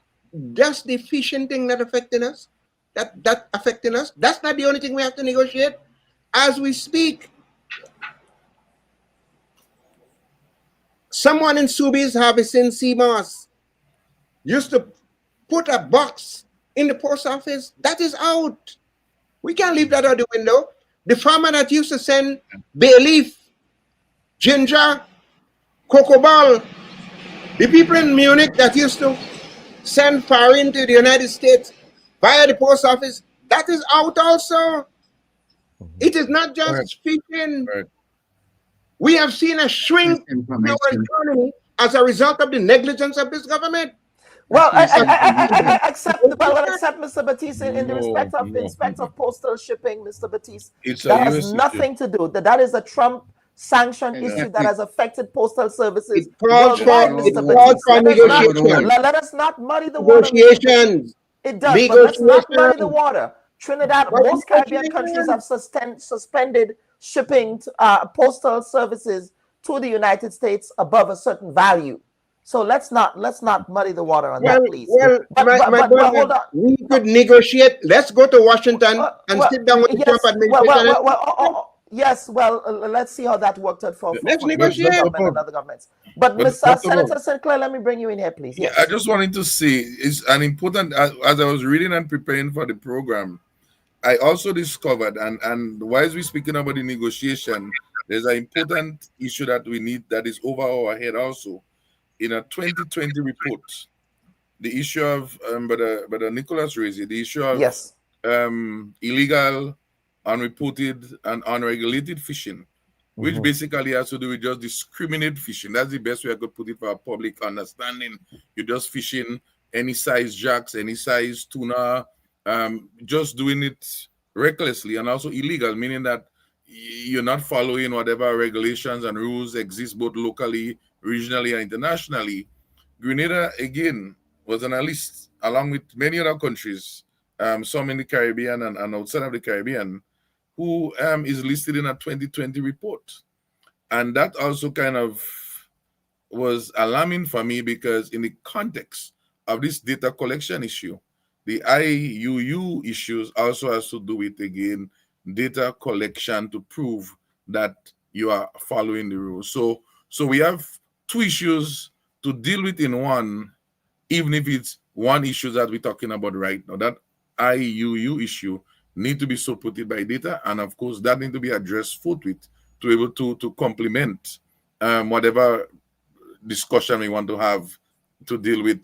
just the fishing thing that affecting us, that affecting us. That's not the only thing we have to negotiate. As we speak, someone in Subi's harvesting sea moss used to put a box in the post office. That is out. We can't leave that out the window. The farmer that used to send bay leaf, ginger, cocoa ball, the people in Munich that used to send farine to the United States via the post office, that is out also. It is not just fishing. We have seen a shrink in our economy as a result of the negligence of this government. Well, I accept Mr. Batiste in the respect of postal shipping, Mr. Batiste. That has nothing to do. That is a Trump sanction issue that has affected postal services worldwide, Mr. Batiste. Let us not muddy the water. It does, but let's not muddy the water. Trinidad, most Caribbean countries have suspended shipping postal services to the United States above a certain value. So let's not muddy the water on that, please. Well, hold on. We could negotiate. Let's go to Washington and sit down with the Trump administration. Yes, well, let's see how that worked out for Let's the negotiate. government and other governments. But Senator Sinclair, let me bring you in here, please. Yes. Yeah, I just wanted to say it's an important, as I was reading and preparing for the program, I also discovered, and whilst we're speaking about the negotiation, there's an important issue that we need that is over our head also. In a 2020 report, the issue of, Brother Nicholas raised it, the issue of yes. Illegal, unreported, and unregulated fishing, which basically has to do with just discriminate fishing. That's the best way I could put it for a public understanding. You're just fishing any size jacks, any size tuna, just doing it recklessly and also illegal, meaning that you're not following whatever regulations and rules exist both locally, regionally, and internationally. Grenada, again, was on a list along with many other countries, some in the Caribbean and outside of the Caribbean, who is listed in a 2020 report. And that also kind of was alarming for me because in the context of this data collection issue, the IUU issues also has to do with, again, data collection to prove that you are following the rules. So we have two issues to deal with in one, even if it's one issue that we're talking about right now. That IUU issue need to be supported by data, and of course that need to be addressed forthwith to be able to complement whatever discussion we want to have to deal with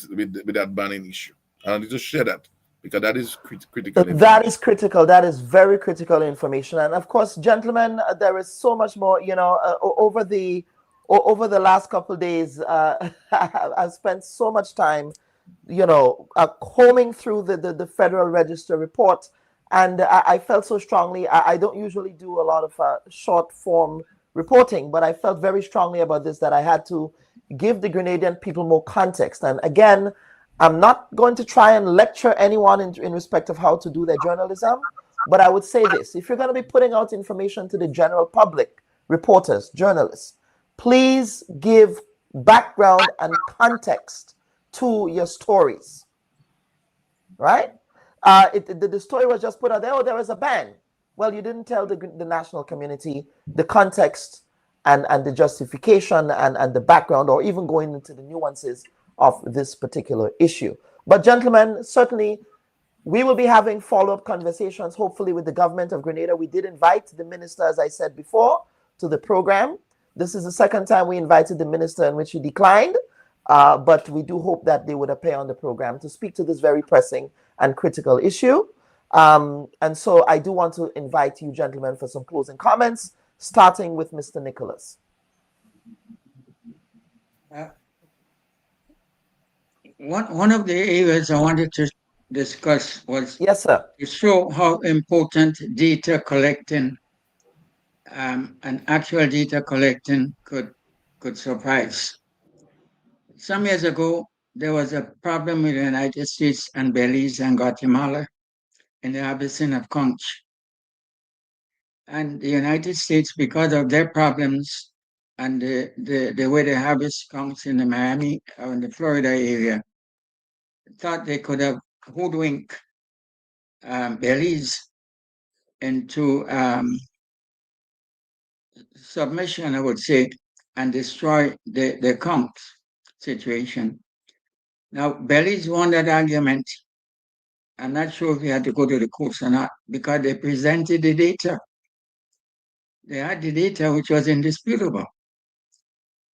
that banning issue. I need to share that because that is critical. That is critical. That is very critical information. And of course, gentlemen, there is so much more. Over the last couple of days, I've spent so much time, combing through the Federal Register report. And I felt so strongly. I don't usually do a lot of short form reporting, but I felt very strongly about this, that I had to give the Grenadian people more context. And again, I'm not going to try and lecture anyone in respect of how to do their journalism, but I would say this: if you're going to be putting out information to the general public, reporters, journalists, please give background and context to your stories, right? The story was just put out there, there was a ban. Well, you didn't tell the national community the context and the justification and the background, or even going into the nuances of this particular issue. But gentlemen, certainly we will be having follow-up conversations, hopefully with the government of Grenada. We did invite the minister, as I said before, to the program. This is the second time we invited the minister in which he declined, but we do hope that they would appear on the program to speak to this very pressing and critical issue. And so I do want to invite you gentlemen for some closing comments, starting with Mr. Nicholas. One of the areas I wanted to discuss was, yes, sir, to show how important data collecting and actual data collecting could suffice. Some years ago, there was a problem with the United States and Belize and Guatemala in the harvesting of conch. And the United States, because of their problems and the way they harvest conch in the Miami or in the Florida area, thought they could have hoodwinked Belize into submission, I would say, and destroy the conch situation. Now, Belize won that argument. I'm not sure if he had to go to the courts or not, because they presented the data. They had the data which was indisputable.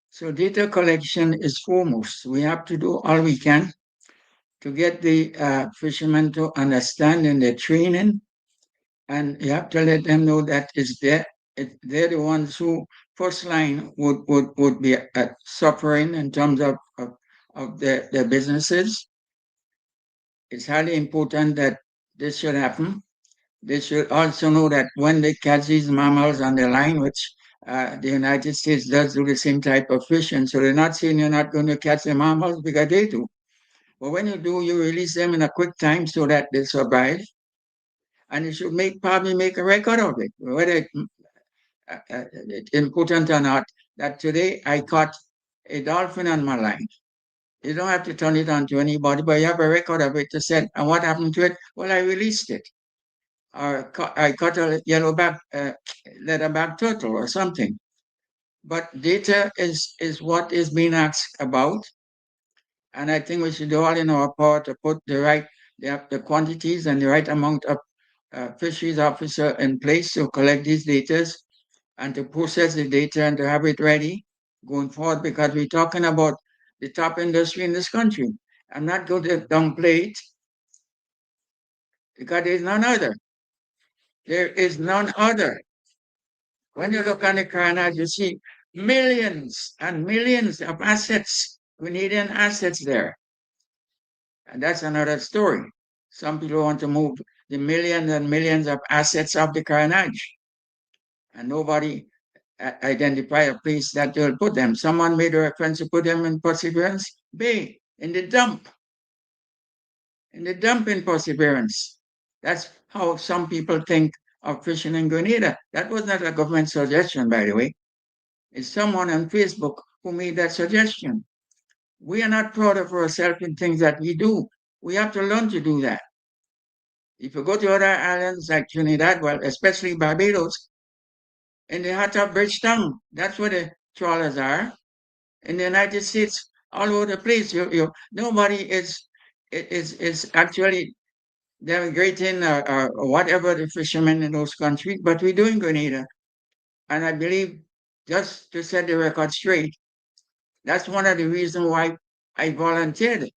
So data collection is foremost. We have to do all we can to get the fishermen to understand in their training, and you have to let them know that they're the ones who first line would be suffering in terms of their businesses. It's highly important that this should happen. They should also know that when they catch these mammals on the line, which the United States does do the same type of fishing, so they're not saying you're not going to catch the mammals, because they do. But when you do, you release them in a quick time so that they survive. And you should probably make a record of it, whether it's important or not, that today I caught a dolphin on my line. You don't have to turn it on to anybody, but you have a record of it to say, and what happened to it? Well, I released it. or I caught a yellowback leatherback turtle or something. But data is what is being asked about, and I think we should do all in our power to put the quantities and the right amount of fisheries officer in place to collect these data and to process the data and to have it ready going forward, because we're talking about the top industry in this country. I'm not going to downplay it, because there is none other. There is none other. When you look on the Caribbean, you see millions and millions of assets, Grenadian assets there. And that's another story. Some people want to move the millions and millions of assets of the Caribbean, and nobody identify a place that they'll put them. Someone made a reference to put them in Perseverance Bay, in the dump in Perseverance. That's how some people think of fishing in Grenada. That was not a government suggestion, by the way. It's someone on Facebook who made that suggestion. We are not proud of ourselves in things that we do. We have to learn to do that. If you go to other islands like Trinidad, well, especially Barbados, in the heart of Bridgetown, that's where the trawlers are. In the United States, all over the place, nobody is actually denigrating or whatever the fishermen in those countries, but we do in Grenada. And I believe, just to set the record straight, that's one of the reasons why I volunteered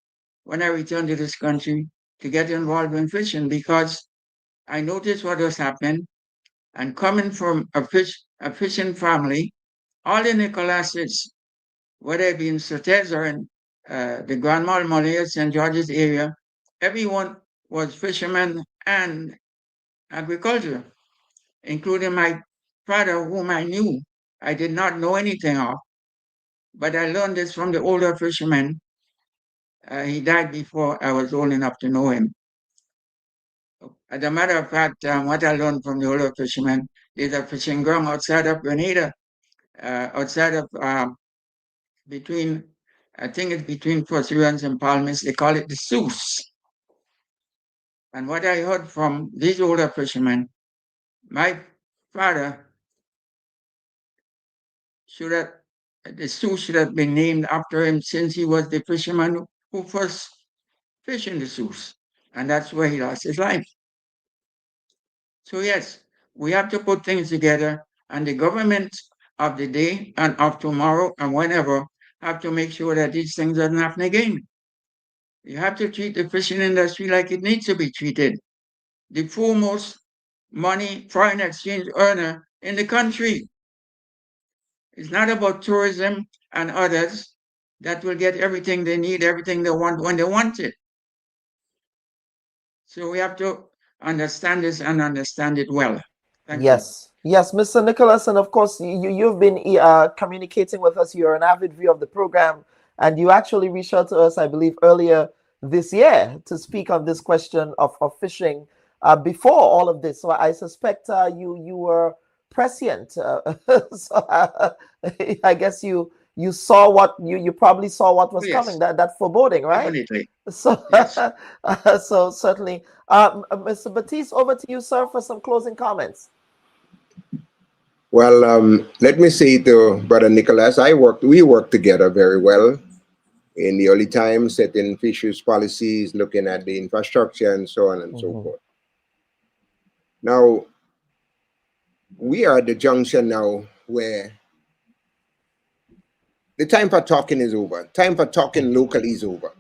when I returned to this country to get involved in fishing, because I noticed what was happening. And coming from a fishing family, all the Nicolases, whether it be in Sotez or in the Grand Mall, Molia, St. George's area, everyone was fishermen and agriculture, including my father, whom I knew. I did not know anything of, but I learned this from the older fishermen. He died before I was old enough to know him. As a matter of fact, what I learned from the older fishermen, there's a fishing ground outside of Grenada, outside of between, I think it's between Perseverance and Palmas, they call it the Seuss. And what I heard from these older fishermen, my father the Seuss should have been named after him, since he was the fisherman who first fished in the Seuss. And that's where he lost his life. So yes, we have to put things together, and the government of the day and of tomorrow and whenever have to make sure that these things don't happen again. You have to treat the fishing industry like it needs to be treated. The foremost foreign exchange earner in the country. It's not about tourism and others that will get everything they need, everything they want when they want it. So we have to understand this and understand it well. Thank you. Yes, Mr. Nicholas, and of course you've been communicating with us. You're an avid viewer of the program, and you actually reached out to us, I believe, earlier this year to speak on this question of fishing before all of this. So I suspect you were prescient. So I guess you saw what you probably saw what was coming. That foreboding, right? Definitely. So yes. So certainly, Mr. Batiste, over to you, sir, for some closing comments. Well, let me say to Brother Nicholas, we worked together very well in the early times, setting fisheries policies, looking at the infrastructure and so on and so forth. Now, we are at the junction now where the time for talking is over. Time for talking locally is over.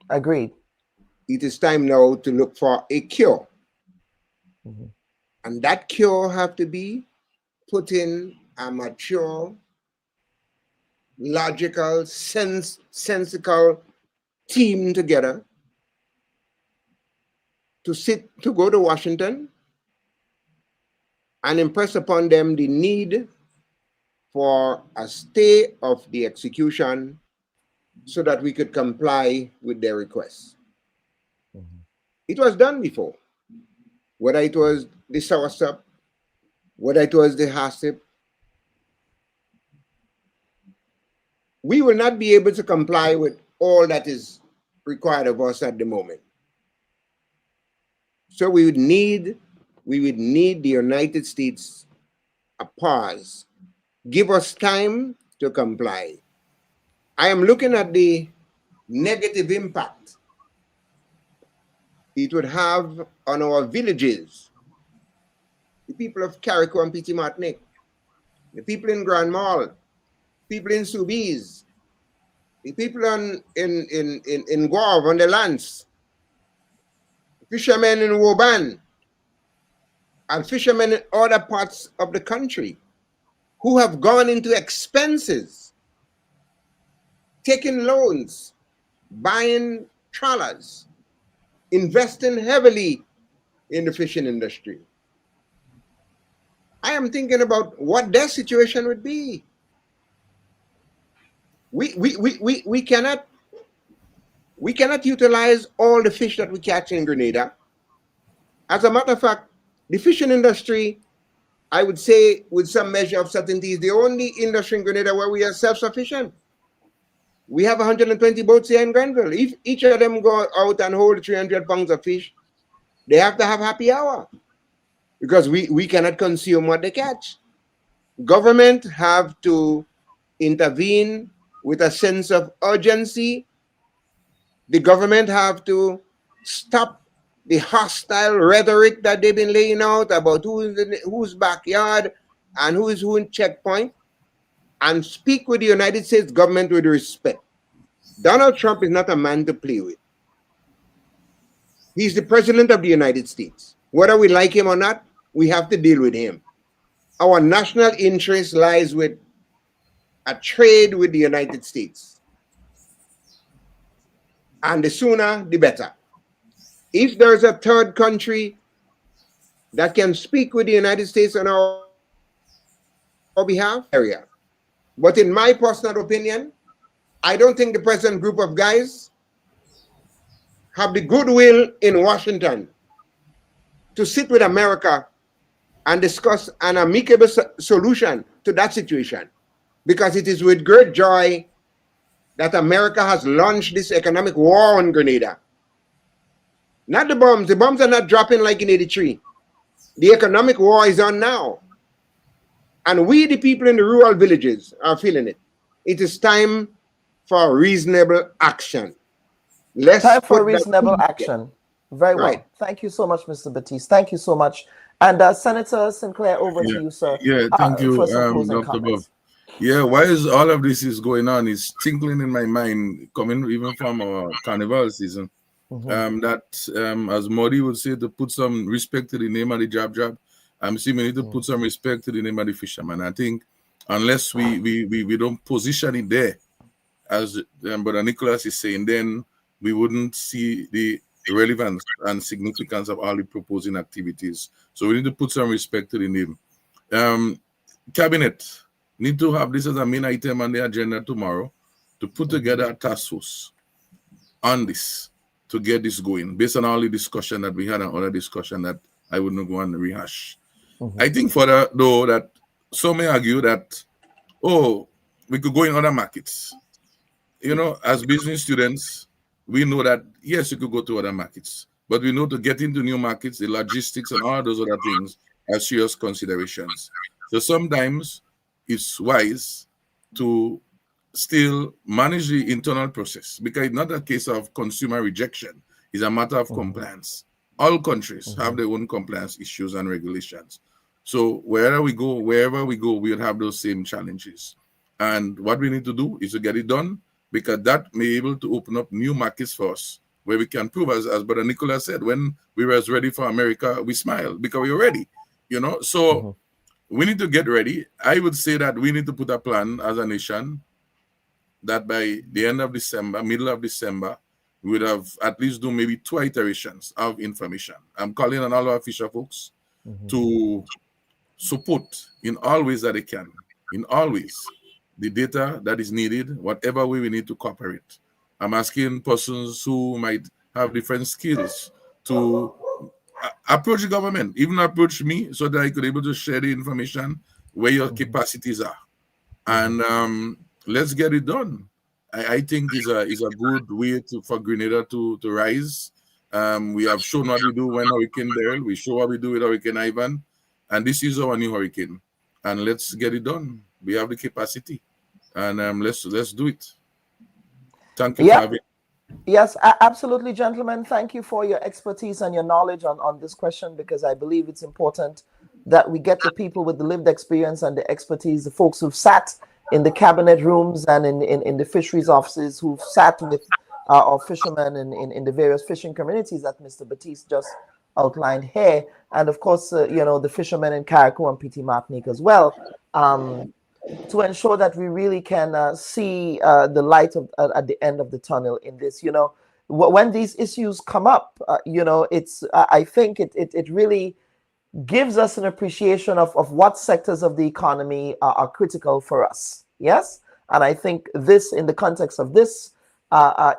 Agreed. It is time now to look for a cure. And that cure have to be putting a mature, logical, sensical team together to go to Washington and impress upon them the need for a stay of the execution so that we could comply with their requests. It was done before, whether it was the Soursop, whether it was the HACCP. We will not be able to comply with all that is required of us at the moment. So we would need we would need the United States a pause. Give us time to comply. I am looking at the negative impact it would have on our villages, the people of Carrico and Petit Martinique, the people in Grand Mall, people in Soubise, the people in Guave on the lands, fishermen in Woban, and fishermen in other parts of the country who have gone into expenses, taking loans, buying trawlers, investing heavily in the fishing industry. I am thinking about what their situation would be. We cannot utilize all the fish that we catch in Grenada. As a matter of fact, the fishing industry, I would say with some measure of certainty, is the only industry in Grenada where we are self-sufficient. We have 120 boats here in Grenville. If each of them go out and hold 300 pounds of fish, they have to have happy hour because we cannot consume what they catch. Government have to intervene with a sense of urgency. The government have to stop the hostile rhetoric that they've been laying out about whose backyard and who is who in checkpoint, and speak with the United States government with respect. Donald Trump is not a man to play with. He's the president of the United States. Whether we like him or not, we have to deal with him. Our national interest lies with a trade with the United States. And the sooner, the better. If there's a third country that can speak with the United States on our behalf, area. But in my personal opinion, I don't think the present group of guys have the goodwill in Washington to sit with America and discuss an amicable solution to that situation. Because it is with great joy that America has launched this economic war on Grenada. Not the bombs. The bombs are not dropping like in 83. The economic war is on now. And we, the people in the rural villages, are feeling it. It is time for reasonable action. Time for reasonable action. Very well. Right. Thank you so much, Mr. Batiste. Thank you so much. And Senator Sinclair, over to you, sir. Yeah, thank you, Dr. Bubb. Yeah, why is all of this is going on is tinkling in my mind, coming even from our carnival season. As Modi would say, to put some respect to the name of the job. I'm saying we need to put some respect to the name of the fisherman. I think unless we don't position it there, as Brother Nicholas is saying, then we wouldn't see the relevance and significance of all the proposing activities. So we need to put some respect to the name. Cabinet need to have this as a main item on the agenda tomorrow to put together a task force on this to get this going, based on all the discussion that we had and other discussion that I would not go and rehash. I think further, though, that some may argue that, oh, we could go in other markets. You know, as business students, we know that, yes, you could go to other markets, but we know to get into new markets, the logistics and all those other things are serious considerations. So sometimes it's wise to still manage the internal process, because it's not a case of consumer rejection. It's a matter of compliance. All countries have their own compliance issues and regulations. So wherever we go, we'll have those same challenges. And what we need to do is to get it done, because that may be able to open up new markets for us, where we can prove, as Brother Nicholas said, when we were ready for America, we smiled because we were ready, you know. So we need to get ready. I would say that we need to put a plan as a nation that by the end of December, middle of December, we would have at least do maybe 2 iterations of information. I'm calling on all our fisher folks to support in all ways that they can, in all ways, the data that is needed, whatever way we need to cooperate. I'm asking persons who might have different skills to approach the government, even approach me, so that I could be able to share the information where your capacities are. And let's get it done. I think is a good way for Grenada to rise We have shown what we do when Hurricane Beryl. We show what we do with Hurricane Ivan. And this is our new hurricane. And let's get it done. We have the capacity. And let's do it. Thank you for having me. Yes, absolutely, gentlemen. Thank you for your expertise and your knowledge on this question, because I believe it's important that we get the people with the lived experience and the expertise, the folks who've sat in the cabinet rooms and in the fisheries offices, who've sat with our fishermen in the various fishing communities that Mr. Batiste just outlined here. And of course, the fishermen in Carriacou and PT Martinique as well, to ensure that we really can see the light at the end of the tunnel in this. When these issues come up, I think it really gives us an appreciation of what sectors of the economy are critical for us. Yes, and I think this, in the context of this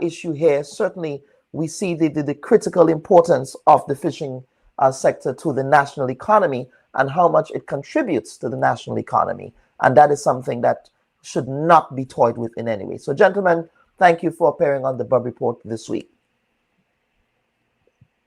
issue here, certainly we see the critical importance of the fishing sector to the national economy and how much it contributes to the national economy. And that is something that should not be toyed with in any way. So, gentlemen, thank you for appearing on the Bubb Report this week.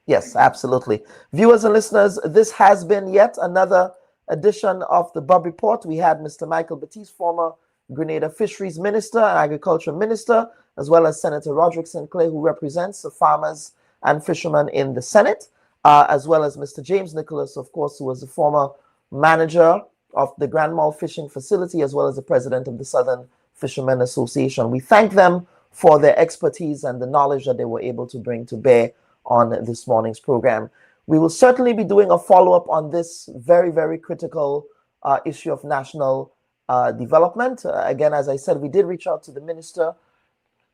Yes, absolutely. Viewers and listeners, this has been yet another edition of the Bubb Report. We had Mr. Michael Batiste, former Grenada Fisheries Minister and Agriculture Minister, as well as Senator Roderick Sinclair, who represents the farmers and fishermen in the Senate, as well as Mr. James Nicholas, of course, who was the former manager of the Grand Mall Fishing Facility, as well as the president of the Southern Fishermen Association. We thank them for their expertise and the knowledge that they were able to bring to bear on this morning's program. We will certainly be doing a follow-up on this very, very critical issue of national development. Again, as I said, we did reach out to the Minister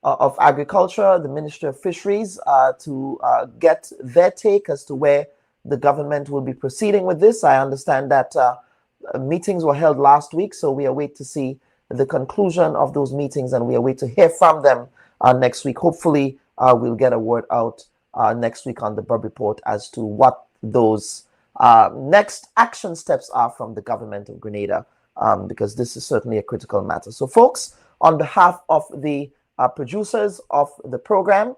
of Agriculture, the Minister of Fisheries, to get their take as to where the government will be proceeding with this. I understand that meetings were held last week, so we await to see the conclusion of those meetings, and we await to hear from them next week. Hopefully, we'll get a word out next week on the Bubb Report as to what those next action steps are from the government of Grenada, because this is certainly a critical matter. So, folks, on behalf of the producers of the program,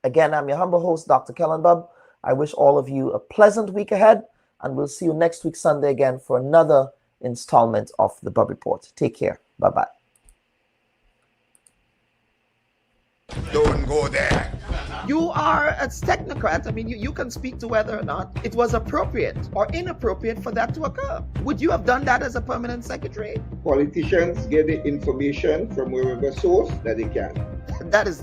again, I'm your humble host, Dr. Kellen Bubb. I wish all of you a pleasant week ahead, and we'll see you next week, Sunday, again for another installment of the Bubb Report. Take care. Bye-bye. Don't go there. You are a technocrat. I mean, you can speak to whether or not it was appropriate or inappropriate for that to occur. Would you have done that as a permanent secretary? Politicians get the information from wherever source that they can. That's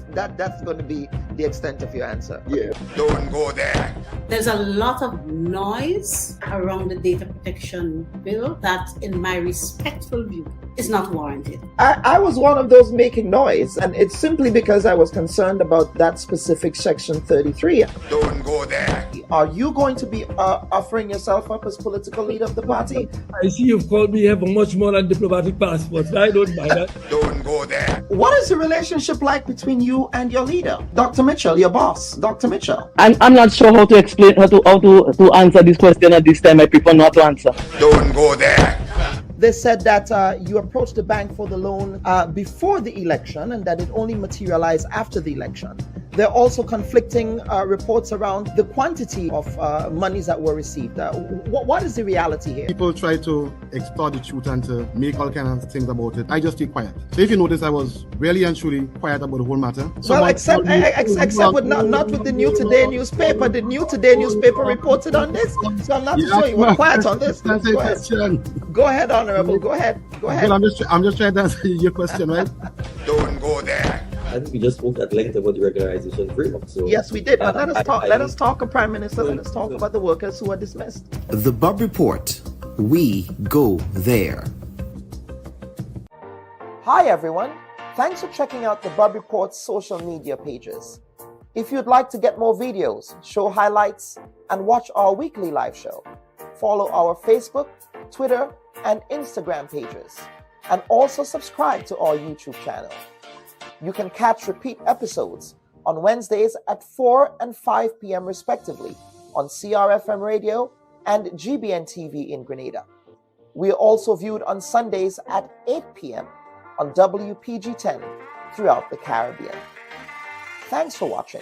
going to be the extent of your answer. Yeah. Don't go there. There's a lot of noise around the data protection bill that, in my respectful view, is not warranted. I was one of those making noise, and it's simply because I was concerned about that specific section 33. Don't go there. Are you going to be offering yourself up as political leader of the party? I see you've called me here for much more than diplomatic passports. I don't buy that. Don't go there. What is the relationship like between you and your leader, Dr. Mitchell, your boss, Dr. Mitchell? I'm not sure how to explain how to answer this question at this time. I prefer not to answer. Don't go there. They said that you approached the bank for the loan before the election and that it only materialized after the election. There are also conflicting reports around the quantity of monies that were received. What is the reality here? People try to extort the truth and to make all kinds of things about it. I just stay quiet. So if you notice, I was really and truly quiet about the whole matter. Well, except with not with the New Today newspaper. The New Today newspaper reported on this, so I'm not sure you were quiet on this. Go ahead, Honorable. Go ahead. Well, I'm just trying to answer your question, right? Don't go there. I think we just spoke at length about the regularization framework. So yes, we did. But let us talk, Prime Minister. Let us talk about the workers who are dismissed. The Bubb Report. We go there. Hi, everyone. Thanks for checking out the Bubb Report's social media pages. If you'd like to get more videos, show highlights, and watch our weekly live show, follow our Facebook, Twitter, and Instagram pages, and also subscribe to our YouTube channel. You can catch repeat episodes on Wednesdays at 4 and 5 p.m. respectively on CRFM Radio and GBN TV in Grenada. We are also viewed on Sundays at 8 p.m. on WPG 10 throughout the Caribbean. Thanks for watching.